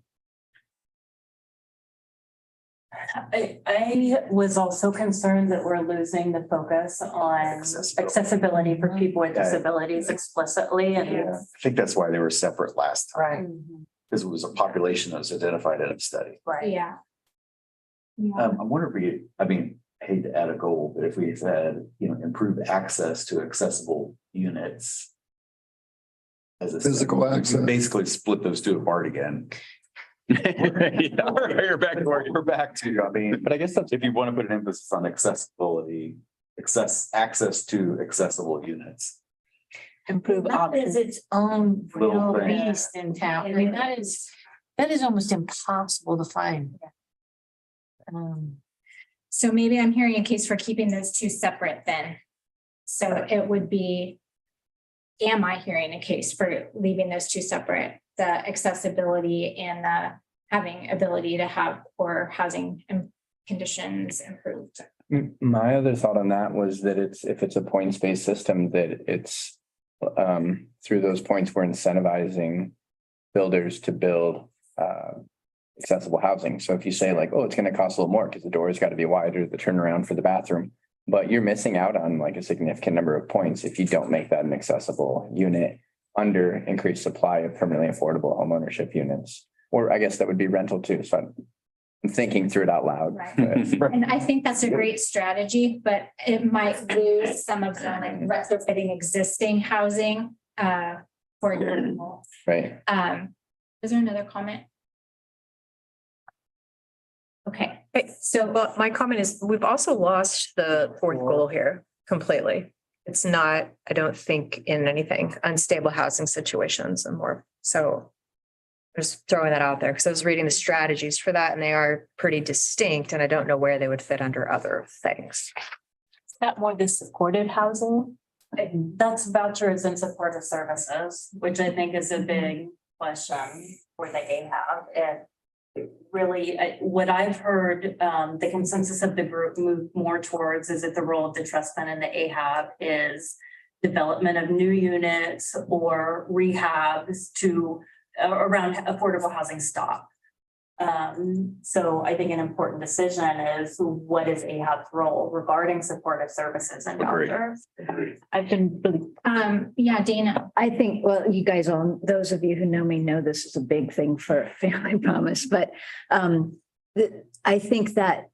I was also concerned that we're losing the focus on accessibility for people with disabilities explicitly and. I think that's why they were separate last time, Right. because it was a population that was identified in a study. Right. Yeah. I wonder if I hate to add a goal, but if we said, improve access to accessible units. As a Physical access. basically split those two apart again. We're back to, But I guess that's if you want to put an emphasis on accessibility, access to accessible units. Improve That options. Its own Little real thing. beast in town. I mean, that is almost impossible to find. So maybe I'm hearing a case for keeping those two separate then. So it would be, am I hearing a case for leaving those two separate, the accessibility and the having ability to have or housing conditions improved? my other thought on that was that if it's a points-based system, that it's through those points, we're incentivizing builders to build accessible housing. So if you say like, oh, it's going to cost a little more because the door's got to be wider, the turnaround for the bathroom, but you're missing out on like a significant number of points if you don't make that an accessible unit under increased supply of permanently affordable homeownership units. Or I guess that would be rental too. So I'm thinking through it out loud. Right. And I think that's a great strategy, but it might lose some of the like retrofitting existing housing, for example. Right. Is there another comment? Okay, So, well, my comment is, we've also lost the fourth goal here completely. It's not, I don't think, in anything, unstable housing situations and more. So just throwing that out there, because I was reading the strategies for that and they are pretty distinct and I don't know where they would fit under other things. Is that more the supportive housing? That's vouchers and supportive services, which I think is a big question for the AHAB. And really, what I've heard, the consensus of the group move more towards is that the role of the trust fund and the AHAB is development of new units or rehabs to around affordable housing stock. So I think an important decision is what is AHAB's role regarding supportive services and vouchers? I've been really. yeah, Dana. I think, well, you guys all, those of you who know me know this is a big thing for Family Promise, but I think that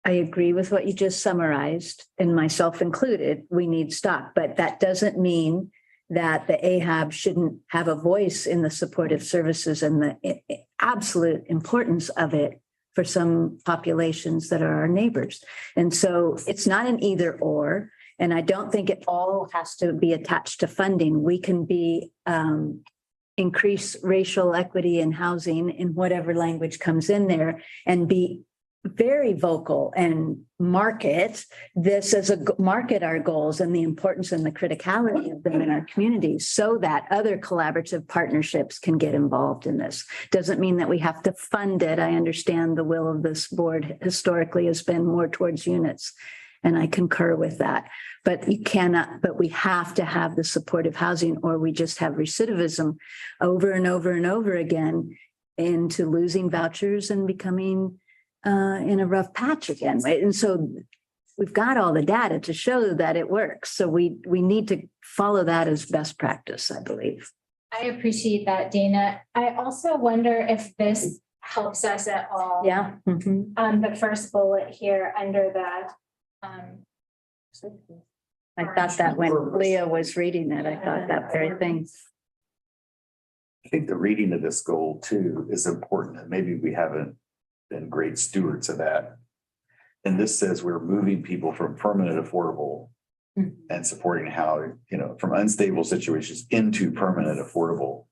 I agree with what you just summarized, and myself included, we need stock, but that doesn't mean that the AHAB shouldn't have a voice in the supportive services and the absolute importance of it for some populations that are our neighbors. And so it's not an either or, and I don't think it all has to be attached to funding. We can increase racial equity in housing in whatever language comes in there and be very vocal and market our goals and the importance and the criticality of them in our communities so that other collaborative partnerships can get involved in this. Doesn't mean that we have to fund it. I understand the will of this board historically has been more towards units, and I concur with that. But we have to have the supportive housing, or we just have recidivism over and over and over again into losing vouchers and becoming in a rough patch again. Right? And so we've got all the data to show that it works. So we need to follow that as best practice, I believe. I appreciate that, Dana. I also wonder if this helps us at all. Yeah. On the first bullet here under the, I thought that when Leah was reading it, I thought that very thing. I think the reading of this goal too is important, and maybe we haven't been great stewards of that. And this says we're moving people from permanent affordable and supporting how, from unstable situations into permanent affordable.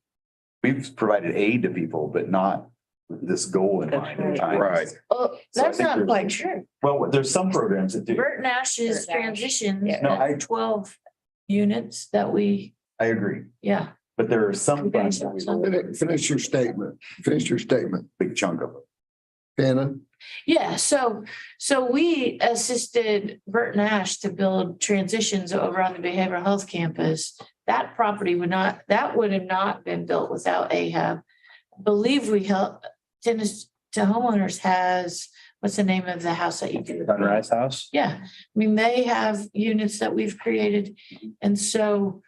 We've provided aid to people, but not with this goal in mind at times. Right. Well, So I that's think not there's- quite true. Well, there's some programs that do. Bert Nash's transitions, No, I- that's 12 units that we, I agree, yeah. but there are some funds that we Finish your statement. Finish your statement. big chunk of it. Shannon? Yeah, so we assisted Bert Nash to build transitions over on the behavioral health campus. That property would have not been built without AHAB. I believe we help Tennis to Homeowners has, what's the name of the house that you do? Sunrise House. Yeah, I mean, they have units that we've created. And so,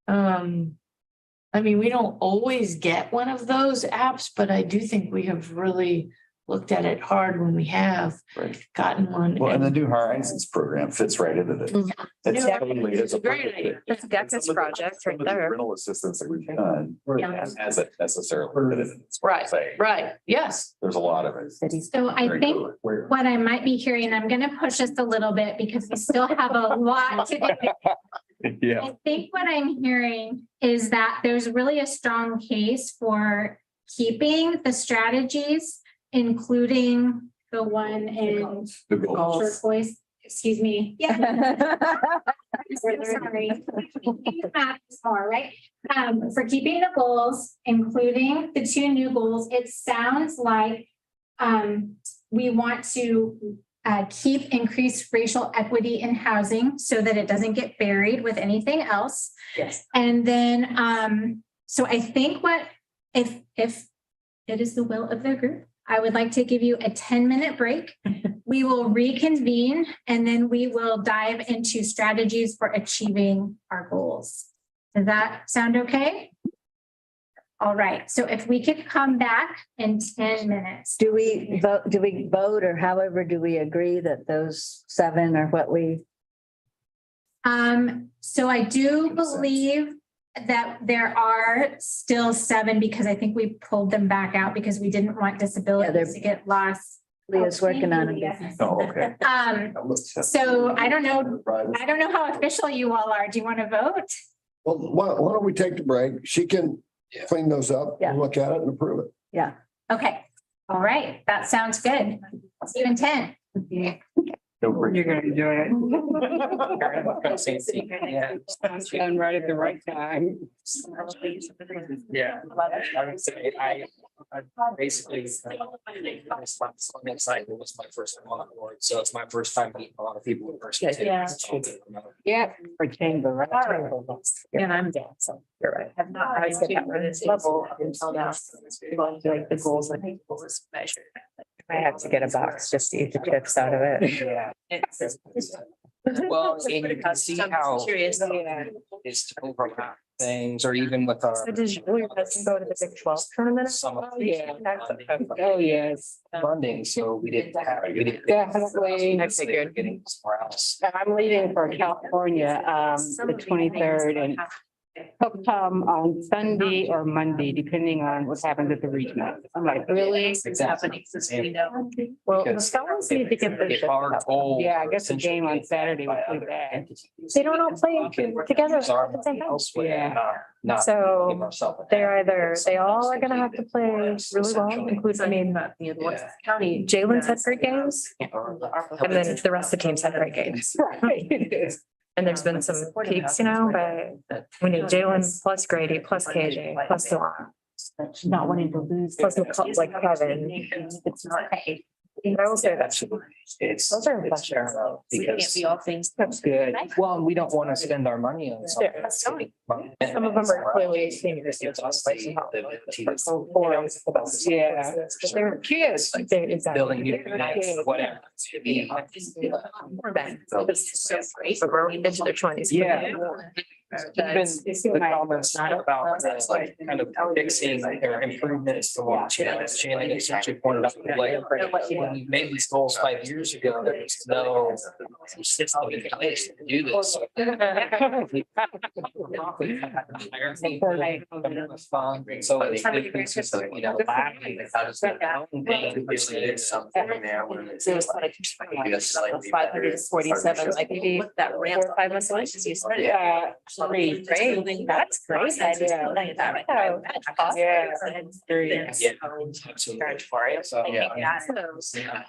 I mean, we don't always get one of those apps, but I do think we have really looked at it hard when we have Right. gotten one. Well, and the New Horizons program fits right into this. It's New totally Horizons is is a great idea. That's a Decus project right there. Rental assistance that we've done hasn't necessarily fitted in this. Right, right, yes. There's a lot of it. so I Very think good. what I might be hearing, I'm gonna push us a little bit because we still have a lot to do. Yeah. I think what I'm hearing is that there's really a strong case for keeping the strategies, including the one in The goals. turquoise, excuse me. Yeah. Sorry. Math is more, right? For keeping the goals, including the 2 new goals, it sounds like we want to keep increased racial equity in housing so that it doesn't get buried with anything else. Yes. And then, so I think if it is the will of the group, I would like to give you a 10-minute break. We will reconvene and then we will dive into strategies for achieving our goals. Does that sound okay? All right, so if we could come back in 10 minutes. Do we vote or however do we agree that those 7 are what we? So I do believe that there are still 7 because I think we pulled them back out because we didn't want disabilities to get lost. Leah's working on it. Oh, okay. So I don't know how official you all are. Do you want to vote? Well, why don't we take the break? She can clean those up, Yeah. look at it and approve it. Yeah. Okay, all right, that sounds good. See you in 10. You're gonna enjoy it. Yeah. Done right at the right time. Yeah. I would say I basically. Homeless cycle was my first time on the board, so it's my first time meeting a lot of people in person. too. Yeah. Yeah. For chamber, right? And I'm down, so you're right. Have not, I was getting this level up until now. Going to like the goals I think was measured. I have to get a box just to eat the chips out of it. Yeah. It's- Well, and you can see how Curious. is to overlap things, or even with our. So does your husband go to the Big 12 tournament? Some of Yeah. Oh, yes. Funding, so we didn't. Definitely. I figured. Getting somewhere else. I'm leaving for California, the 23rd, and he'll come on Sunday or Monday, depending on what happens at the regional. I'm like, really? It's happening, since we know. Well, Because someone's need to get this. if our goal Yeah, I guess the essentially game on is Saturday was by pretty other bad. entities, They don't all play together use our at the same time. elsewhere, Yeah. not So give ourselves an they're advantage. either, they all are gonna have to play really well, including, I mean, County. Jalen's had great games. And then the rest of the teams had great games. And there's been some peaks, but we need Jalen plus Grady, plus KJ, plus Delon. Not wanting to lose. Plus like Kevin. It's not. I will say that It's. those are it's pleasure. because all things. That's good. Well, we don't want to spend our money on something. Some of them are clearly seniors. It's honestly Yeah, but they were kids. They exactly. building new, whatever. More than. So great. But we're into their twenties. Yeah. Even the comments about like kind of fixing or improvements to what Shannon essentially pointed out. Like when we made these goals 5 years ago, there was no system in place to do this. So it's just, you know, lacking. Something there where it's like 547, like maybe with that ramp 5 months away, because you started. Yeah. Great. That's great. Yeah. Yeah. Yeah, absolutely. So, yeah.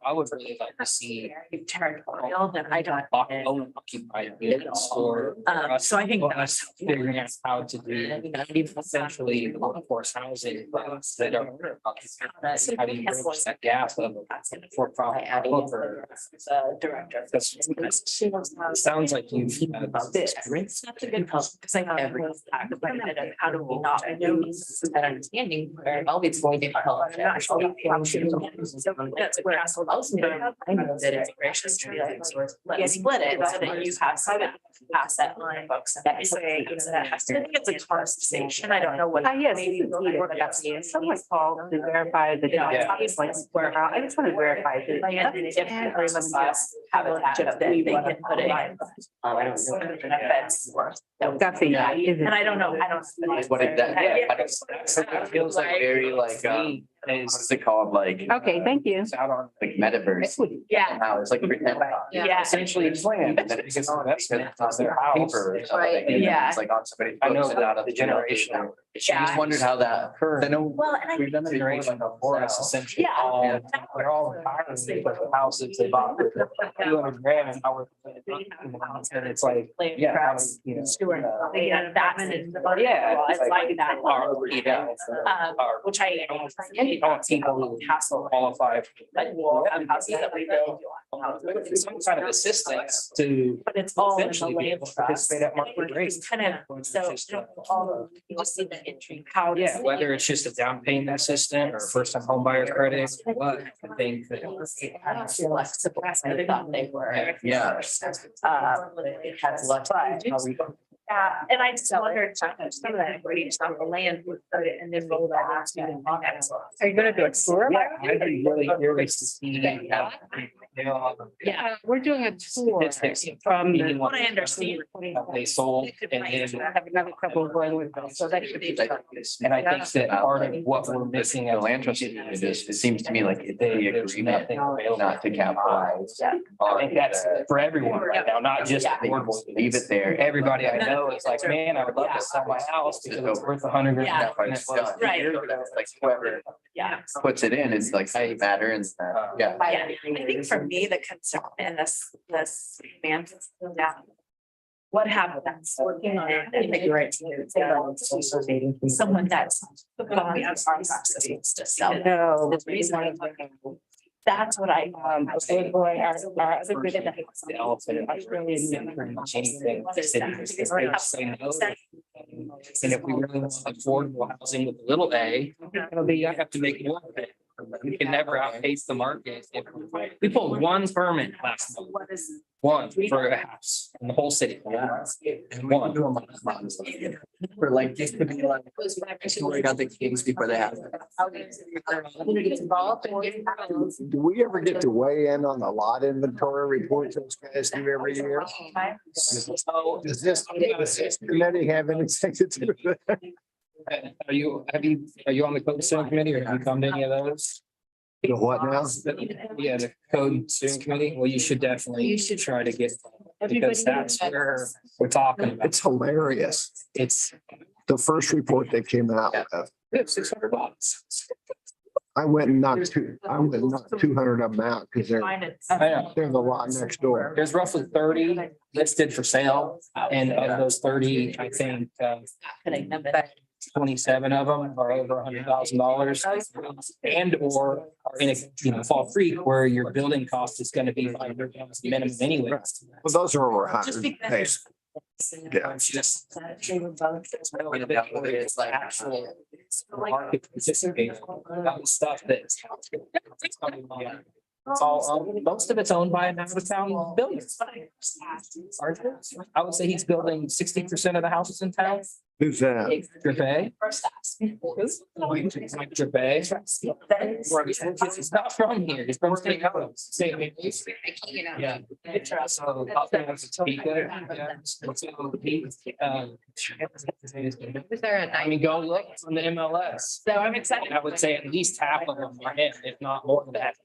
I would really like to see Territorial that I don't. occupied units or So I think us figuring out how to do essentially workforce housing that are occupied. How do you bridge that gap of for profit? Director. Sounds like you've. That's a good help, because I know everyone's occupied, and how do we not, I know that understanding where it's going to help. So that's where I know that it's gracious to be like, let's split it so that you have some asset line books. I think it's a conversation. I don't know what. Yes, maybe someone called to verify the. Yeah. I just want to verify that. Habitat that they can put it in. I don't know. Guffey, And I don't know, I don't. What did that? It feels like very like, what's it called? Like. Okay, thank you. It's out on. Like metaverse. Yeah. Now it's like pretend. Yeah. Essentially it's land. And then it's just investment on their house or something. Right, And then yeah. It's like on somebody's. I know books and out of the generation. I just wondered how that occurred. I know. Well, and I. We've done that Generation before us essentially Yeah. all, they're all retired because of houses they bought for $200,000 and now we're. And it's like, yeah, how do you know. Stewart. Yeah, that's it. Yeah. It's like that. Yeah. Which I. People who qualify. Like, well, houses that we build. Some kind of assistance to. But it's all in the Essentially be land able to trust. participate at market It's rates. kind of, so all of, you see the entry, how. does Yeah, it- whether it's just a down payment assistant or first time home buyer credit, but I think that. Flexible, as I thought they were. Yeah. It has a lot. Yeah, and I just wondered, some of that equity just on the land, would put it and then roll that into. Are you gonna do a tour? Yeah, I'd be really curious to see. Yeah. We're doing a tour Statistics from the. What I understand. They sold and I then. have another couple going with them, so that should be. And I think that part of what we're missing The as land trust, it seems to me like if they agree not to capitalize. I think that's for everyone right now, not just the board. Leave it there. Everybody I know is like, man, I would love to sell my house because it's worth $100,000. Yeah. And it's done. Right. Like whoever Yeah. puts it in, it's like, hey, matter and, yeah. Yeah, I think for me, the concern and this man, what happens working on it and figure it to someone that's. To sell. No. This reason. That's what I. The elephant. I really didn't pretty much anything. The city is just gonna say no. And if we really want affordable housing with a little a, it'll be, I have to make more of it. We can never outpace the market. If we pulled one permit last month, What is? one for a house in the whole city. One. For like, just to be like, work out the kinks before they happen. Do we ever get to weigh in on the lot inventory reports those guys do every year? Does this committee have anything to do with that? Are you on the code steering committee or have you come to any of those? The what now? Yeah, the code steering committee. Well, you should definitely try to get, because that's where we're talking about. It's hilarious. It's The first report that came out, $600. I went and knocked 200 of them out because they're I know. the lot next door. There's roughly 30 listed for sale, and of those 30, I think 27 of them are over $100,000. And or are in a, Fall Creek where your building cost is going to be minimum anyway. Well, those are over a Just hundred. because- Yeah. Just. It's like actual market participation, that was stuff that's. It's all, most of it's owned by an out of town builder. I would say he's building 60% of the houses in town. Who's that? Gervais. Mike Gervais. He's not from here. He's from St. Helens. Yeah. So, I mean, go look on the MLS. So I'm excited. I would say at least half of them are him, if not more than that.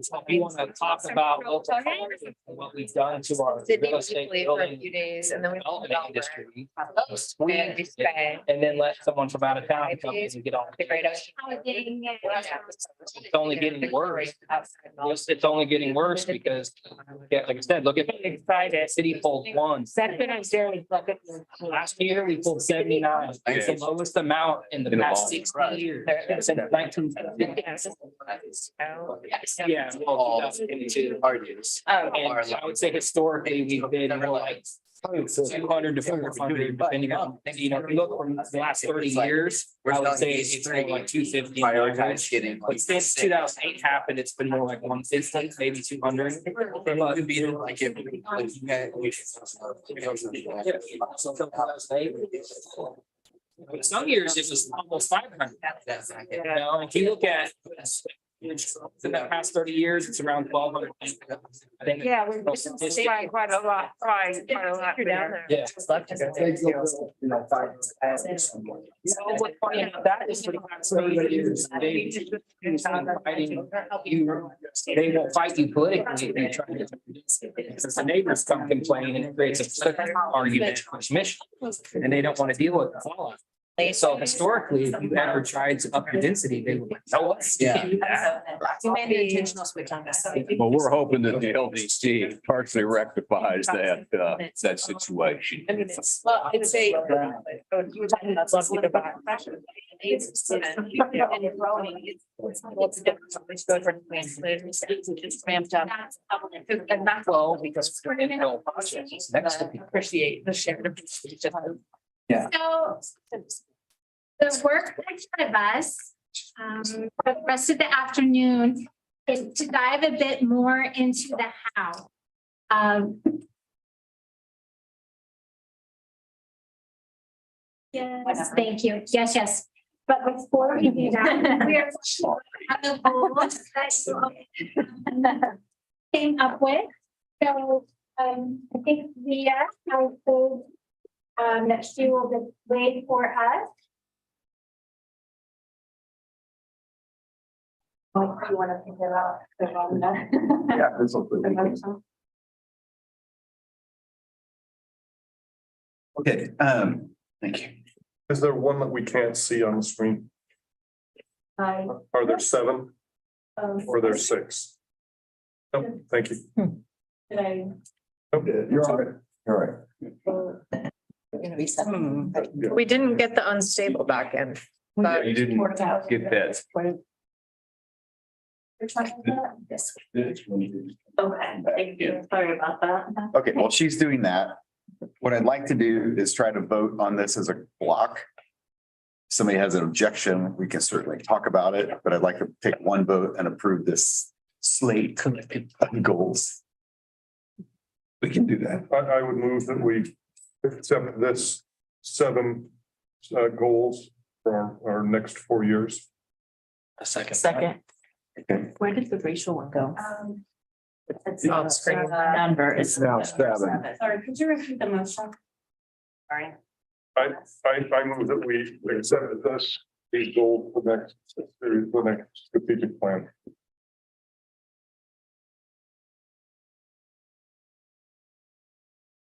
So we want to talk about local farms and what we've done to our real estate for a building few days and then we. development industry. And then let someone from out of town come in and get on. It's only getting worse. It's only getting worse because, yeah, like I said, look at excited. City pulled one. Last year, we pulled 79. It's the lowest amount in the past 60 years. Since 1950. Yeah. Well, 2022. And I would say historically, we've been more like 200 to 400, depending on, if you look from the last 30 years, I would say it's more like 250. But since 2008 happened, it's been more like 150, maybe 200. But some years it was almost 500. If you look at in the past 30 years, it's around 1,200. I think. Yeah, we're quite a lot, You're down there. Yeah. What's funny about that is for the past 30 years, they won't fight you politically. They try to. Because the neighbors come complain and it creates a argument for mission. And they don't want to deal with the fallout. So historically, if you ever tried to up your density, they would, no, let's. You made an intentional switch on this. Well, we're hoping that the LDC partially rectifies that situation. I mean, it's, well, it's a. You were talking about something about pressure. It's growing. It's different. It's ramped up. And that's Well, because next to people. appreciate the shared appreciation. Yeah. So the work ahead of us, for the rest of the afternoon is to dive a bit more into the how. Yes, thank you. Yes, yes. But before we do that, we are on the goals that you came up with. So I think Leah, our goal that she will display for us. Oh, you want to think about Yeah, this will. Okay, thank you. Is there one that we can't see on the screen? Are there 7 or there 6? No, thank you. Did Okay, You're all right. All right. Gonna be some. We didn't get the unstable back in, but You didn't get that. You're talking about this. Okay, thank you. Sorry about that. Okay, well, she's doing that. What I'd like to do is try to vote on this as a block. If somebody has an objection, we can certainly talk about it, but I'd like to take one vote and approve this slate of goals. We can do that. I would move that we accept this 7 goals for our next 4 years. A second. Second. Okay. Where did the racial one go? It's on screen. Number. It's Now 7. Sorry, could you repeat the motion? Sorry. I move that we accept these goals for the next strategic plan.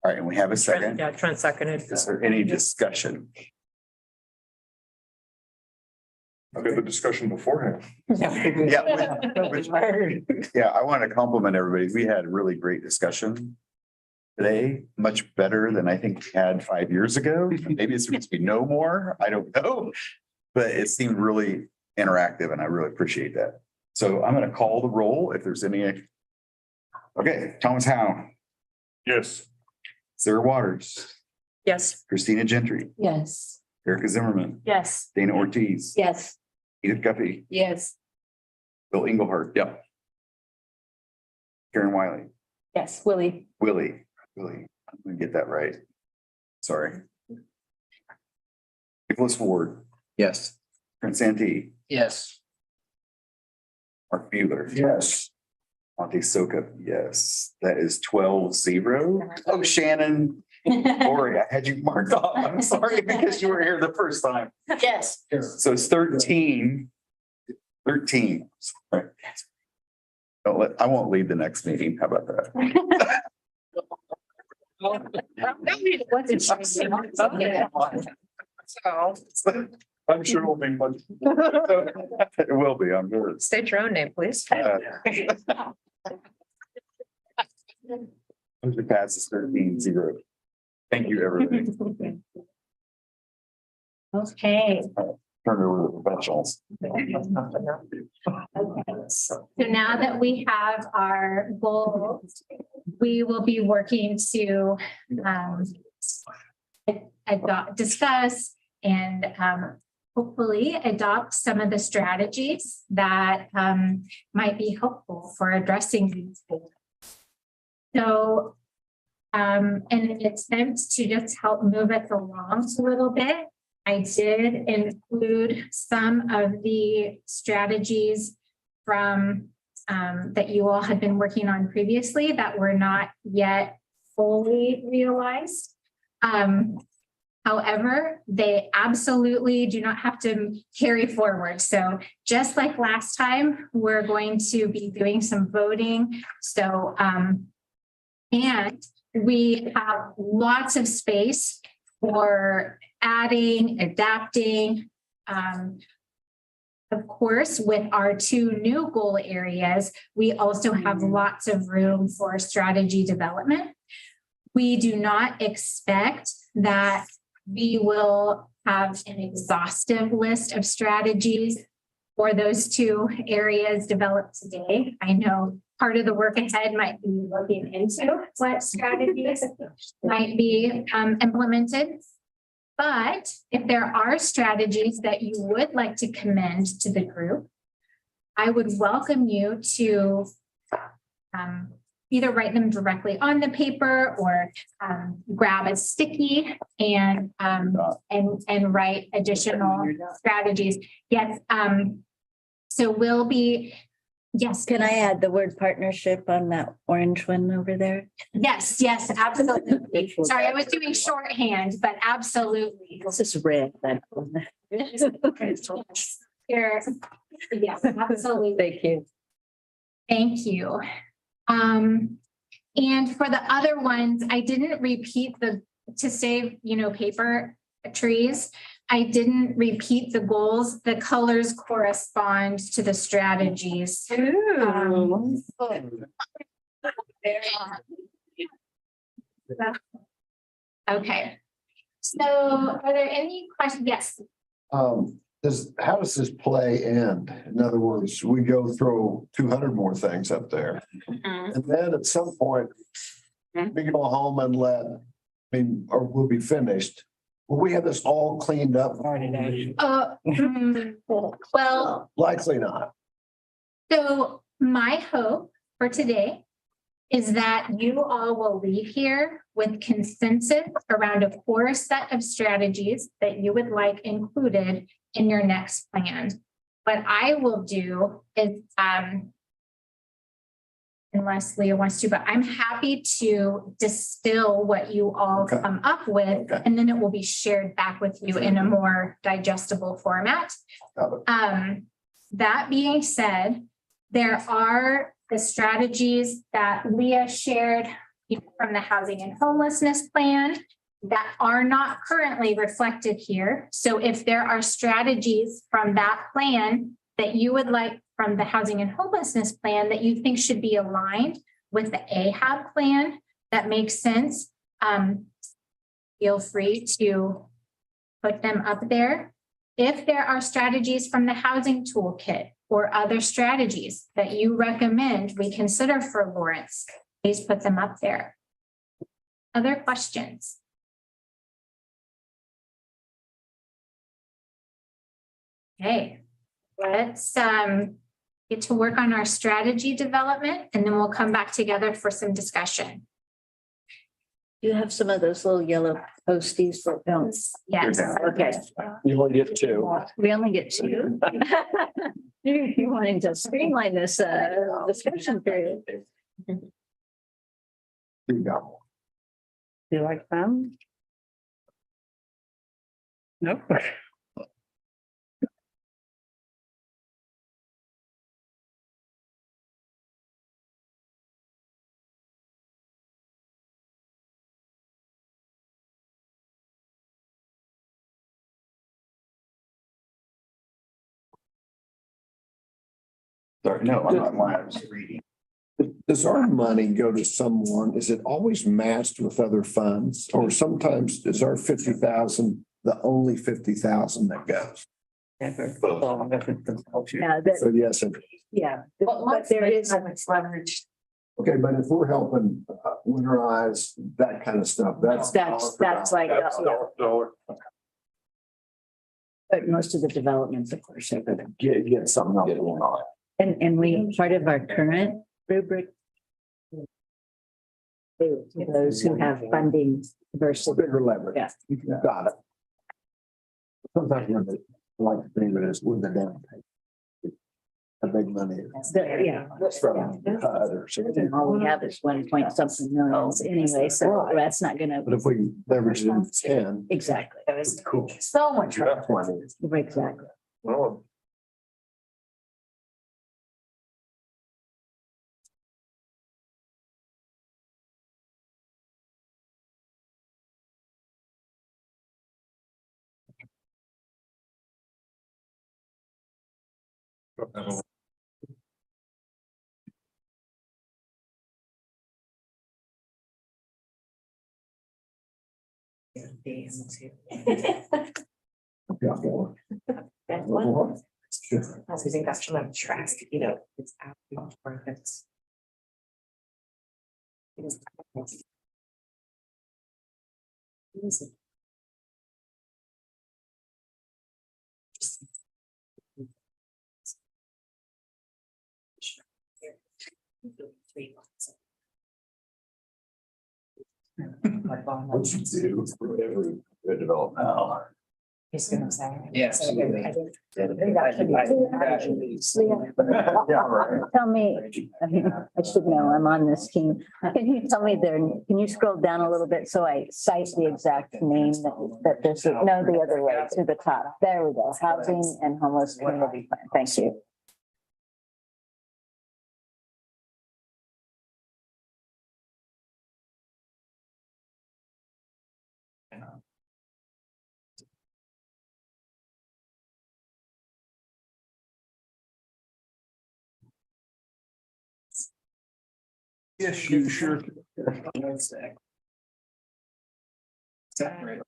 All right, and we have a second. yeah, Trent seconded. Is there any discussion? I did the discussion beforehand. Yeah, I want to compliment everybody. We had really great discussion. today, much better than I think we had 5 years ago. Maybe it's because we know more, I don't know. But it seemed really interactive and I really appreciate that. So I'm going to call the roll if there's any. Okay, Thomas Howe, Yes. Sarah Waters, Yes. Christina Gentry, Yes. Erica Zimmerman, Yes. Dana Ortiz, Yes. Edith Guppy, Yes. Bill Engelhardt. Yep. Karen Wiley, Yes, Willie. Willie, I'm gonna get that right. Sorry. Nicholas Ward, Yes. Prince Santee, Yes. Mark Bueller. Yes. Monte Soka, yes. That is 12-0. Oh, Shannon. Lori, I had you marked off. I'm sorry because you were here the first time. Yes. So it's 13. 13. Sorry. I won't lead the next meeting. How about that? So I'm sure it'll be much. It will be, I'm sure. state your own name, please. Motion passes 13-0. Thank you, everybody. Okay, Turn it over to the professionals. so now that we have our goals, we will be working to discuss and hopefully adopt some of the strategies that might be helpful for addressing these goals. So in an attempt to just help move us along a little bit, I did include some of the strategies from that you all had been working on previously that were not yet fully realized. However, they absolutely do not have to carry forward. So just like last time, we're going to be doing some voting. So, and we have lots of space for adding, adapting. Of course, with our 2 new goal areas, we also have lots of room for strategy development. We do not expect that we will have an exhaustive list of strategies for those 2 areas developed today. I know part of the work ahead might be looking into what strategies might be implemented. But if there are strategies that you would like to commend to the group, I would welcome you to either write them directly on the paper or grab a sticky and write additional strategies. Yes. So we'll be, yes. Can I add the word partnership on that orange one over there? Yes, absolutely. Sorry, I was doing shorthand, but absolutely. This is red. Here, yes, absolutely. Thank you. Thank you. And for the other ones, I didn't repeat to save, paper trees. I didn't repeat the goals. The colors correspond to the strategies. Okay. So are there any questions? Yes. How does this play end? In other words, we go throw 200 more things up there. And then at some point, we go home and or we'll be finished. Will we have this all cleaned up? Well, Likely not. so my hope for today is that you all will leave here with consensus around a core set of strategies that you would like included in your next plan. What I will do is, unless Leah wants to, but I'm happy to distill what you all come up with, and then it will be shared back with you in a more digestible format. That being said, there are the strategies that Leah shared from the housing and homelessness plan that are not currently reflected here. So if there are strategies from that plan that you would like from the housing and homelessness plan that you think should be aligned with the AHAB plan, that make sense, feel free to put them up there. If there are strategies from the housing toolkit or other strategies that you recommend we consider for Lawrence, please put them up there. Other questions? Okay, let's get to work on our strategy development, and then we'll come back together for some discussion. You have some of those little yellow posties that don't. Yes. Okay. You only get two. We only get two. You're wanting to streamline this discussion period. You go. Do you like them? Nope. Sorry, no, I'm not lying, I was reading. Does our money go to someone? Is it always matched with other funds? Or sometimes is our 50,000 the only 50,000 that goes? Yeah, So yes, yeah, but there is. leverage. okay, but if we're helping winterize that kind of stuff, that's. That's like, Dollar. but most of the developments, of course, are gonna. Get something else going on. And we, part of our current rubric. Those who have funding versus. Bigger leverage. Yeah. Got it. Sometimes when they like to think of it as with the down payment. A big money. Yeah. From HUD or something. All we have is 1 something million anyway, so that's not gonna. But if we leverage it in 10. Exactly. Cool. So much. That's money. Exactly. Well. I think that's from track, you know, it's out of it's. What you do for every good development. He's gonna say. Yes. Yeah, right. Tell me, I should know, I'm on this team. Can you tell me there, can you scroll down a little bit so I cite the exact name that this is, no, the other way to the top. There we go, Housing and Homeless Community Plan. Thank you. Yes, you sure. Separate.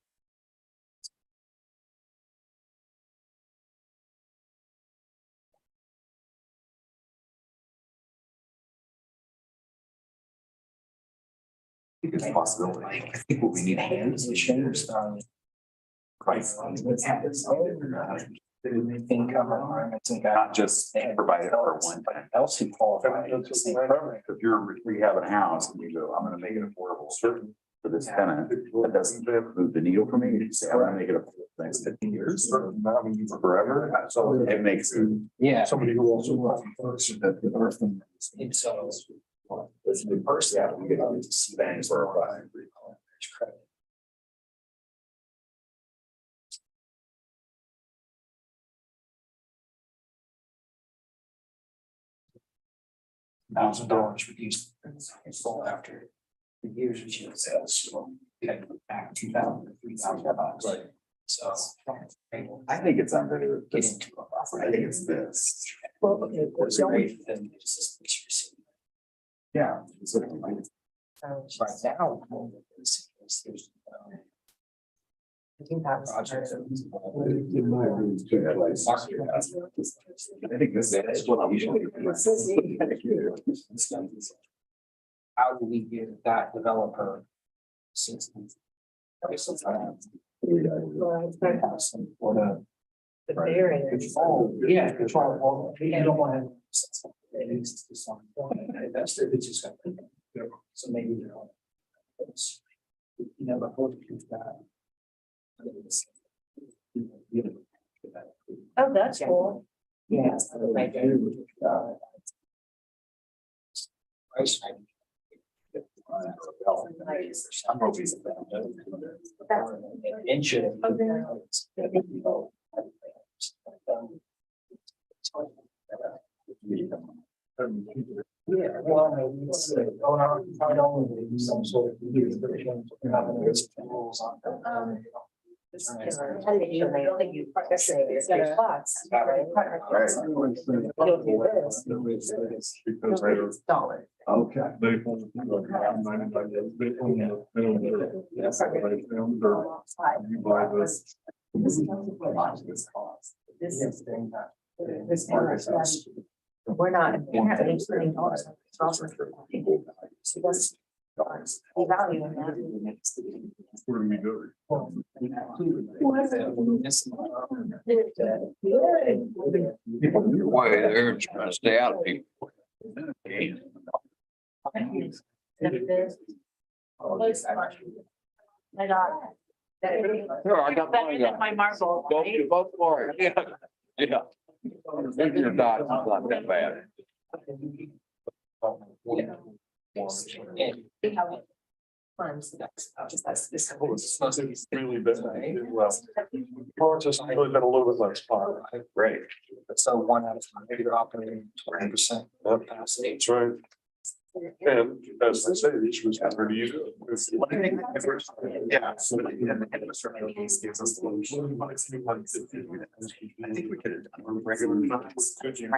I think it's a possibility. I think what we need to do is Income requirements and not just provide it for one time. else who qualify. If you're rehabbing a house and you go, I'm gonna make it affordable for this tenant, that doesn't move the needle for me. You say, I'm gonna make it affordable for the next 15 years, forever. So it makes it. Yeah. Somebody who also. That the earth and. So. This new person, yeah, we get to see banks or credit. $1,000 reduced full after the years which you sales. So you had to put back $2,000 to $3,000. Right. So. I think it's under. Get into a buffer. I think it's this. Well, okay, of course, great, then it's just. Yeah. Right now. Projects. I think that's what we should. How do we get that developer? System. Yeah, control. You don't want to. It's just. So maybe. But what if you've got. Oh, that's cool. Yeah. Yeah, well, maybe it's going on, not only some sort of. Rules on them. Okay. We're not. $8 value in that. Where do we go? Why they're trying to stay out of people. I got. Sure, I got Better than my marble. Both for it, yeah, yeah. Your dot's not that bad. Really bad. Well, just really been a little bit less fun. Great. So 1 out of 5, maybe they're operating 20% capacity. That's right. And as I say, the issue is how do you do it? Yeah. I think we could have done a regular.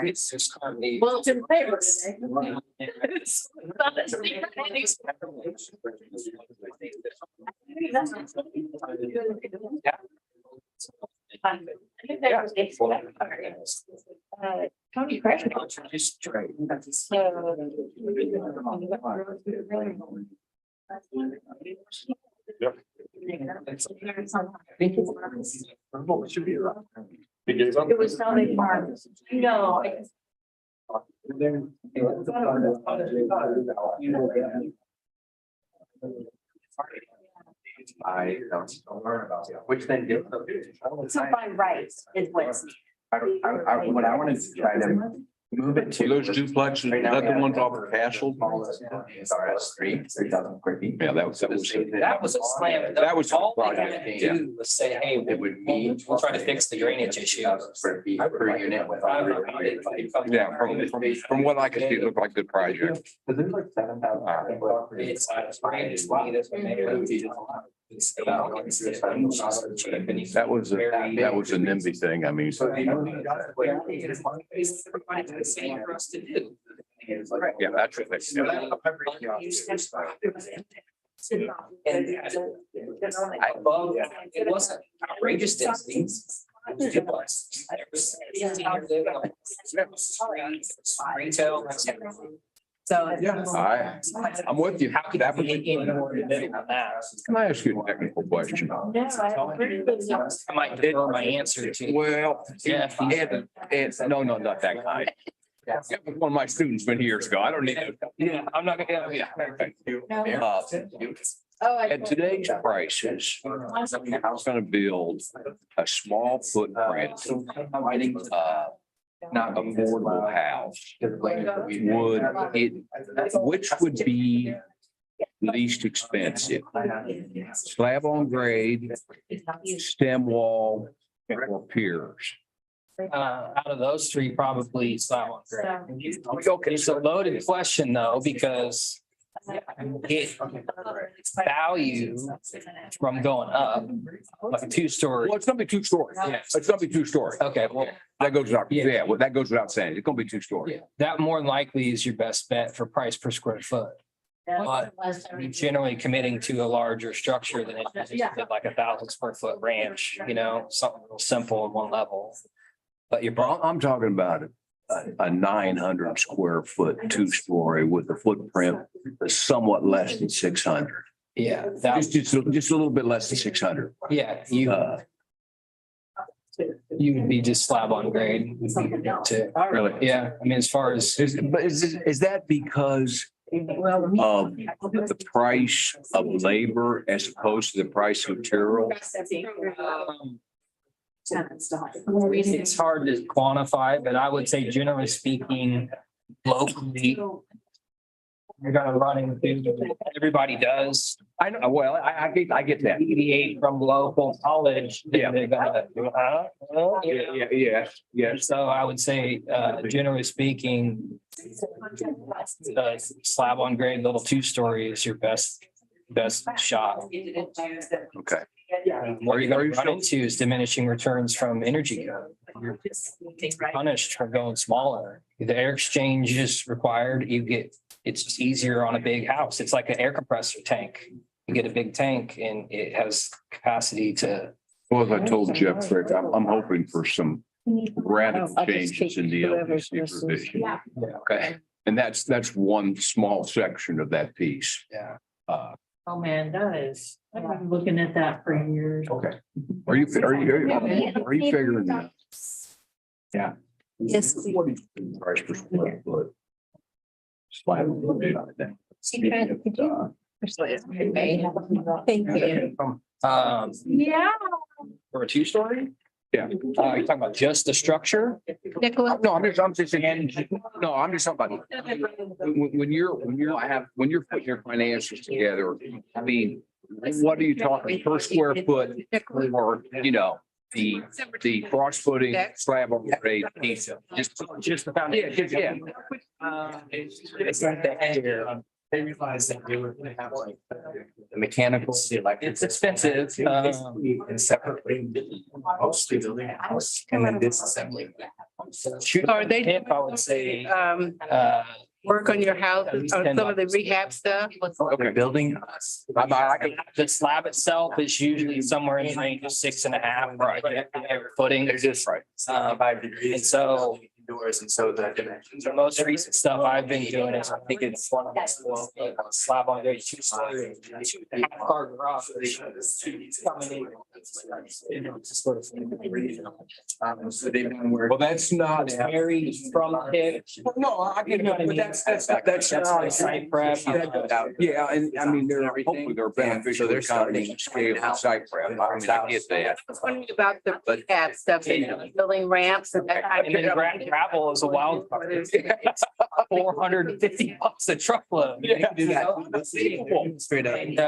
It's currently. Well, it's in favor today. It's not a secret meeting. Tony Crash. Just trade. Yep. He gave up. It was Sally Farm. No. I don't learn about it, which then gives. So by rights is what's. What I wanted to try to move it to. Those duplexes, is that the ones off of Castle? Three thousand square feet. Yeah, that was That was a slam. That was all they project, had to yeah. do was say, hey, It would be. we'll try to fix the drainage issue. Square feet per unit with. Yeah, from what I could see, it looked like a good project. Cause there's like 7,000. It's drainage, we need it. That was a NIMBY thing, I mean. For us to do. Yeah, that's what they said. I love, it wasn't outrageous densities. Retail. So. I'm with you. How could That that was- be any more than that? Can I ask you a technical question? I might defer my answer to. Well, Yeah. it's, no, not that kind. Yeah, one of my students been years ago. I don't need to. Yeah, I'm not gonna, yeah. At today's prices, I was gonna build a small footprint, not affordable house. Which would be least expensive? Slab on grade, stem wall, or piers? Out of those three, probably silent. Okay, it's a loaded question though, because it value from going up, like a 2-story. Well, it's gonna be 2-story. Yeah. It's gonna be 2-story. Okay, well, That goes without, Yeah. yeah, well, that goes without saying. It's gonna be 2-story. that more than likely is your best bet for price per square foot. But generally committing to a larger structure than it is like 1,000 square foot ranch, you know, something real simple in one level. But you're. I'm talking about a 900 square foot, 2-story with a footprint somewhat less than 600. Yeah, Just a little bit less than 600. yeah, you would be just slab on grade. Really? Yeah, I mean, as far as. But is that because of the price of labor as opposed to the price of material? It's hard to quantify, but I would say generally speaking, locally. You're gonna run into, everybody does. I know, well, I get that. Deviate from local knowledge. Yeah. They're gonna. Yeah. So I would say, generally speaking. Slab on grade, little 2-story is your best shot. Okay. What you're gonna run into is diminishing returns from energy code. You're punished for going smaller. The air exchange is required. It's just easier on a big house. It's like an air compressor tank. You get a big tank and it has capacity to. Well, as I told Jeff Frick, I'm hoping for some radical I'll just changes in the whoever's LDC versus- provision. Yeah. Okay. And that's one small section of that piece. Yeah. Oh, man, that is, I've been looking at that for years. Okay. Are you figuring that? Yeah. Yes. Price per square foot. Slab on grade on it. Thank you. Yeah. For a 2-story? Yeah. You're talking about just the structure? Nicholas? No, I'm just saying, no, I'm just talking about when you're putting your finances together, I mean, what are you talking per square foot or, you know, the cross footing slab on grade piece of just the foundation? Yeah. It's not the air. They realized that they were gonna have like the mechanical, the electric. It's expensive. And separately. Mostly building a house and then disassembling. Are they, I would say, work on your house, on some of the rehab stuff? Okay, building. The slab itself is usually somewhere in the range of 6.5, right? Every footing. They're just right. 5 degrees. And so. Doors, and so the dimensions. The most recent stuff I've been doing is I think it's one of those slab on grade 2-story, 2.5-car garage. Coming in. So they've been working. Well, that's not. Very from it. No, I get it, but that's not. Site prep. Yeah, and I mean, hopefully they're beneficial. they're economies of scale and site prep. I mean, I get that. I was wondering about the rehab stuff, building ramps and that kind And then of. gravel is a wild card. $450 a truckload. Straight up. And,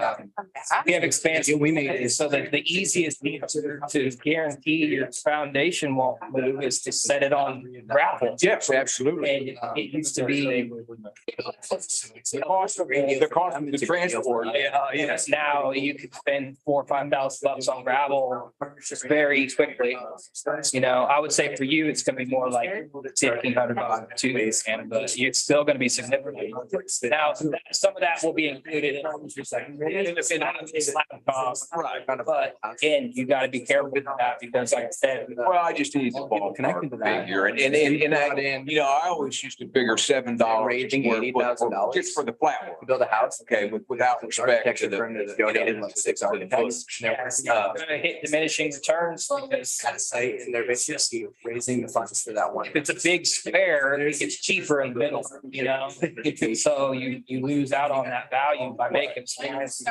we have expansion. We made it so that the easiest answer to guarantee your foundation won't move is to set it on gravel. Yes, absolutely. And it used to be. The cost of the transport. Yes, now you could spend $4,000 or $5,000 on gravel very quickly. You know, I would say for you, it's gonna be more like $1,500 to base, and but it's still gonna be significant. Now, some of that will be included in the slab cost. Right. But again, you gotta be careful with that because like I said. Well, I just need the ballpark figure and you know, I always used to figure $7 $80,000 just for the flat one. Build a house. Okay, without respect to the. Donated like $600. Gonna hit diminishing returns because At a site and they're basically raising the funds for that one. if it's a big square, it gets cheaper in the middle, you know? So you lose out on that value by making. Parents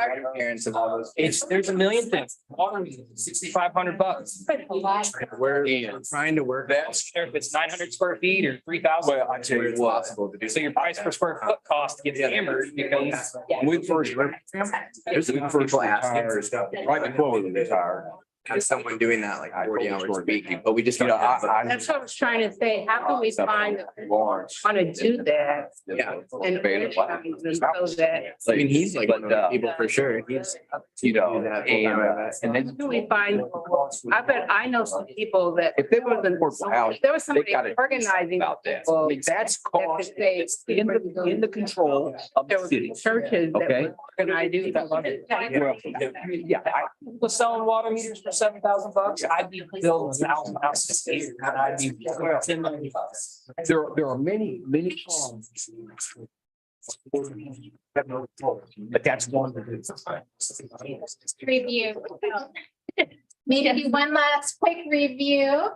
of all those. There's a million things. $6,500. We're trying to work. That's if it's 900 square feet or 3,000. Well, I tell you what, So your price per square foot cost gets hammered because. when we first. There's we first people asking retired, for stuff. right before we retired, have someone doing that like 40 hours a week, but we just don't. You know, have I- That's what I was trying to say. How can we find, want to do that? Yeah. And organize it so that, I mean, he's like one of the people for sure. He's, You know, and then how can we find, I bet I know some people that. if they want an affordable house, There was somebody gotta- organizing. about that. people That's that could cost say- it's in the control of There the were city. churches that Okay. were organizing. Well, yeah, I Was selling water meters for $7,000. I'd be building 1,000 houses a year. And I'd be $10 million. there are many farms. But that's one that is. Review. Maybe one last quick review.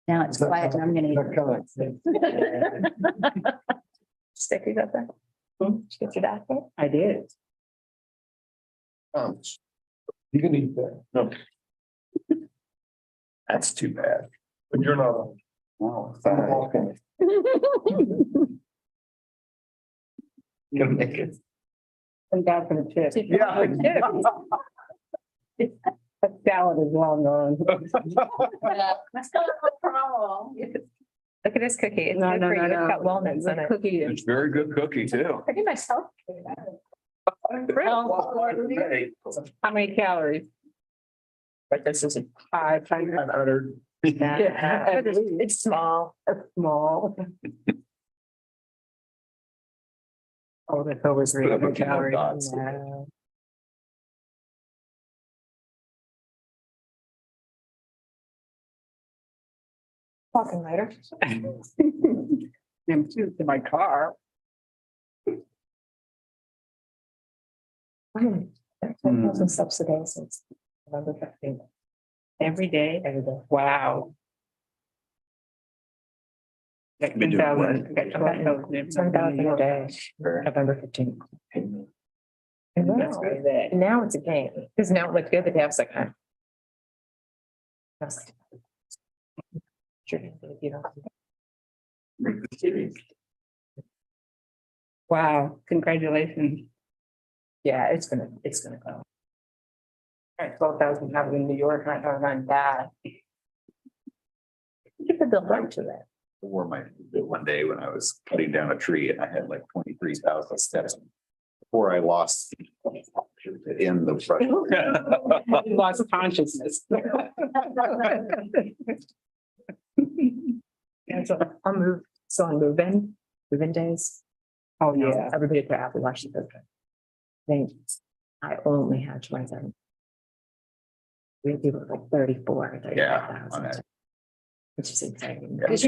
Now it's quiet and I'm gonna. Sticky up there. Get your back. I did. You can eat that. No, That's too bad. but you're not. No, Gonna make it. I'm down for the chip. Yeah. That salad is long gone. That's not a problem. Look at this cookie. It's No, good no, for you. no, It's no. got walnuts in The it. cookie is. It's very good cookie too. I do myself. How many calories? But this is 500. Yeah, it's small. Small. Oh, that's over Put up a 300 few more calories. dots. No. Talking later. Them two to my car. Some subsidies since November 15th. Every day. Every day. Wow. Got Been doing 10,000, got 12,000. 10,000 a day for November 15th. I know. And now it's a game, because now like the other day I was like, huh. I was like, sure, you know. Wow, congratulations. Yeah, it's gonna go. All right, 12,000 have in New York, not bad. You could build up to that. Wore my one day when I was cutting down a tree and I had like 23,000 steps before I lost in the brush. You lost consciousness. And so I'll move, so on move-in days. Oh, yeah. Everybody put Apple Watch. I only had 27. We had people like 34, Yeah, on 35,000. that. Which is insane. Yeah. As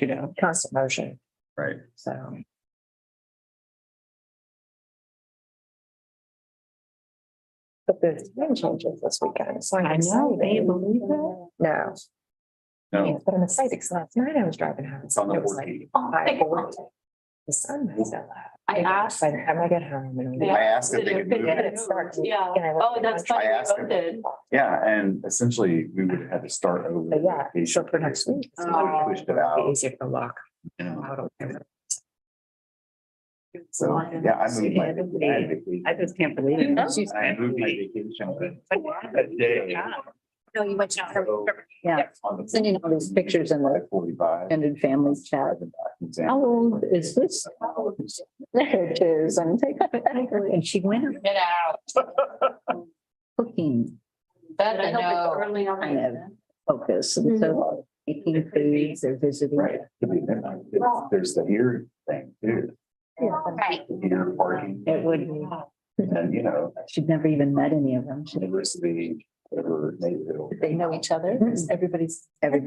you know. Constant motion, Right. so. But there's wind changes this weekend. So I know, can you believe that? No. No, Yeah, but I'm excited because last night I was driving home. It's on the It was like 14th. 5:40. The sun was still out. I asked. By the time I get home and. I asked if they could move Yeah, it. it starts. Yeah. And I went Oh, to that's lunch. funny. I asked You him. did. Yeah, and essentially we would have had to start over. But yeah, the so for next week. So we pushed it It'll out. be easier to lock you know. out or whatever. So, yeah, I moved my vacation. I just can't believe it. I moved my vacation. A day. No, you went to. So, Yeah, on the sending all these pictures in the 45. extended family chat. How old is this? There it is. I'm taking. And she went Get out. cooking But I know. hope it's early on. kind of focus. And so making foods, they're visiting. Right. There's the ear thing too. Right. Ear parking. It would be. And, you know, She'd never even met any of them. university, whatever neighborhood. They know each other. Everybody's, isn't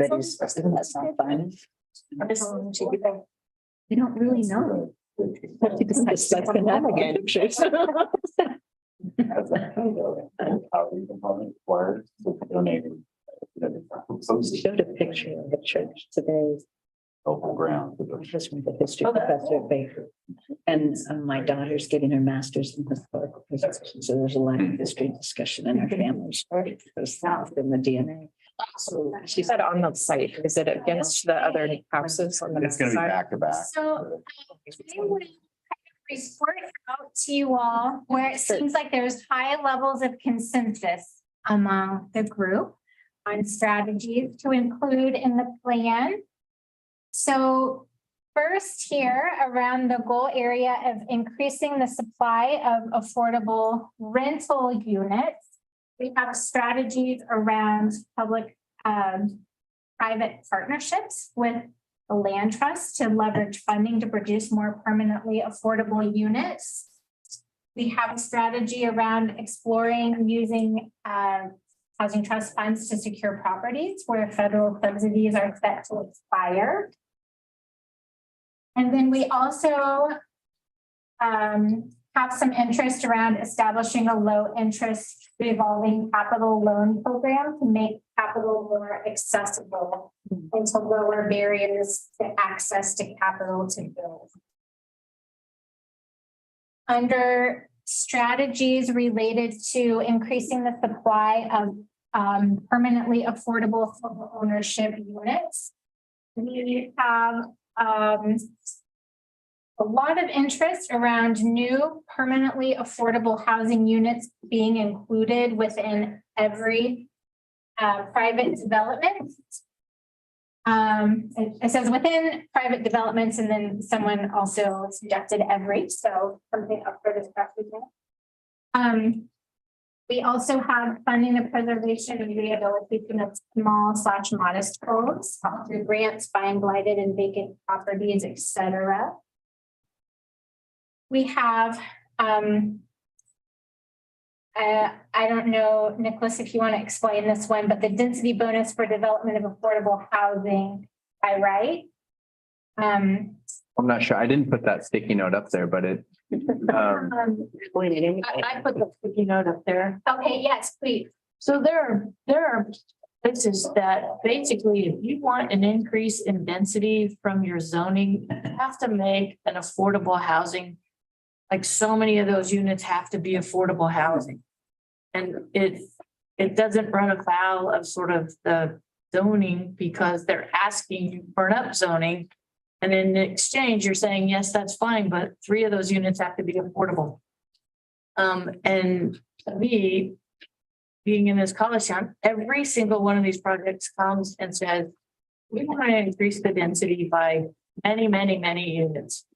that sound fun? They don't really know. But you just discuss the navigate pictures. Has that kind of housing component required, so donating. Showed a picture of the church today. Local ground. Just with the history professor at Baker. And my daughter's getting her master's in historical preservation. So there's a lot of history discussion in our family. It's not in the DNA. She said on the site, is it against the other houses on the It's gonna be side? back to back. So I would report out to you all where it seems like there's high levels of consensus among the group on strategies to include in the plan. So first here around the goal area of increasing the supply of affordable rental units, we have strategies around public private partnerships with the land trust to leverage funding to produce more permanently affordable units. We have a strategy around exploring using housing trust funds to secure properties where federal subsidies are set to expire. And then we also have some interest around establishing a low interest revolving capital loan program to make capital more accessible and to lower barriers to access to capital to build. Under strategies related to increasing the supply of permanently affordable home ownership units, we have a lot of interest around new permanently affordable housing units being included within every private development. It says within private developments, and then someone also suggested every, so something up for discussion. We also have funding the preservation and rehabilitation of small/modest homes through grants, buying blighted and vacant properties, etc. We have, I don't know, Nicholas, if you want to explain this one, but the density bonus for development of affordable housing by right. I'm not sure. I didn't put that sticky note up there, but it. I put the sticky note up there. Okay, yes, please. So there are places that basically, if you want an increase in density from your zoning, you have to make an affordable housing. Like so many of those units have to be affordable housing. And it doesn't run afoul of sort of the zoning because they're asking you for an up zoning. And in exchange, you're saying, yes, that's fine, but 3 of those units have to be affordable. And to me, being in this college town, every single one of these projects comes and says, we want to increase the density by many, many, many units.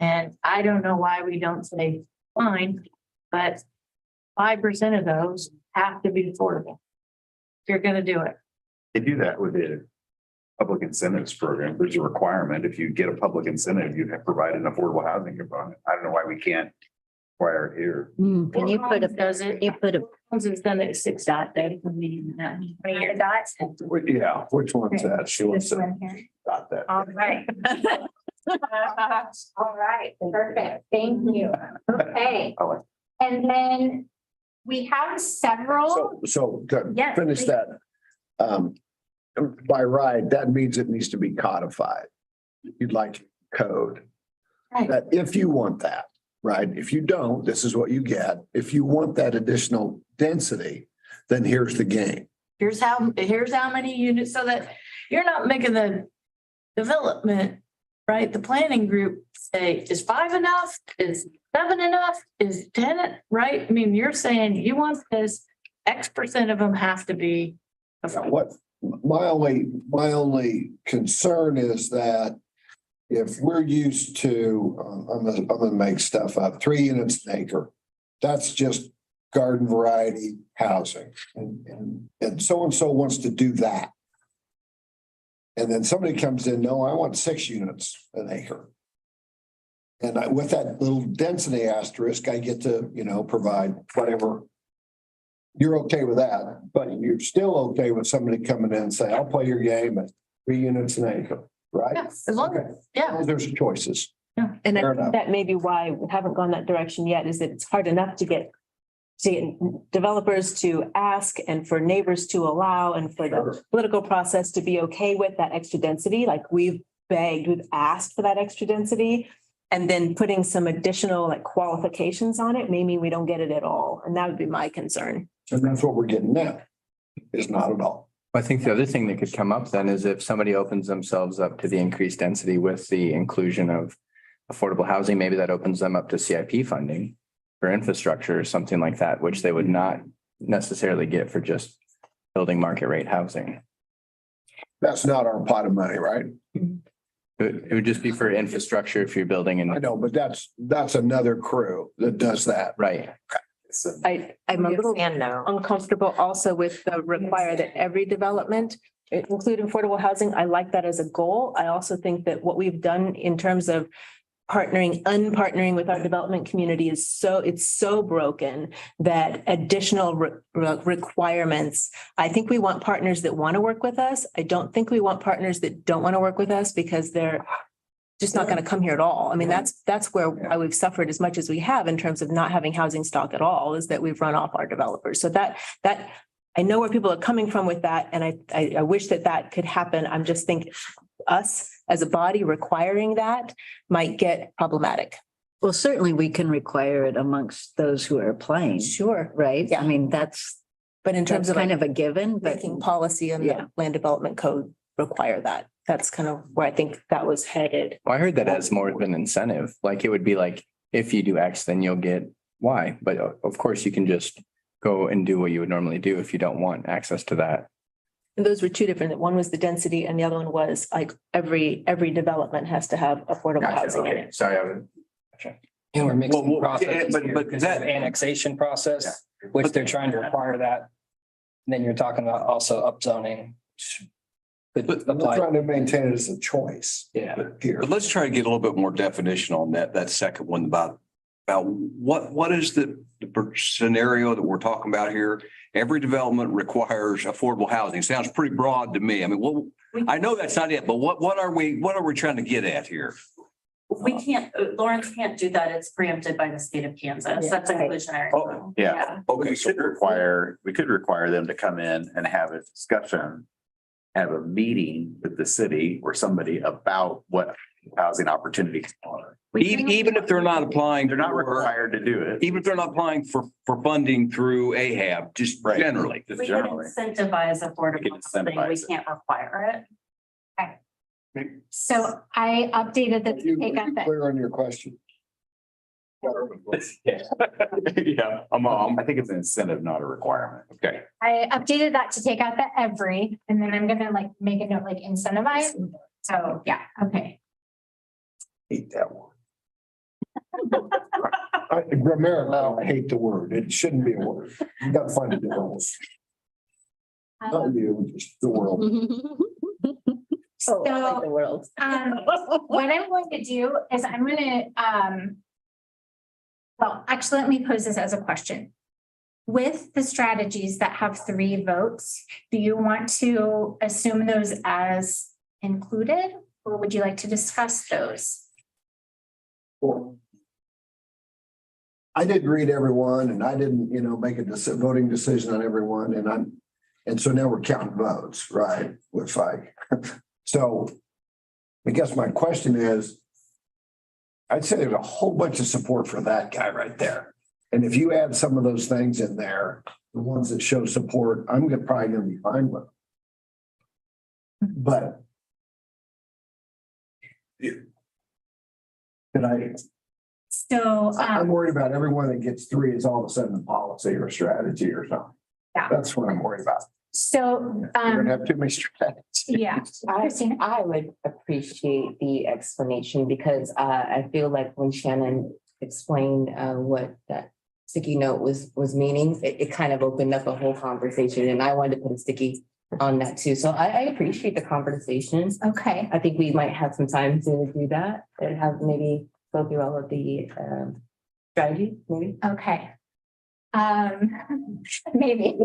And I don't know why we don't say fine, but 5% of those have to be affordable. If you're going to do it. They do that with the public incentives program. There's a requirement. If you get a public incentive, you have to provide an affordable housing component. I don't know why we can't require it here. Can you put a, Does it? you put a, It's done at 6 dot day. 20 year dots. Yeah, which one's that? She wants This to one here. dot that. All right. All right, perfect. Thank you. Okay. I like- And then we have several. So to Yes, finish please. that. By right, that means it needs to be codified. You'd like code. Right. That if you want that, right? If you don't, this is what you get. If you want that additional density, then here's the game. Here's how many units, so that you're not making the development, right? The planning group say, is 5 enough? Is 7 enough? Is 10, right? I mean, you're saying you want this, X% of them have to be. What my only concern is that if we're used to, I'm gonna make stuff up, 3 units an acre, that's just garden variety housing. And so-and-so wants to do that. And then somebody comes in, no, I want 6 units an acre. And with that little density asterisk, I get to, provide whatever. You're okay with that, but you're still okay with somebody coming in and say, I'll play your game at 3 units an acre, right? Yeah, as long as, yeah. There's choices. And Fair I enough. think that may be why we haven't gone that direction yet, is that it's hard enough to get developers to ask and for neighbors to allow and for the political process to be okay with that extra density. Like we've asked for that extra density. And then putting some additional qualifications on it may mean we don't get it at all. And that would be my concern. And that's what we're getting now, is not at all. I think the other thing that could come up then is if somebody opens themselves up to the increased density with the inclusion of affordable housing, maybe that opens them up to CIP funding for infrastructure or something like that, which they would not necessarily get for just building market rate housing. That's not our pot of money, right? It would just be for infrastructure if you're building I in, know, but that's another crew that does that. right? I'm a little And no. uncomfortable also with the require that every development include affordable housing. I like that as a goal. I also think that what we've done in terms of unpartnering with our development community is it's so broken that additional requirements. I think we want partners that want to work with us. I don't think we want partners that don't want to work with us because they're just not going to come here at all. I mean, that's where we've suffered as much as we have in terms of not having housing stock at all, is that we've run off our developers. So that I know where people are coming from with that, and I wish that could happen. I'm just thinking us as a body requiring that might get problematic. Well, certainly we can require it amongst those who are applying, Sure. right? Yeah. I mean, that's But in terms of kind of a given, but making policy and Yeah. the land development code require that. That's kind of where I think that was headed. Well, I heard that as more of an incentive, like it would be like, if you do X, then you'll get Y. But of course, you can just go and do what you would normally do if you don't want access to that. And those were two different. One was the density and the other one was like every development has to have affordable Gotcha, housing in okay. it. Sorry, I was. Gotcha. And we're mixing Well, processes. but because of that- the annexation process, which they're trying to require that. And then you're talking about also upzoning. Could We're apply. trying to maintain it as a choice. Yeah. Here. But let's try to get a little bit more definition on that second one about what is the scenario that we're talking about here? Every development requires affordable housing. Sounds pretty broad to me. I mean, I know that's not it, but what are we trying to get at here? We can't, Lawrence can't do that. It's preempted by the state of Kansas. That's inclusionary. Oh, Yeah. Okay, We could require them to come in and have a discussion, have a meeting with the city or somebody about what housing opportunities are. Even if they're not applying. They're not required to do it. Even if they're not applying for funding through AHAB, just Right. generally. Just We can generally. incentivize We affordable can housing. We incentivize it. can't require it. So I updated Are the you take out that. clear on your question? Yeah, I think it's an incentive, not a requirement. Okay. I updated that to take out the every, and then I'm gonna like make a note like incentivize. So, yeah, okay. Hate that word. Grammar, I hate the word. It shouldn't be a word. You gotta find a different one. Not you, just the world. oh, I like So, the world. what I'm going to do is I'm gonna, well, actually, let me pose this as a question. With the strategies that have 3 votes, do you want to assume those as included? Or would you like to discuss those? I didn't read everyone and I didn't, make a voting decision on everyone and so now we're counting votes, right? Looks like. So I guess my question is, I'd say there's a whole bunch of support for that guy right there. And if you add some of those things in there, the ones that show support, probably gonna be fine with them. But So, I'm worried about everyone that gets 3 is all of a sudden a policy or a strategy or something. Yeah. That's what I'm worried about. so, We're gonna have too many strategies. yeah, Christina. I would appreciate the explanation because I feel like when Shannon explained what that sticky note was meaning, it kind of opened up a whole conversation and I wanted to put a sticky on that too. So I appreciate the conversation. Okay, I think we might have some time to do that and have maybe go through all of the strategy, maybe. okay. Maybe.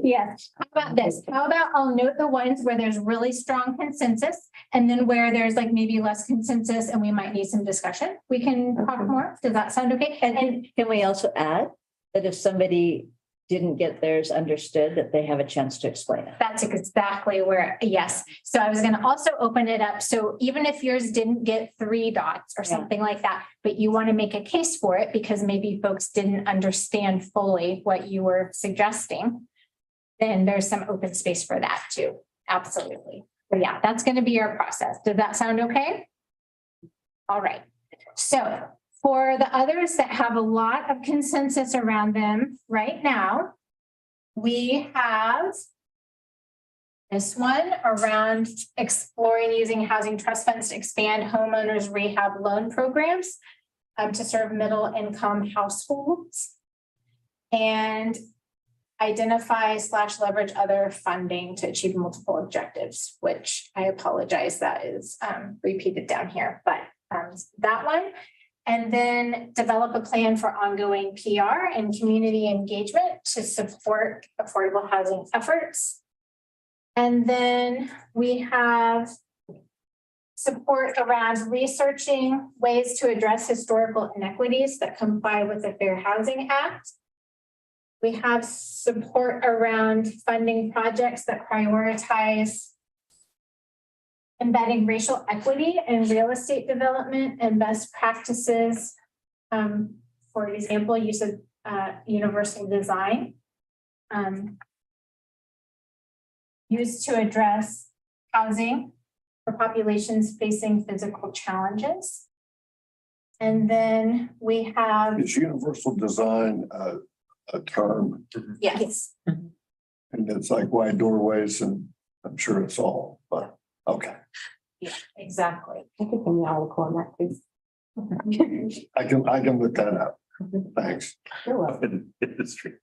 Yes. How about this? How about I'll note the ones where there's really strong consensus and then where there's like maybe less consensus and we might need some discussion. We can talk more. Does that sound okay? And can we also add that if somebody didn't get theirs understood, that they have a chance to explain it? That's exactly where, yes. So I was going to also open it up. So even if yours didn't get 3 dots or something like that, but you want to make a case for it because maybe folks didn't understand fully what you were suggesting, then there's some open space for that too. Absolutely. But yeah, that's going to be our process. Does that sound okay? All right. So for the others that have a lot of consensus around them right now, we have this one around exploring using housing trust funds to expand homeowners rehab loan programs to serve middle income households. And identify / leverage other funding to achieve multiple objectives, which I apologize, that is repeated down here, but that one. And then develop a plan for ongoing PR and community engagement to support affordable housing efforts. And then we have support around researching ways to address historical inequities that comply with the Fair Housing Act. We have support around funding projects that prioritize embedding racial equity in real estate development and best practices. For example, use of universal design used to address housing for populations facing physical challenges. And then we have. Is universal design a term? Yes. And it's like wide doorways, and I'm sure it's all, but okay. Yeah, exactly. I think I'm the article on that, please. I can look that up. Thanks. You're welcome. Industry.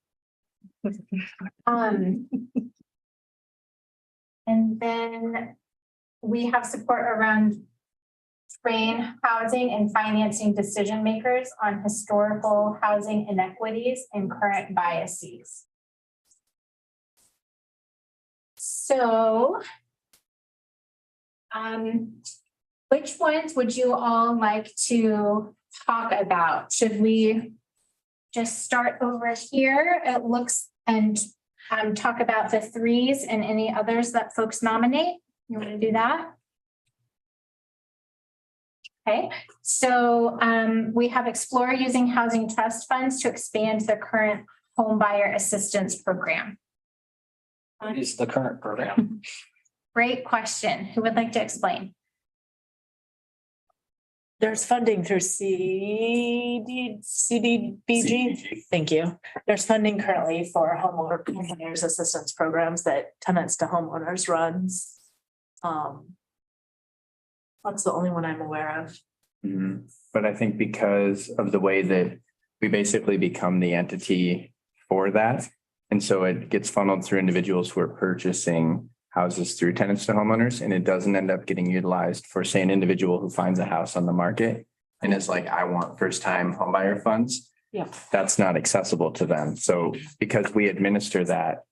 And then we have support around train housing and financing decision makers on historical housing inequities and current biases. So, which ones would you all like to talk about? Should we just start over here? It looks and talk about the threes and any others that folks nominate. You want to do that? Okay, so we have explore using housing trust funds to expand the current home buyer assistance program. What is the current program? Great question. Who would like to explain? There's funding through CDBG. Thank you. There's funding currently for homeowners assistance programs that Tenants to Homeowners runs. That's the only one I'm aware of. But I think because of the way that we basically become the entity for that. And so it gets funneled through individuals who are purchasing houses through Tenants to Homeowners, and it doesn't end up getting utilized for, say, an individual who finds a house on the market and is like, I want first time home buyer funds. Yeah. That's not accessible to them. So because we administer that,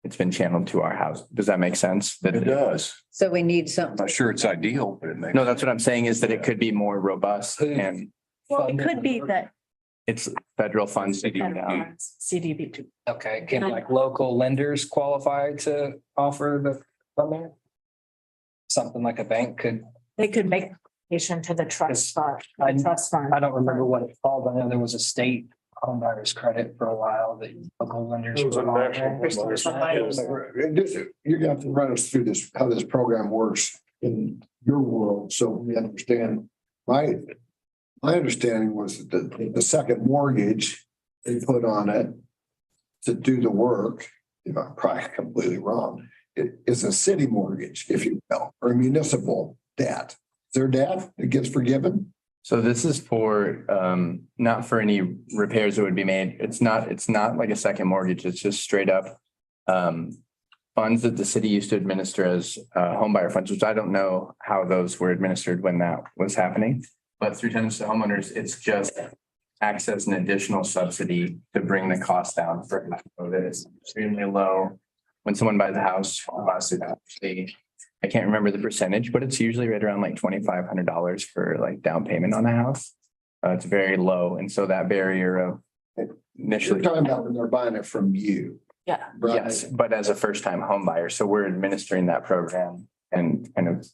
it's been channeled to our house. Does that make sense? It does. So we need something. Not sure it's ideal, but it makes. No, that's what I'm saying is that it could be more robust and Well, it could be that it's federal funds. CDBG. Okay, can like local lenders qualify to offer the funding? Something like a bank could, They could make application to the trust fund. I don't remember what it's called. I know there was a state home buyers credit for a while that local lenders. It was a national. You're gonna have to run us through this, how this program works in your world, so we understand. My understanding was that the second mortgage they put on it to do the work, if I'm probably completely wrong, it is a city mortgage, if you will, or a municipal debt. Is there debt that gets forgiven? So this is for, not for any repairs that would be made. It's not like a second mortgage. It's just straight up, funds that the city used to administer as, homebuyer funds, which I don't know how those were administered when that was happening. But through Tenants to Homeowners, it's just acts as an additional subsidy to bring the cost down for that is extremely low. When someone buys a house, I can't remember the percentage, but it's usually right around like $2,500 for like down payment on a house. It's very low. And so that barrier of initially. You're talking about when they're buying it from you. Yeah. Right? Yes, but as a first time home buyer. So we're administering that program and kind of.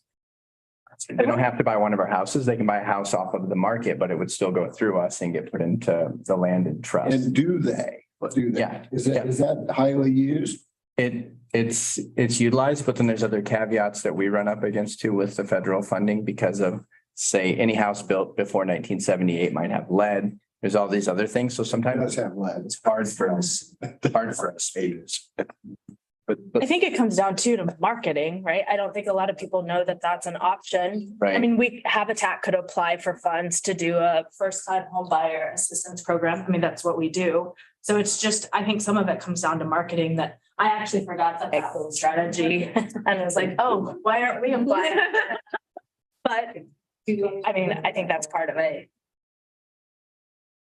They don't have to buy one of our houses. They can buy a house off of the market, but it would still go through us and get put into the land and trust. And do they? Yeah. Is that highly used? It's utilized, but then there's other caveats that we run up against too with the federal funding because of say any house built before 1978 might have lead. There's all these other things. So It sometimes does have lead. it's hard for us. But I think it comes down to marketing, right? I don't think a lot of people know that that's an option. I Right. mean, Habitat could apply for funds to do a first-time home buyer assistance program. I mean, that's what we do. So it's just, I think some of it comes down to marketing that I actually forgot that that was a strategy. And I was like, oh, why aren't we applying? But I mean, I think that's part of it.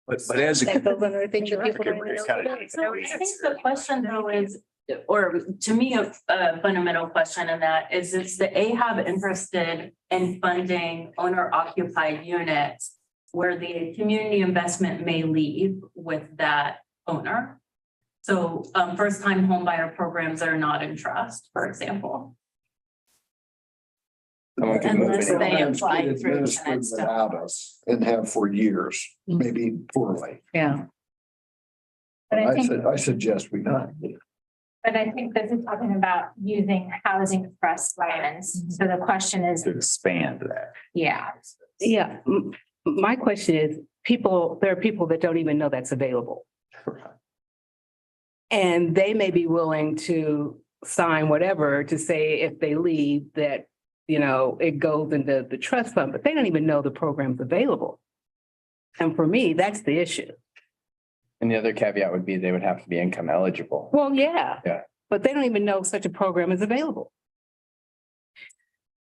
But as a Like those are the things that people don't even know. So I think the question though is, or to me, a fundamental question in that is the AHAB interested in funding owner occupied units where the community investment may leave with that owner? So first time home buyer programs are not in trust, for example. someone can move Unless in. they Sometimes apply get through administered tenant stuff. without us and have for years, maybe poorly. Yeah. But I think, I suggest we not. but I think this is talking about using housing trust funds. So the question is, to expand that. yeah. Yeah, my question is, there are people that don't even know that's available. And they may be willing to sign whatever to say if they leave that, it goes into the trust fund, but they don't even know the program's available. And for me, that's the issue. And the other caveat would be they would have to be income eligible. Well, yeah. Yeah. But they don't even know such a program is available.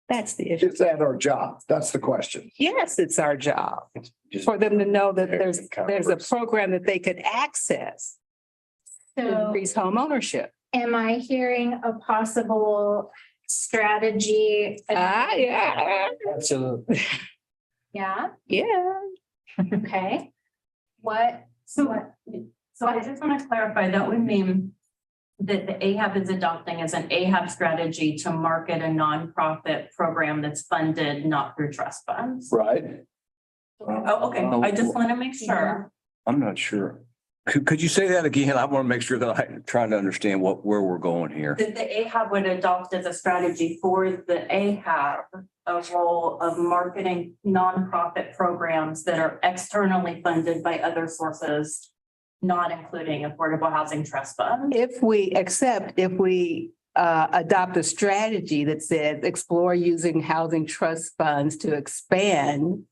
That's the issue. Is that our job? That's the question. Yes, it's our job Just for them to know that There there's a covers. program that they could access to So increase home ownership. am I hearing a possible strategy? Yeah. Absolutely. Yeah, Yeah. okay. What, So I just want to clarify, that would mean that the AHAB is adopting as an AHAB strategy to market a nonprofit program that's funded not through trust funds. Right. Oh, okay. I just want to make sure. I'm not sure. Could you say that again? I want to make sure that I'm trying to understand where we're going here. That the AHAB would adopt as a strategy for the AHAB a role of marketing nonprofit programs that are externally funded by other sources, not including affordable housing trust funds. If we adopt a strategy that says explore using housing trust funds to expand.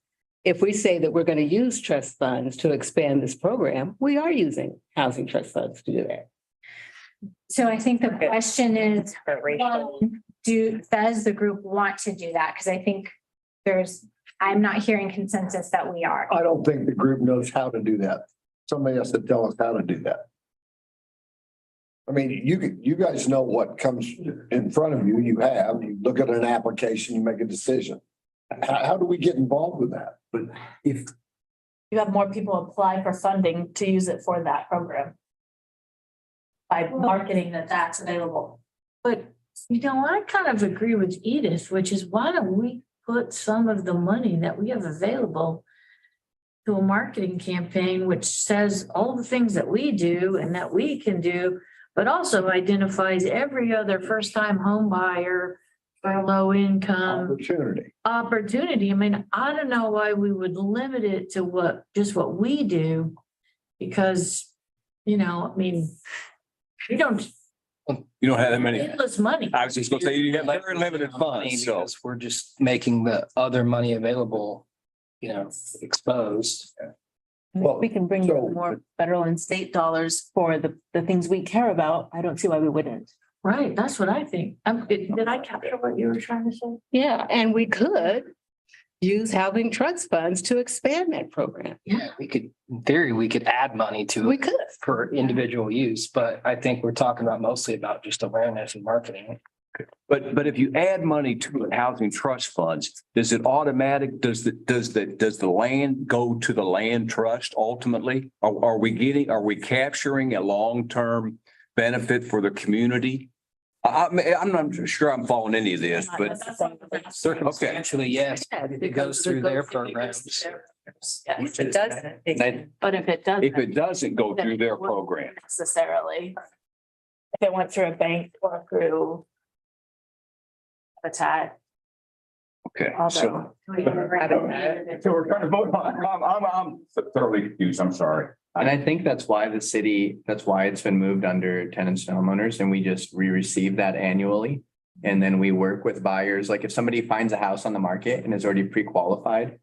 If we say that we're going to use trust funds to expand this program, we are using housing trust funds to do that. so I think the question is, does the group want to do that? Because I think I'm not hearing consensus that we are. I don't think the group knows how to do that. Somebody has to tell us how to do that. I mean, you guys know what comes in front of you. You look at an application, you make a decision. How do we get involved with that? But if, You have more people apply for funding to use it for that program. By marketing that that's available. But, I kind of agree with Edith, which is why don't we put some of the money that we have available to a marketing campaign, which says all the things that we do and that we can do, but also identifies every other first-time home buyer for low income opportunity. I mean, I don't know why we would limit it to what we do. Because, we don't you don't have that many, endless money. I was just gonna say, you have very limited funds, so. Because we're just making the other money available, exposed. Well, We can bring so- in more federal and state dollars for the things we care about. I don't see why we wouldn't. Right, that's what I think. Did I capture what you were trying to say? Yeah, and we could use housing trust funds to expand that program. Yeah, in theory, we could add money to We it could. for individual use, but I think we're talking about mostly about just awareness and marketing. But if you add money to the housing trust funds, does the land go to the land trust ultimately? Are we capturing a long-term benefit for the community? I'm not sure I'm following any of this, but Circumstantially, yes, it goes through their programs. Yes, It doesn't. but if it doesn't. if it doesn't go through their program, Necessarily. If it went through a bank or through Habitat. Okay, Although. so we're trying to vote on, I'm thoroughly confused, I'm sorry. And I think that's why that's why it's been moved under tenants and homeowners and we just receive that annually. And then we work with buyers, like if somebody finds a house on the market and is already pre-qualified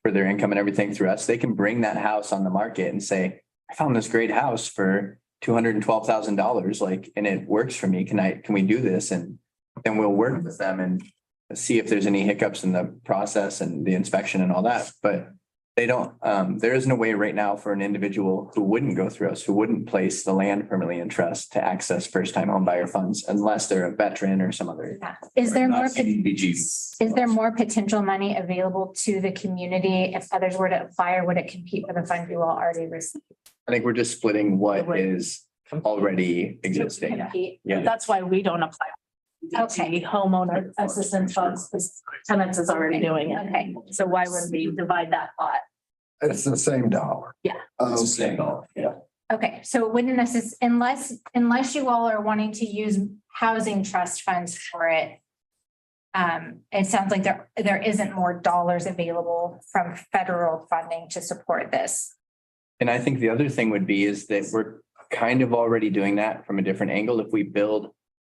for their income and everything through us, they can bring that house on the market and say, I found this great house for $212,000, like, and it works for me. Can we do this? And then we'll work with them and see if there's any hiccups in the process and the inspection and all that. But they don't, there isn't a way right now for an individual who wouldn't go through us, who wouldn't place the land permanently in trust to access first-time home buyer funds unless they're a veteran or some other. Is there more, Not CDBG. is there more potential money available to the community if others were to apply, or would it compete for the funds you all already received? I think we're just splitting what is already existing. Yeah. That's why we don't apply. Okay. Homeowner assistance funds, because tenants is already doing it. Okay. So why would we divide that pot? It's the same dollar. Yeah. It's the same dollar, yeah. Okay, so it wouldn't unless you all are wanting to use housing trust funds for it. It sounds like there isn't more dollars available from federal funding to support this. And I think the other thing would be is that we're kind of already doing that from a different angle. If we build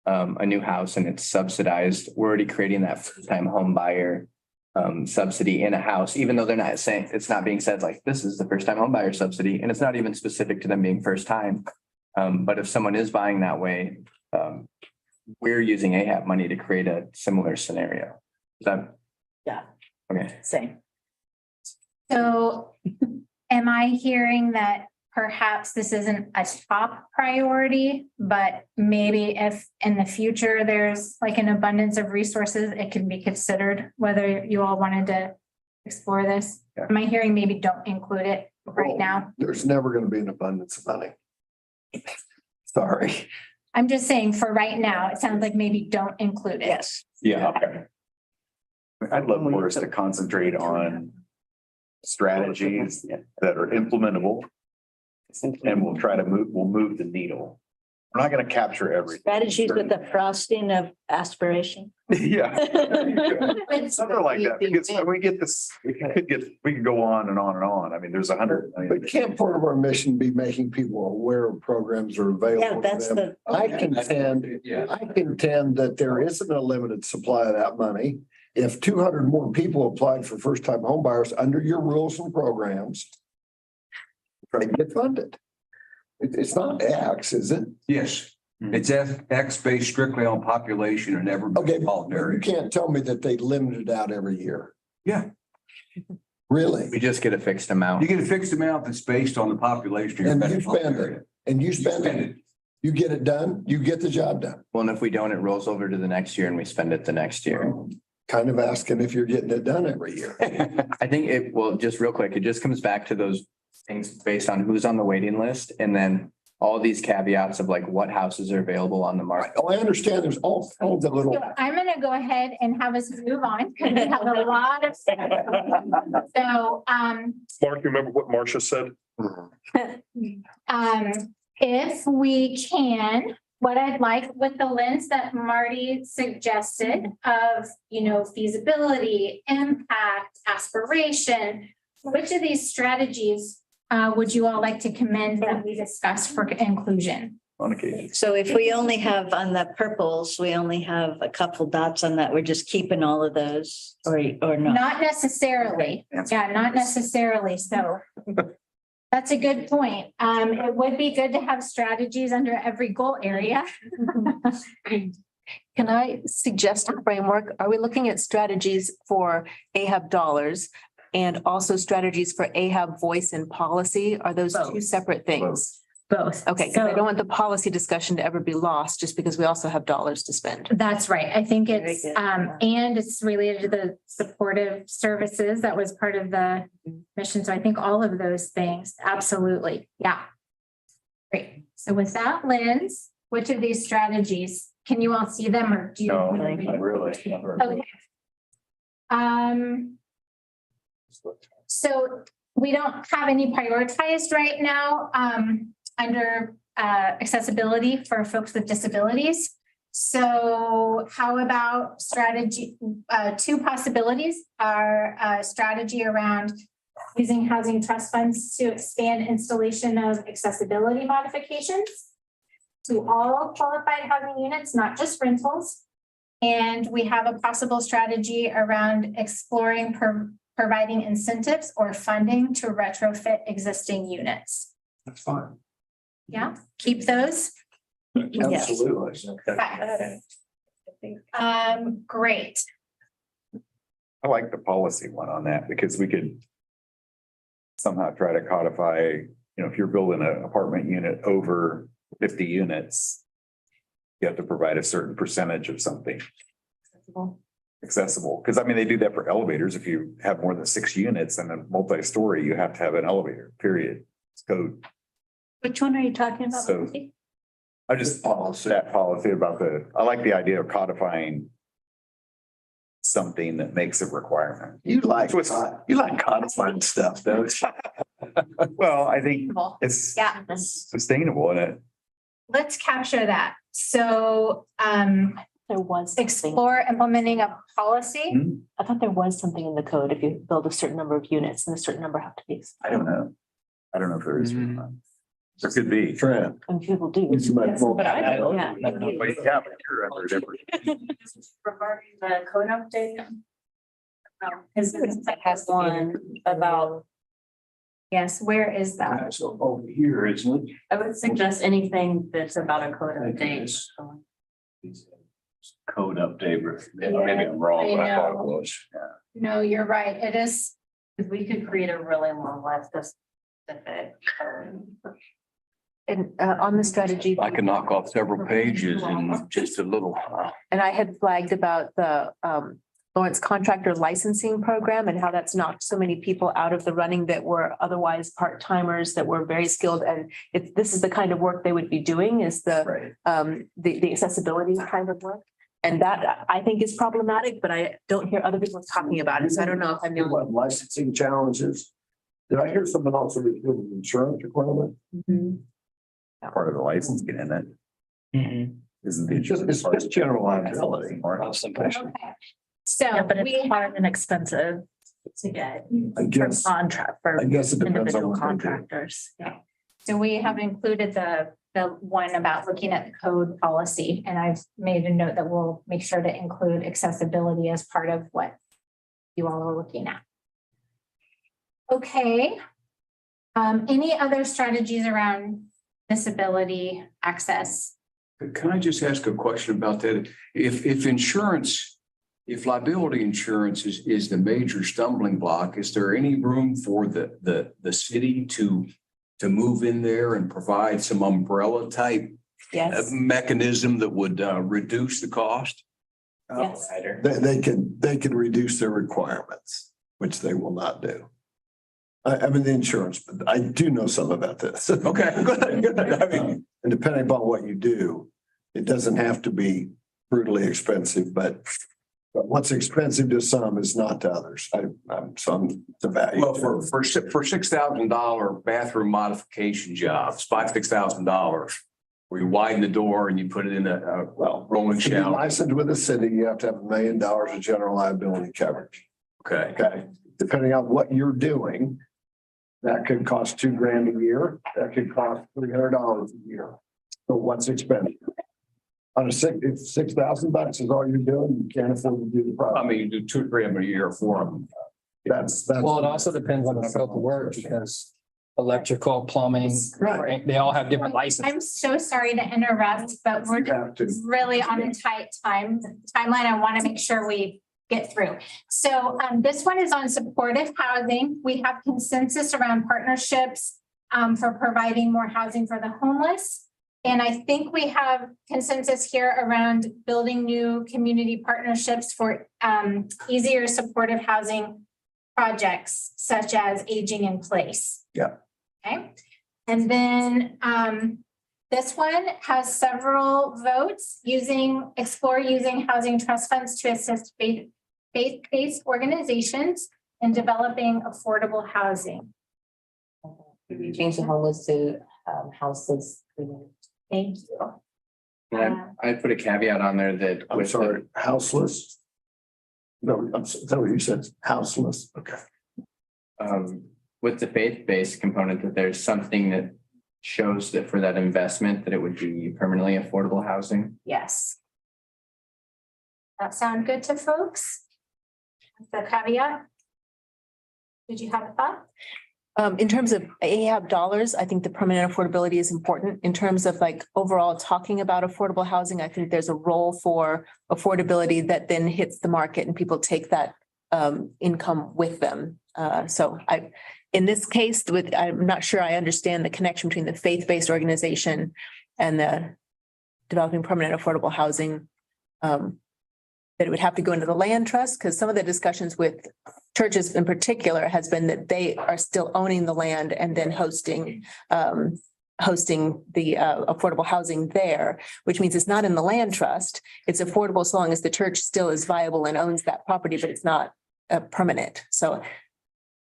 a new house and it's subsidized, we're already creating that first-time home buyer subsidy in a house, even though they're not saying, it's not being said like, this is the first-time home buyer subsidy, and it's not even specific to them being first time. But if someone is buying that way, we're using AHAP money to create a similar scenario. Is that? Yeah. Okay. Same. So am I hearing that perhaps this isn't a top priority, but maybe if in the future there's like an abundance of resources, it can be considered whether you all wanted to explore this? Yeah. Am I hearing maybe don't include it right now? There's never going to be an abundance of money. Sorry. I'm just saying for right now, it sounds like maybe don't include it. Yes. Yeah, okay. I'd love for us to concentrate on strategies that are implementable. And we'll try to move the needle. We're not going to capture everything. Strategies with the frosting of aspiration. Yeah. Something like that, because we get this, we could go on and on and on. I mean, there's 100. But can't part of our mission be making people aware of programs are available? Yeah, that's to them? the. I contend that there isn't a limited supply of that money. If 200 more people applied for first-time home buyers under your rules and programs, try to get funded. It's not X, is it? Yes, it's X based strictly on population and never. Okay, you can't tell me that they limit it out every year. Yeah. Really? We just get a fixed amount. You get a fixed amount that's based on the population. of your And you metropolitan spend area. it, and you spend spend it. You get it done, you get the job done. Well, and if we don't, it rolls over to the next year and we spend it the next year. Kind of asking if you're getting it done every year. I think just real quick, it just comes back to those things based on who's on the waiting list and then all these caveats of like what houses are available on the market. Oh, I understand there's all kinds of little. So I'm gonna go ahead and have us move on because we have a lot of stuff. So, Mark, you remember what Marcia said? if we can, what I'd like with the lens that Marty suggested of, feasibility, impact, aspiration, which of these strategies would you all like to commend that we discussed for inclusion? On occasion. So if we only have on the purples, we only have a couple dots on that, we're just keeping all of those or not? Not necessarily. Yeah, not necessarily. So that's a good point. It would be good to have strategies under every goal area. Can I suggest a framework? Are we looking at strategies for AHAB dollars and also strategies for AHAB voice and policy? Are those two separate things? Both. Okay, because I don't want the policy discussion to ever be lost just because we also have dollars to spend. That's right. I think it's, Very good. and it's related to the supportive services. That was part of the mission. So I think all of those things, absolutely. Yeah. Great. So with that lens, which of these strategies, can you all see them or do you? No, not really. Okay. So we don't have any prioritized right now, under accessibility for folks with disabilities. So how about strategy? Two possibilities are a strategy around using housing trust funds to expand installation of accessibility modifications to all qualified housing units, not just rentals. And we have a possible strategy around exploring providing incentives or funding to retrofit existing units. That's fine. Yeah, keep those. Absolutely. Great. I like the policy one on that because we could somehow try to codify, if you're building an apartment unit over 50 units, you have to provide a certain percentage of something accessible. Because I mean, they do that for elevators. If you have more than 6 units and a multi-story, you have to have an elevator, period. It's code. Which one are you talking about? So I just that policy about I like the idea of codifying something that makes a requirement. You like codifying stuff, don't you? Well, I think it's Yeah. sustainable in it. Let's capture that. So There was. explore implementing a policy. I thought there was something in the code. If you build a certain number of units and a certain number have to be. I don't know. I don't know if there is. or not. There could be. Trent. And people do. But I don't. Yeah. But yeah, but you're under different. Regarding the code update. Because it has one about, Yes, where is that? So over here, isn't it? I would suggest anything that's about a code update. Code update, maybe I'm wrong, but I thought it was. No, you're right. It is. Because we could create a really long list of specific. And on the strategy. I can knock off several pages in just a little. And I had flagged about the Lawrence contractor licensing program and how that's knocked so many people out of the running that were otherwise part-timers that were very skilled. And this is the kind of work they would be doing is the accessibility kind of work. And that I think is problematic, but I don't hear other people talking about it. So I don't know if I'm the only one. Licensing challenges. Did I hear someone also repeal the insurance requirement? Part of the license get in it. Isn't the It's just general liability. Okay. So Yeah, but it's we hard and expensive to get I for guess, contract, for I guess it depends on individual what they do. contractors. Yeah. So we have included the one about looking at the code policy, and I've made a note that we'll make sure to include accessibility as part of what you all are looking at. Okay. Any other strategies around disability access? Can I just ask a question about that? If liability insurance is the major stumbling block, is there any room for the city to move in there and provide some umbrella type Yes. mechanism that would reduce the cost? Yes. They can reduce their requirements, which they will not do. I mean, the insurance, but I do know some about this. Okay, good. I mean, And depending upon what you do, it doesn't have to be brutally expensive, but what's expensive to some is not to others. I'm some the value. well, for $6,000 bathroom modification jobs, $6,000, where you widen the door and you put it in a rolling To be shower. licensed with the city, you have to have $1 million of general liability coverage. Okay. Okay, depending on what you're doing, that could cost $2,000 a year. That could cost $300 a year. So what's expensive? On if $6,000 is all you're doing, you can't afford to do the I project. mean, you do 2 or 3 of them a year for them. That's. Well, it also depends on the scope of work because electrical, plumbing, Right. they all have different licenses. I'm so sorry to interrupt, but we're You have to. really on a tight timeline. I want to make sure we get through. So this one is on supportive housing. We have consensus around partnerships for providing more housing for the homeless. And I think we have consensus here around building new community partnerships for easier supportive housing projects such as aging in place. Yeah. Okay. And then this one has several votes explore using housing trust funds to assist faith-based organizations in developing affordable housing. We change the homeless to houses. Thank you. And I put a caveat on there that I'm with sorry, houseless? No, is that what you said? Houseless? Okay. with the faith-based component, that there's something that shows that for that investment, that it would be permanently affordable housing. Yes. That sound good to folks? The caveat? Did you have a thought? In terms of AHAB dollars, I think the permanent affordability is important. In terms of like overall talking about affordable housing, I think there's a role for affordability that then hits the market and people take that income with them. In this case, I'm not sure I understand the connection between the faith-based organization and the developing permanent affordable housing. That it would have to go into the land trust, because some of the discussions with churches in particular has been that they are still owning the land and then hosting the affordable housing there, which means it's not in the land trust. It's affordable so long as the church still is viable and owns that property, but it's not permanent. So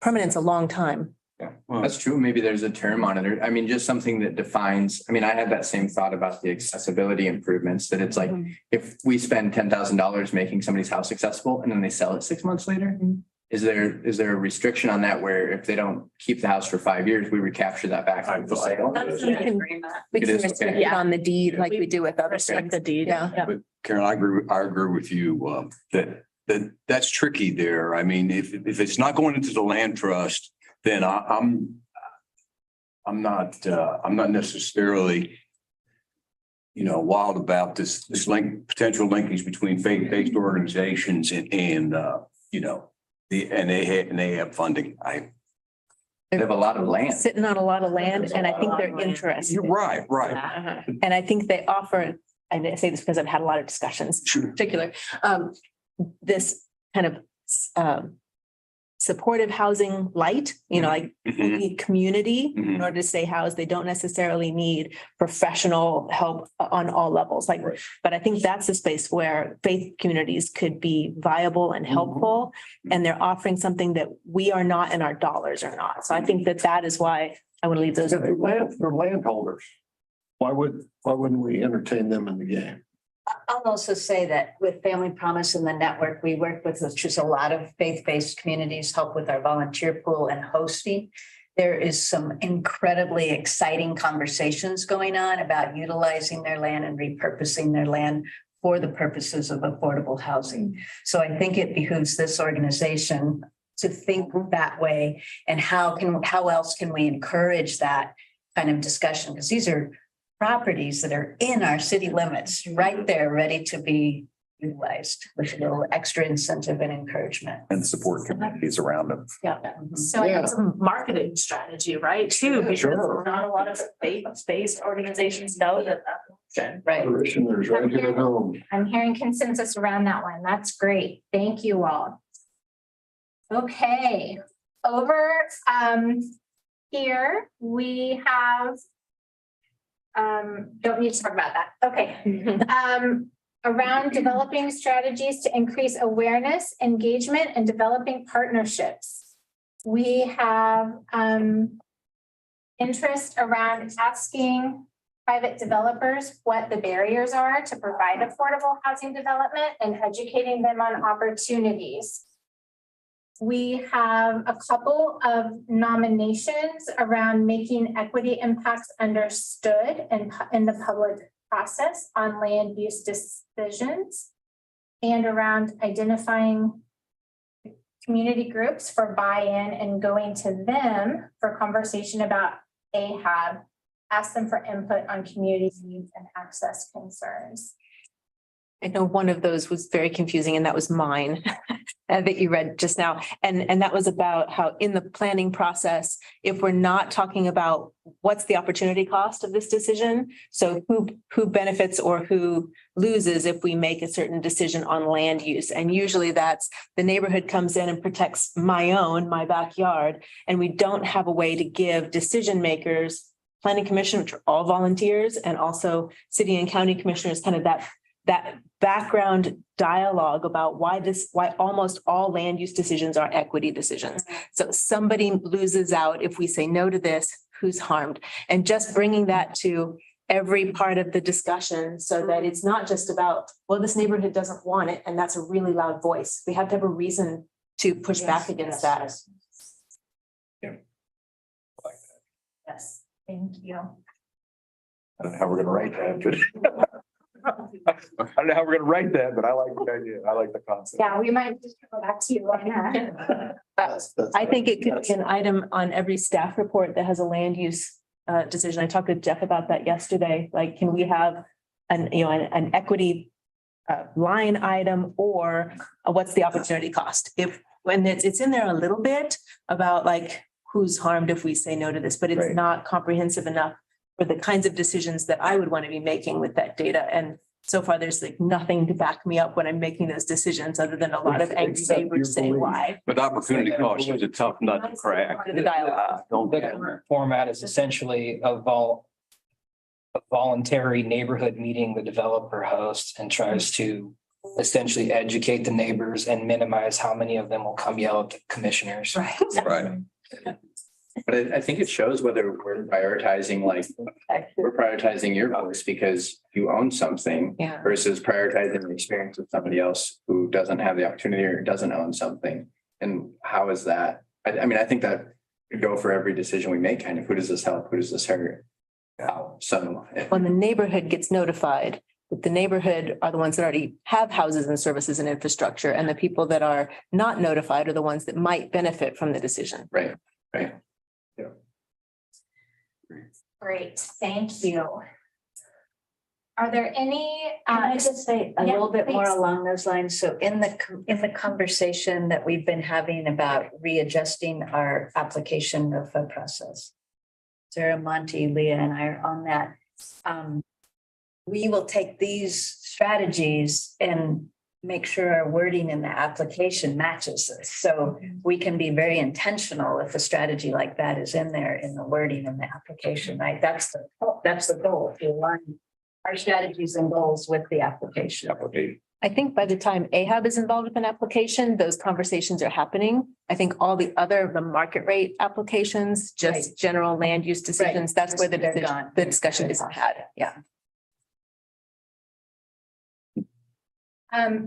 permanent's a long time. Yeah, that's true. Maybe there's a term on it. I mean, just something that defines, I mean, I had that same thought about the accessibility improvements, that it's like, if we spend $10,000 making somebody's house accessible and then they sell it 6 months later, is there a restriction on that where if they don't keep the house for 5 years, we recapture that back? That's something I agree with that. We It can is, restrict okay. it on the deed like we do with other Restrict things. the deed. Yeah. But Karen, I agree with you, that's tricky there. I mean, if it's not going into the land trust, then I'm not necessarily, wild about this potential linkage between faith-based organizations and they have funding. They have a lot of land. Sitting on a lot of land, and I think they're interested. You're right. And I think they offer, I say this because I've had a lot of discussions, in particular, this kind of supportive housing light, like we need community in order to stay housed. They don't necessarily need professional help on all levels. But I think that's a space where faith communities could be viable and helpful. And they're offering something that we are not and our dollars are not. So I think that is why I want to leave those. They're landholders. Why wouldn't we entertain them in the game? I'll also say that with Family Promise and the network we work with, which is a lot of faith-based communities, help with our volunteer pool and hosting. There is some incredibly exciting conversations going on about utilizing their land and repurposing their land for the purposes of affordable housing. So I think it behooves this organization to think that way, and how else can we encourage that kind of discussion? Because these are properties that are in our city limits, right there, ready to be utilized with a little extra incentive and encouragement. And support communities around them. Yeah. So it's a marketing strategy, right, too, because not a lot of faith-based organizations know that that's an option. Right. Parishioners right here at home. I'm hearing consensus around that one. That's great. Thank you all. Okay, over here we have don't need to talk about that. Okay. Around developing strategies to increase awareness, engagement, and developing partnerships. We have interest around asking private developers what the barriers are to provide affordable housing development and educating them on opportunities. We have a couple of nominations around making equity impacts understood in the public process on land use decisions, and around identifying community groups for buy-in and going to them for conversation about AHAB, ask them for input on community needs and access concerns. I know one of those was very confusing, and that was mine that you read just now. And that was about how in the planning process, if we're not talking about what's the opportunity cost of this decision, so who benefits or who loses if we make a certain decision on land use. And usually that's the neighborhood comes in and protects my backyard, and we don't have a way to give decision makers, planning commission, which are all volunteers, and also city and county commissioners, kind of that background dialogue about why almost all land use decisions are equity decisions. So somebody loses out if we say no to this, who's harmed? And just bringing that to every part of the discussion so that it's not just about, well, this neighborhood doesn't want it, and that's a really loud voice. We have to have a reason to push back against that. Yes, thank you. I don't know how we're gonna write that, but. I don't know how we're gonna write that, but I like the idea. I like the concept. Yeah, we might just go back to you on that. I think it could be an item on every staff report that has a land use decision. I talked to Jeff about that yesterday. Like, can we have an equity line item, or what's the opportunity cost? When it's in there a little bit about like who's harmed if we say no to this, but it's Right. not comprehensive enough for the kinds of decisions that I would want to be making with that data. And so far, there's like nothing to back me up when I'm making those decisions, other than a lot of angry Except your neighbors saying belief. why. But opportunity cost is a tough nut to crack. Part of the dialogue. Don't The get current format is essentially a voluntary neighborhood meeting the developer hosts and tries to essentially educate the neighbors and minimize how many of them will come yell at the commissioners. Right. Right. But I think it shows whether we're prioritizing, like, we're prioritizing your voice because you own something Yeah. versus prioritizing the experience of somebody else who doesn't have the opportunity or doesn't own something. And how is that? I mean, I think that could go for every decision we make, kind of, who does this help? Who does this hurt? How? So. When the neighborhood gets notified, but the neighborhood are the ones that already have houses and services and infrastructure, and the people that are not notified are the ones that might benefit from the decision. Right, right. Great, thank you. Are there any? Can I just say a yeah, little bit more please. along those lines? So in the conversation that we've been having about readjusting our application of a process, Sarah, Monty, Leah, and I are on that. We will take these strategies and make sure our wording in the application matches this. So we can be very intentional if a strategy like that is in there in the wording in the application, right? That's the goal, to align our strategies and goals with the application. I think by the time AHAB is involved with an application, those conversations are happening. I think all the market rate applications, just Right. general land use decisions, that's where They're gone. the discussion isn't had. Yeah.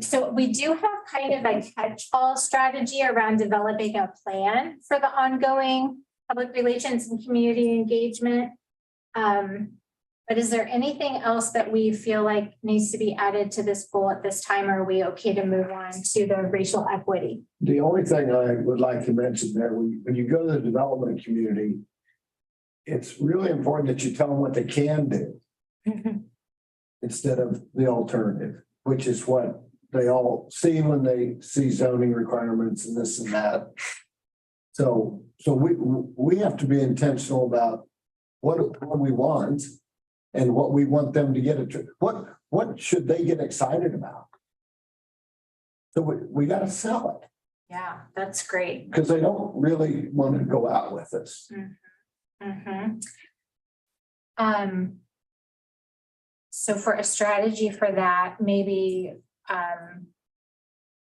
So we do have kind of a catch-all strategy around developing a plan for the ongoing public relations and community engagement. But is there anything else that we feel like needs to be added to this goal at this time? Or are we okay to move on to the racial equity? The only thing I would like to mention there, when you go to the development community, it's really important that you tell them what they can do instead of the alternative, which is what they all see when they see zoning requirements and this and that. So we have to be intentional about what we want and what we want them to get. What should they get excited about? So we got to sell it Yeah, that's great. because they don't really want to go out with us. So for a strategy for that, maybe,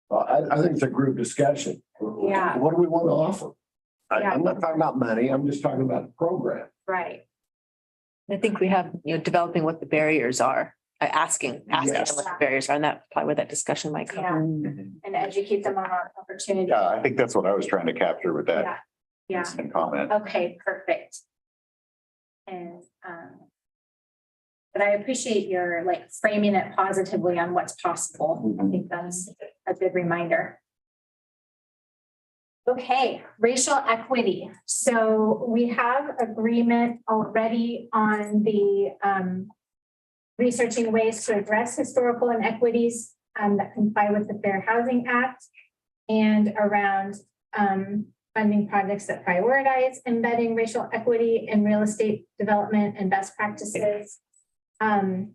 Well, I think it's a group discussion. Yeah. What do we want to offer? Yeah. I'm not talking about money. I'm just talking about the program. right, I think we have, developing what the barriers are, asking them Yes. what the barriers are, and that probably where that discussion might come. yeah, and educate them on our opportunity. Yeah, I think that's what I was trying to capture with Yeah, that yeah, comment. okay, perfect. And, but I appreciate your like framing it positively on what's possible. I think that's a good reminder. Okay, racial equity. So we have agreement already on the researching ways to address historical inequities that comply with the Fair Housing Act and around funding projects that prioritize embedding racial equity in real estate development and best practices. And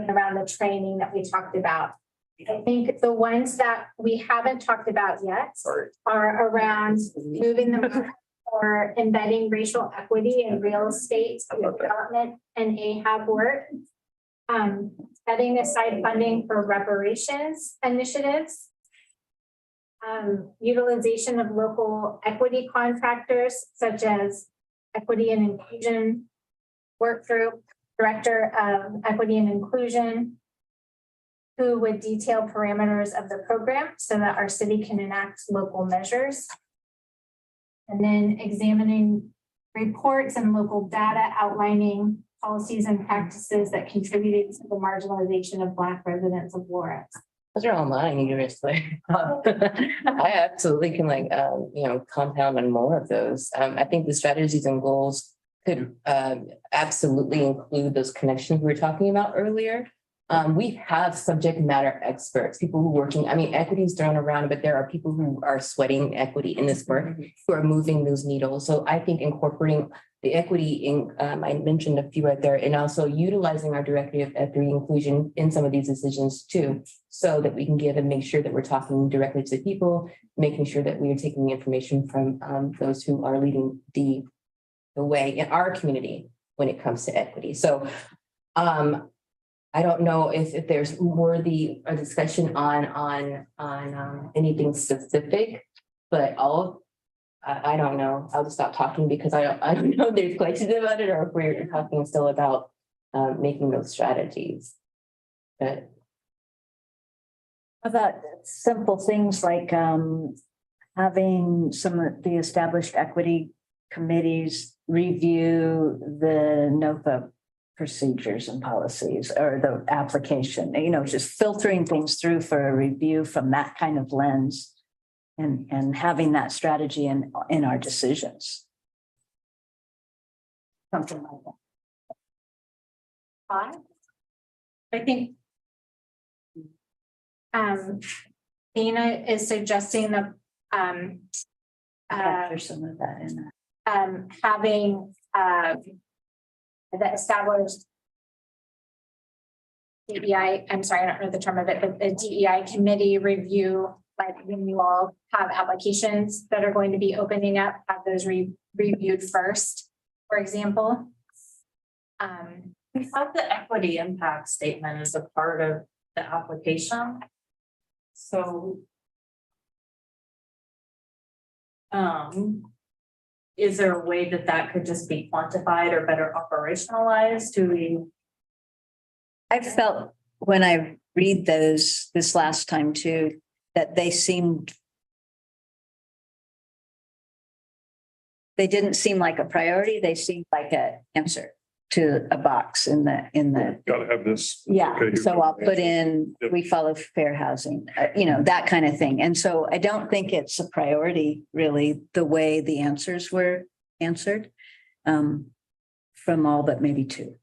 around the training that we talked about. I think the ones that we haven't talked about yet are around moving them or embedding racial equity in real estate development and AHAB work. Setting aside funding for reparations initiatives. Utilization of local equity contractors such as equity and inclusion work group Director of Equity and Inclusion, who would detail parameters of the program so that our city can enact local measures. And then examining reports and local data outlining policies and practices that contributed to the marginalization of Black residents of Lawrence. Those are all mine, seriously. I absolutely can compound on more of those. I think the strategies and goals could absolutely include those connections we were talking about earlier. We have subject matter experts, people who are working, equity is thrown around, but there are people who are sweating equity in this work, who are moving those needles. So I think incorporating the equity in, I mentioned a few right there, and also utilizing our directive of equity inclusion in some of these decisions too, so that we can give and make sure that we're talking directly to people, making sure that we are taking the information from those who are leading the way in our community when it comes to equity. So I don't know if there's worthy a discussion on anything specific, but I don't know. I'll just stop talking because I don't know if there's questions about it or if we're talking still about making those strategies. But About simple things like having some of the established equity committees review the NOFA procedures and policies or the application, just filtering things through for a review from that kind of lens and having that strategy in our decisions. Something like that. I think Dana is suggesting the Capture some of that in that. having the established DEI, I'm sorry, I don't know the term of it, but the DEI committee review, like when you all have applications that are going to be opening up, have those reviewed first, for example. We have the equity impact statement as a part of the application. So is there a way that could just be quantified or better operationalized? Do we? I felt when I read those this last time too, that they didn't seem like a priority. They seemed like an answer to a box in the. Gotta have this. Yeah, Okay, so I'll put in, we follow fair housing, that kind of thing. And so I don't think it's a priority really, the way the answers were answered. From all but maybe two.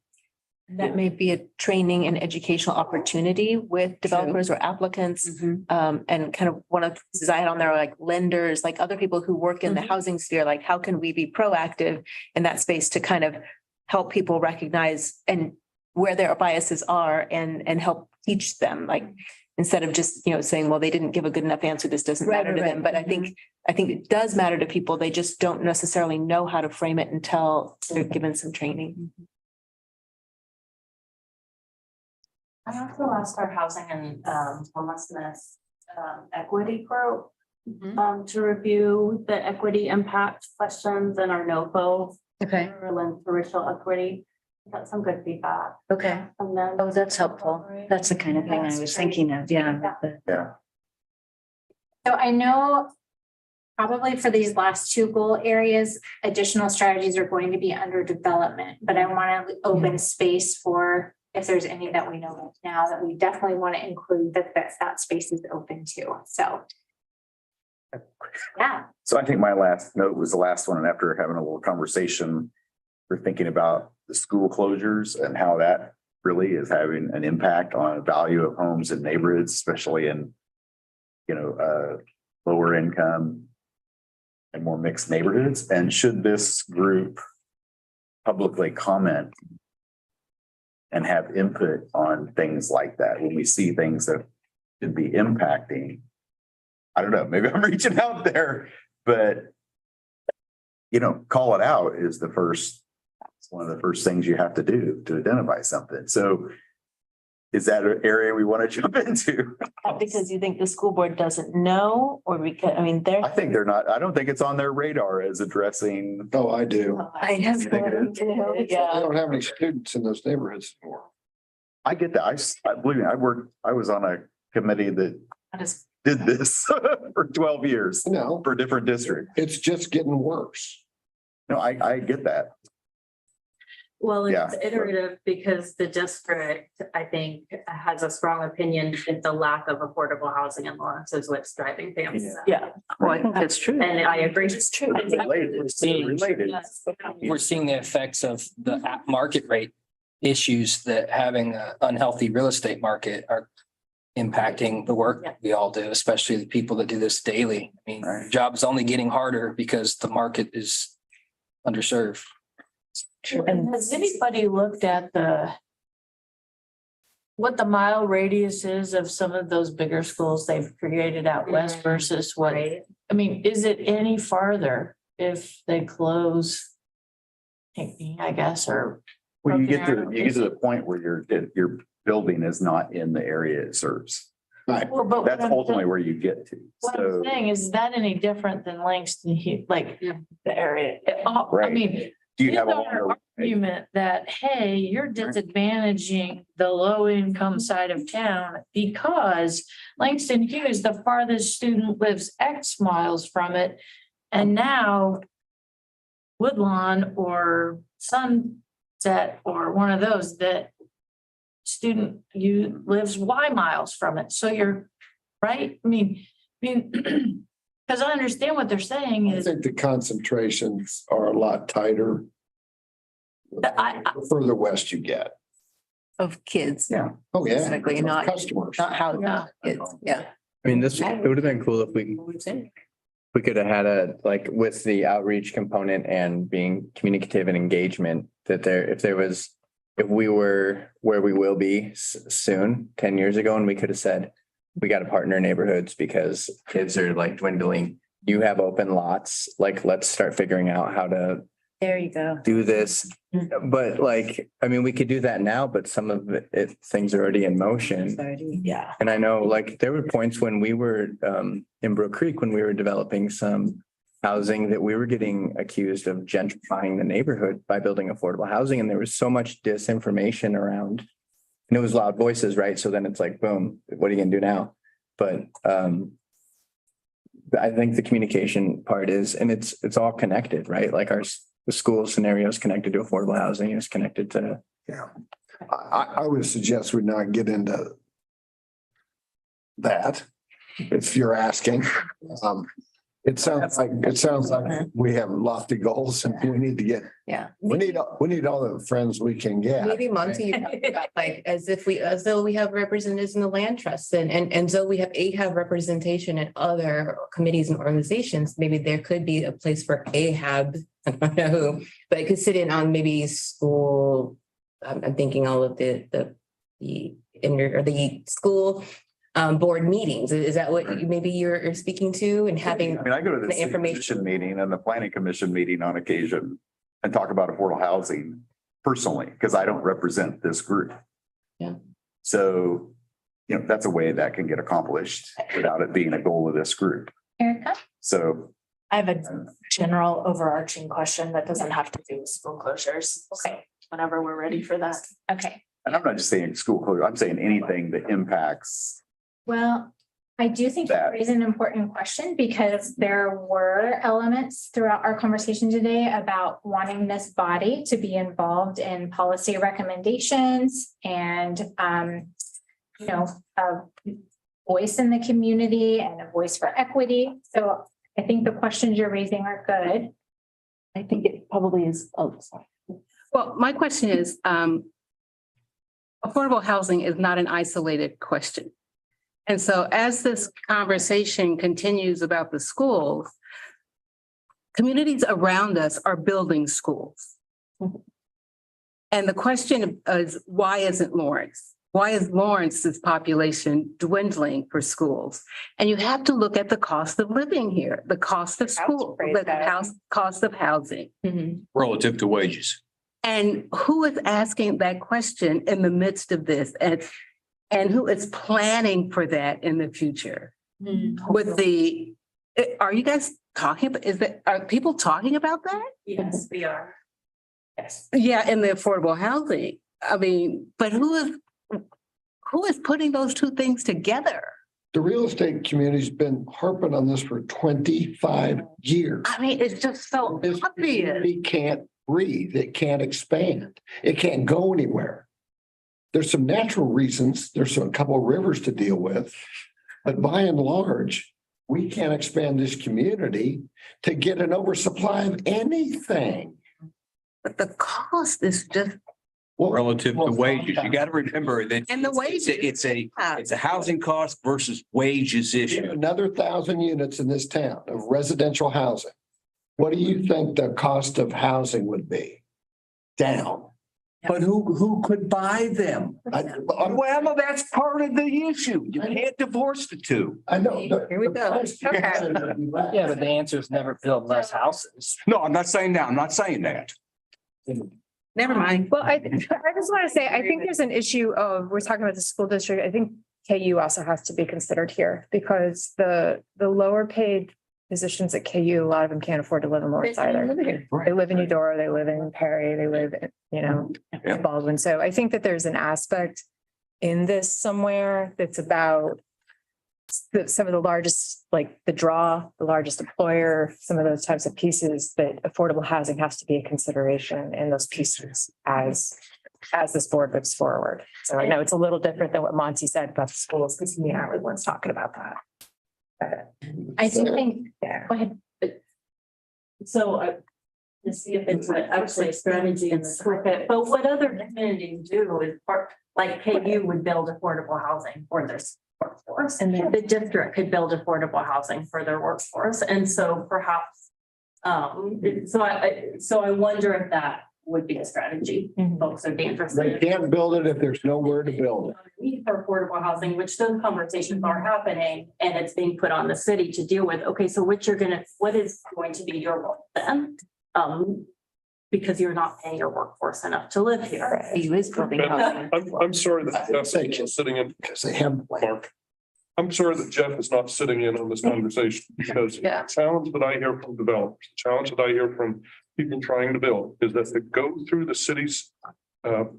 That may be a training and educational opportunity with developers or applicants. And kind of one of the pieces I had on there, are like lenders, like other people who work in the housing sphere, like how can we be proactive in that space to kind of help people recognize and where their biases are and help teach them, like instead of just, saying, well, they didn't give a good enough answer, this doesn't matter to them. But I think it does matter to people. They just don't necessarily know how to frame it until they're given some training. I also asked our housing and homelessness equity group to review the equity impact questions in our NOFO. Okay. For racial equity. Got some good feedback. Okay. from them. Oh, that's helpful. That's the kind of thing I was thinking of. Yeah. So I know probably for these last two goal areas, additional strategies are going to be under development, but I want to open space for if there's any that we know now that we definitely want to include that space is open to. So. Yeah. So I think my last note was the last one, and after having a little conversation, we're thinking about the school closures and how that really is having an impact on the value of homes and neighborhoods, especially in, lower income and more mixed neighborhoods. And should this group publicly comment and have input on things like that when we see things that could be impacting? I don't know, maybe I'm reaching out there, but call it out is one of the first things you have to do to identify something. So Is that an area we want to jump into? Because you think the school board doesn't know, or because, I mean, they're. I think they're not, I don't think it's on their radar as addressing. Oh, I do. I have. You think it I Yeah. don't have any students in those neighborhoods anymore. I get that. I believe me, I was on a committee that I just, did this for 12 years No, for different districts. it's just getting worse. No, I get that. Well, Yeah. it's iterative because the district, I think, has a strong opinion that the lack of affordable housing in Lawrence is what's driving families. Yeah, well, I think that's true. And I agree. it's true. Related. We're seeing the effects of the market rate issues that having an unhealthy real estate market are impacting the work we all do, especially the people that do this daily. I mean, Right. job is only getting harder because the market is underserved. And has anybody looked at what the mile radius is of some of those bigger schools they've created out west versus what? I mean, is it any farther if they close Pinckney, I guess, or? Well, you get to the point where your building is not in the area it serves. Right. Well, but That's ultimately where you get to. what So, I'm saying, is that any different than Langston, like the area? I Right. mean, do you is have a our longer? argument that, hey, you're disadvantaging the low income side of town because Langston Hughes, the farthest student lives X miles from it. And now Woodlawn or Sunset or one of those that student you lives Y miles from it. So you're right. I mean, because I understand what they're saying I is think the concentrations are a lot tighter. The further west you get. Of kids. Yeah. Oh, yeah. Specifically, Of not- Customers. Not how, kids, yeah. I mean, it would have been cool if we could have had like with the outreach component and being communicative and engagement that if we were where we will be soon, 10 years ago, and we could have said, we got to partner neighborhoods because kids are like dwindling. You have open lots, like, let's start figuring out how to There you go. do this. But like, I mean, we could do that now, but some of things are already in motion. yeah. And I know like there were points when we were in Brook Creek, when we were developing some housing that we were getting accused of gentrifying the neighborhood by building affordable housing. And there was so much disinformation around. And it was loud voices, right? So then it's like, boom, what are you gonna do now? But I think the communication part is, and it's all connected, right? Like the school scenario is connected to affordable housing, is connected to. Yeah. I would suggest we not get into that, if you're asking. It sounds like we have lofty goals and we need to get, Yeah. we need all the friends we can get. Maybe Monty, you talk about, like, as though we have representatives in the land trust and so we have representation in other committees and organizations. Maybe there could be a place for AHAB, I don't know who, but it could sit in on maybe school. I'm thinking all of the school board meetings. Is that what maybe you're speaking to and having? I mean, I go to the the city information. commission meeting and the planning commission meeting on occasion and talk about affordable housing personally, because I don't represent this group. Yeah. So, that's a way that can get accomplished without it being a goal of this group. Erica? So, I have a general overarching question that doesn't have to do with school closures. Okay. Whenever we're ready for that. Okay. and I'm not just saying school closure, I'm saying anything that impacts. Well, I do think you That. raise an important question because there were elements throughout our conversation today about wanting this body to be involved in policy recommendations and, a voice in the community and a voice for equity. So I think the questions you're raising are good. I think it probably is. Oh, sorry. Well, my question is, affordable housing is not an isolated question. And so as this conversation continues about the schools, communities around us are building schools. And the question is, why isn't Lawrence? Why is Lawrence's population dwindling for schools? And you have to look at the cost of living here, the cost of school, cost of housing. Relative to wages. And who is asking that question in the midst of this? And And who is planning for that in the future? With the, are you guys talking, are people talking about that? Yes, we are. Yes. Yeah, in the affordable housing. I mean, but who is putting those two things together? The real estate community's been harping on this for 25 years. I mean, it's just so This obvious. community can't breathe. It can't expand. It can't go anywhere. There's some natural reasons. There's a couple of rivers to deal with. But by and large, we can't expand this community to get an oversupply of anything. But the cost is just, Relative to wages, you got to remember that. and the wages. It's a housing cost versus wages issue. Another 1,000 units in this town of residential housing. What do you think the cost of housing would be? Down. But who could buy them? Well, that's part of the issue. You can't divorce the two. I know. Here we go. Yeah, but the answer is never build less houses. No, I'm not saying that. I'm not saying that. Never mind. Well, I just want to say, I think there's an issue of, we're talking about the school district. I think KU also has to be considered here because the lower paid positions at KU, a lot of them can't afford to live in Lawrence either. They live in Eudora, they live in Perry, they live in, in Baldwin. So I think that there's an aspect in this somewhere that's about some of the largest, like the largest employer, some of those types of pieces that affordable housing has to be a consideration in those pieces as this board moves forward. So I know it's a little different than what Monty said about the schools, because me and I were the ones talking about that. I do think, Yeah. go ahead. So to see if it's actually a strategy in the school. But what other communities do is like KU would build affordable housing for their workforce. And then the district could build affordable housing for their workforce. And so perhaps, so I wonder if that would be a strategy. Folks are dangerous. They can't build it if there's nowhere to build it. Need for affordable housing, which those conversations are happening and it's being put on the city to deal with. Okay, so what is going to be your role then? Because you're not paying your workforce enough to live here. KU is building housing. I'm sorry that Jeff is sitting in, Because they have. Mark. I'm sorry that Jeff is not sitting in on this conversation because the challenge that I hear from developers, the challenge that I hear from people trying to build is that to go through the city's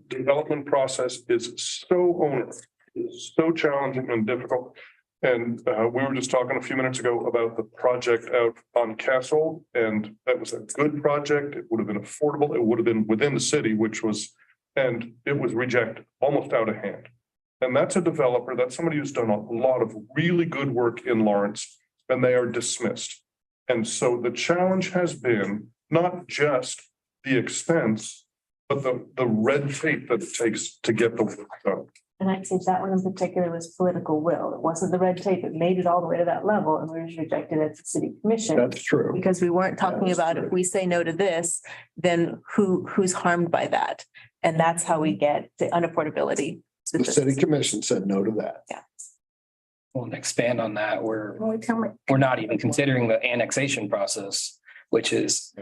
development process is so onerous, is so challenging and difficult. And we were just talking a few minutes ago about the project out on Castle, and that was a good project. It would have been affordable. It would have been within the city, and it was rejected, almost out of hand. And that's a developer, that's somebody who's done a lot of really good work in Lawrence, and they are dismissed. And so the challenge has been not just the expense, but the red tape that it takes to get the work done. And I'd say that one in particular was political will. It wasn't the red tape that made it all the way to that level and we were rejected at the city commission. That's true. Because we weren't talking about if we say no to this, then who's harmed by that? And that's how we get the unaffordability. The city commission said no to that. Yeah. Well, to expand on that, we're not even considering the annexation process, which is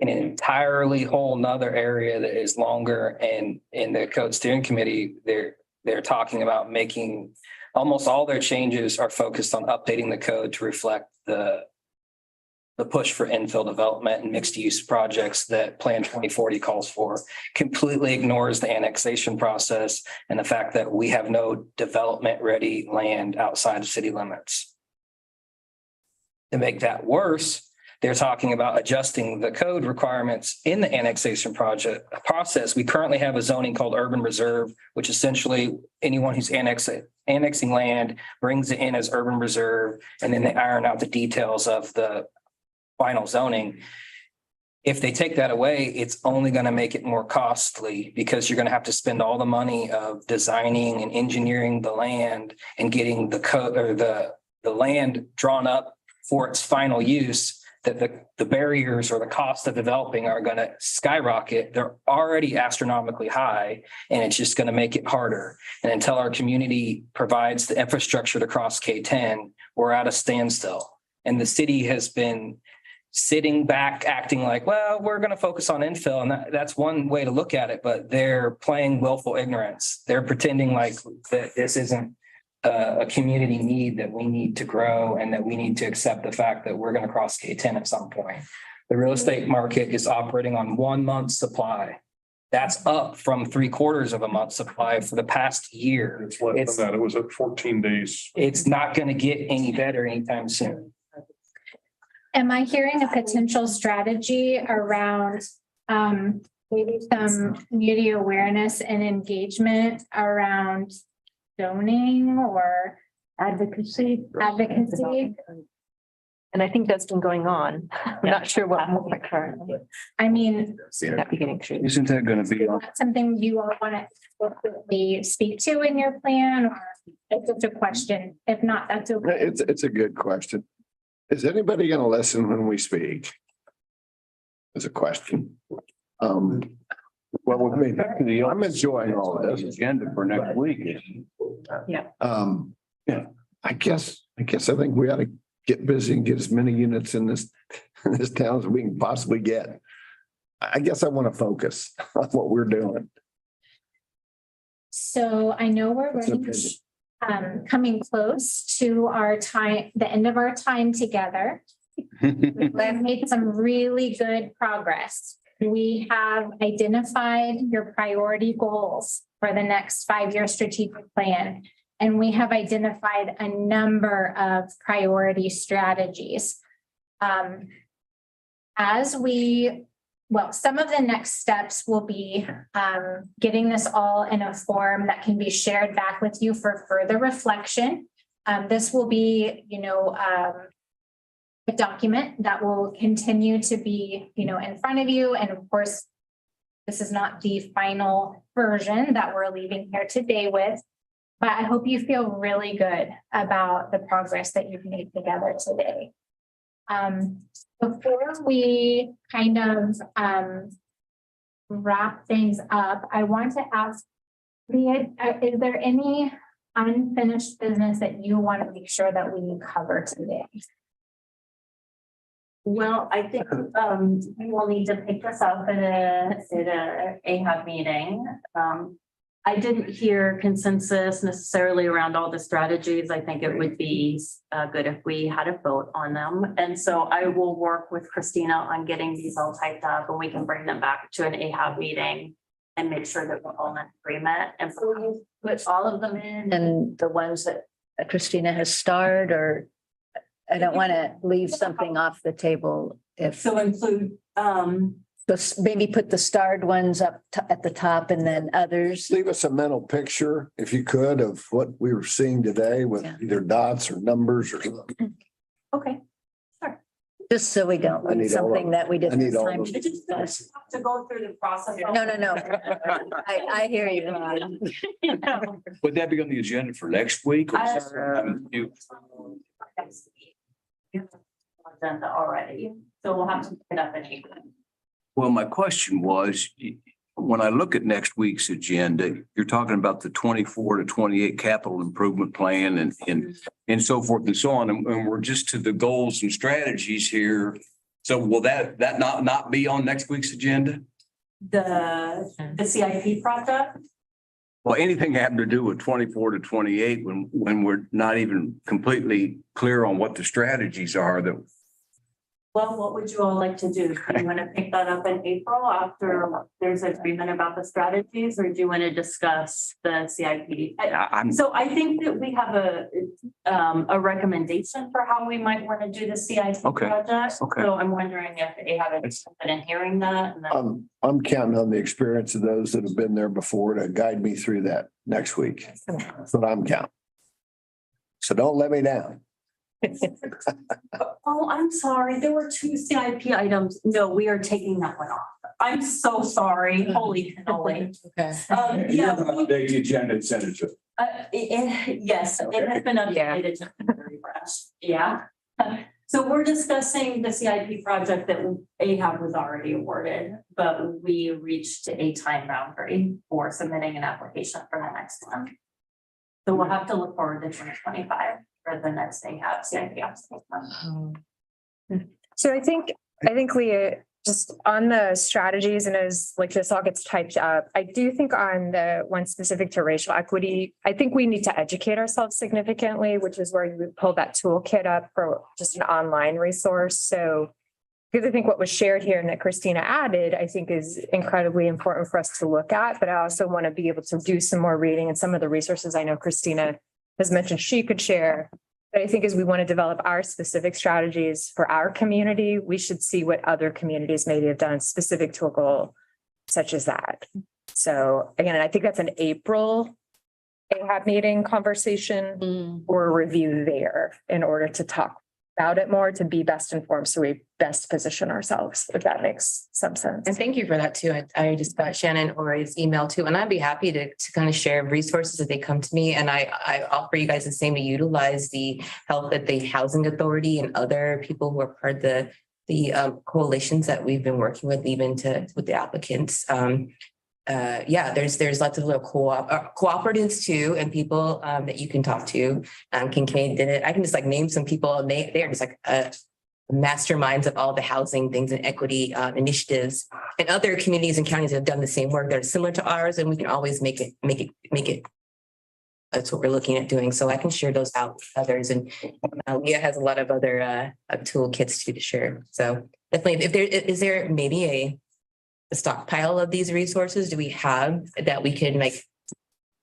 an entirely whole nother area that is longer. And in the code steering committee, they're talking about making almost all their changes are focused on updating the code to reflect the push for infill development and mixed use projects that Plan 2040 calls for. Completely ignores the annexation process and the fact that we have no development ready land outside of city limits. To make that worse, they're talking about adjusting the code requirements in the annexation process. We currently have a zoning called urban reserve, which essentially anyone who's annexing land brings it in as urban reserve, and then they iron out the details of the final zoning. If they take that away, it's only going to make it more costly because you're going to have to spend all the money of designing and engineering the land and getting the code or the land drawn up for its final use. That the barriers or the cost of developing are going to skyrocket. They're already astronomically high, and it's just going to make it harder. And until our community provides the infrastructure to cross K-10, we're at a standstill. And the city has been sitting back, acting like, well, we're going to focus on infill. And that's one way to look at it, but they're playing willful ignorance. They're pretending like that this isn't a community need that we need to grow and that we need to accept the fact that we're going to cross K10 at some point. The real estate market is operating on 1 month's supply. That's up from 3/4 of a month supply for the past year. It's less than that. It was at 14 days. It's not going to get any better anytime soon. Am I hearing a potential strategy around maybe some community awareness and engagement around zoning or Advocacy. advocacy? And I think that's been going on. I'm not sure what more currently. I mean, Not beginning to. Isn't that gonna be is that something you all want to explicitly speak to in your plan, or it's just a question? If not, that's okay. It's a good question. Is anybody gonna listen when we speak? It's a question. Well, with me, I'm enjoying all of this. agenda for next week? Yeah, I guess I think we ought to get busy and get as many units in this town as we can possibly get. I guess I want to focus on what we're doing. So I know we're That's running, opinion. coming close to our time, the end of our time together. We've made some really good progress. We have identified your priority goals for the next 5-year strategic plan. And we have identified a number of priority strategies. Some of the next steps will be getting this all in a form that can be shared back with you for further reflection. This will be, a document that will continue to be, in front of you. And of course, this is not the final version that we're leaving here today with. But I hope you feel really good about the progress that you've made together today. Before we kind of wrap things up, I want to ask, Leah, is there any unfinished business that you want to make sure that we cover today? Well, I think we will need to pick this up at a AHAB meeting. I didn't hear consensus necessarily around all the strategies. I think it would be good if we had a vote on them. And so I will work with Christina on getting these all typed up, and we can bring them back to an AHAB meeting and make sure that we're all in agreement. And So you put all of them in and the ones that Christina has starred, or I don't want to leave something off the table if. so include Maybe put the starred ones up at the top and then others. Leave us a mental picture, if you could, of what we were seeing today with either dots or numbers or something. okay. Just so we don't I need leave all of something that we I didn't need have all time of to them. discuss. To go through the process. No. I hear you. Would that be on the agenda for next week? Or is that- Agenda already, so we'll have to pick it up in April. Well, my question was, when I look at next week's agenda, you're talking about the 24 to 28 capital improvement plan and so forth and so on. And we're just to the goals and strategies here. So will that not be on next week's agenda? The CIP project? Well, anything having to do with 24 to 28 when we're not even completely clear on what the strategies are that. Well, what would you all like to do? Do you want to pick that up in April after there's agreement about the strategies, or do you want to discuss the CIP? So I think that we have a recommendation for how we might want to do the CIP project. Okay. So I'm wondering if they have an interested in hearing that. And then I'm counting on the experience of those that have been there before to guide me through that next week. That's what I'm counting. So don't let me down. Oh, I'm sorry. There were 2 CIP items. No, we are taking that one off. I'm so sorry. Holy cannoli. Okay. Yeah. Update the agenda and send it to. Yes, it has been updated to very fresh. Yeah. So we're discussing the CIP project that AHAB was already awarded, but we reached a time boundary for submitting an application for the next one. So we'll have to look forward to 2025 for the next AHAB CIP application. So I think Leah, just on the strategies and as like this all gets typed up, I do think on the one specific to racial equity, I think we need to educate ourselves significantly, which is where you would pull that toolkit up for just an online resource. So because I think what was shared here and that Christina added, I think is incredibly important for us to look at, but I also want to be able to do some more reading and some of the resources I know Christina has mentioned she could share. But I think as we want to develop our specific strategies for our community, we should see what other communities maybe have done specific to a goal such as that. So again, I think that's an April AHAB meeting conversation or review there in order to talk about it more, to be best informed, so we best position ourselves, if that makes some sense. And thank you for that too. I just got Shannon Ori's email too, and I'd be happy to kind of share resources as they come to me. And I offer you guys the same to utilize the help that the Housing Authority and other people who are part of the coalitions that we've been working with, even with the applicants. There's lots of little cooperatives too, and people that you can talk to. Kincaid did it. I can just like name some people, and they're just like masterminds of all the housing things and equity initiatives. And other communities and counties have done the same work that are similar to ours, and we can always make it. That's what we're looking at doing. So I can share those out with others, and Leah has a lot of other toolkits to share. So definitely, is there maybe a stockpile of these resources do we have that we can like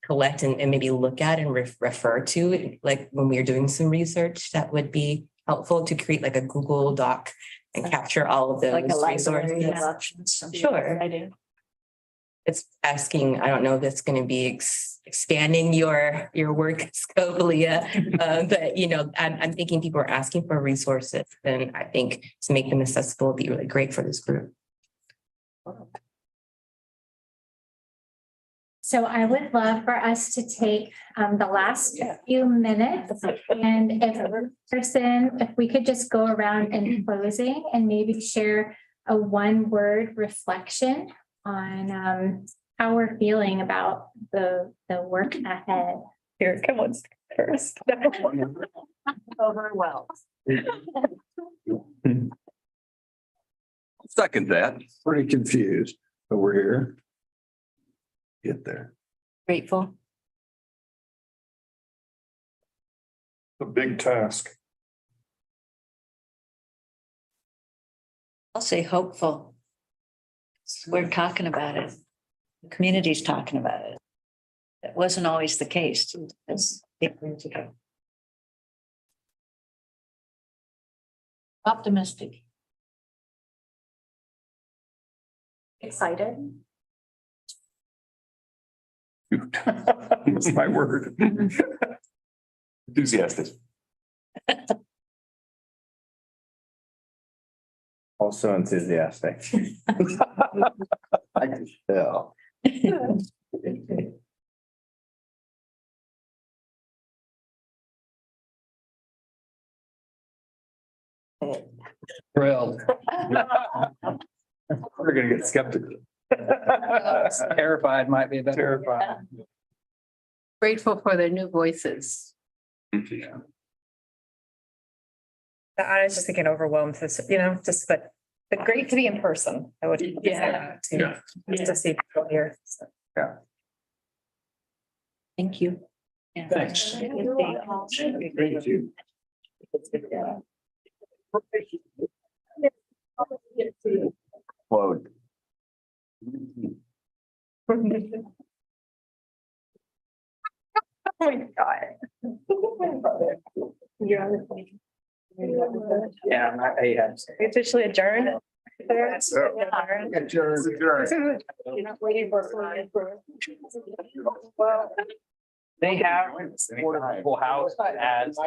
collect and maybe look at and refer to, like when we're doing some research, that would be helpful to create like a Google Doc and capture all of those Like a library of resources. options. Sure. I do. It's asking, I don't know if it's going to be expanding your work scope, Leah, but I'm thinking people are asking for resources, and I think to make them accessible would be really great for this group. So I would love for us to take the last few minutes, and if we could just go around in closing and maybe share a one-word reflection on how we're feeling about the work ahead. Here, come on first. Overwhelmed. Second that. Pretty confused, but we're here. Get there. Grateful. A big task. I'll say hopeful. We're talking about it. The community's talking about it. That wasn't always the case. That's 8 years ago. Optimistic. Excited. That's my word. Enthusiastic. Also enthusiastic. I can tell. Thrilled. We're gonna get skeptical. Terrified might be better. Terrified. Grateful for their new voices. I was just thinking overwhelmed, but great to be in person. I would say that too. Yeah. Just to see people here. So. Thank you. Thanks. Thank you. Quote. Oh my God. You're on the plane. Yeah, Officially adjourned. Adjourned. You're not waiting for. They have affordable house as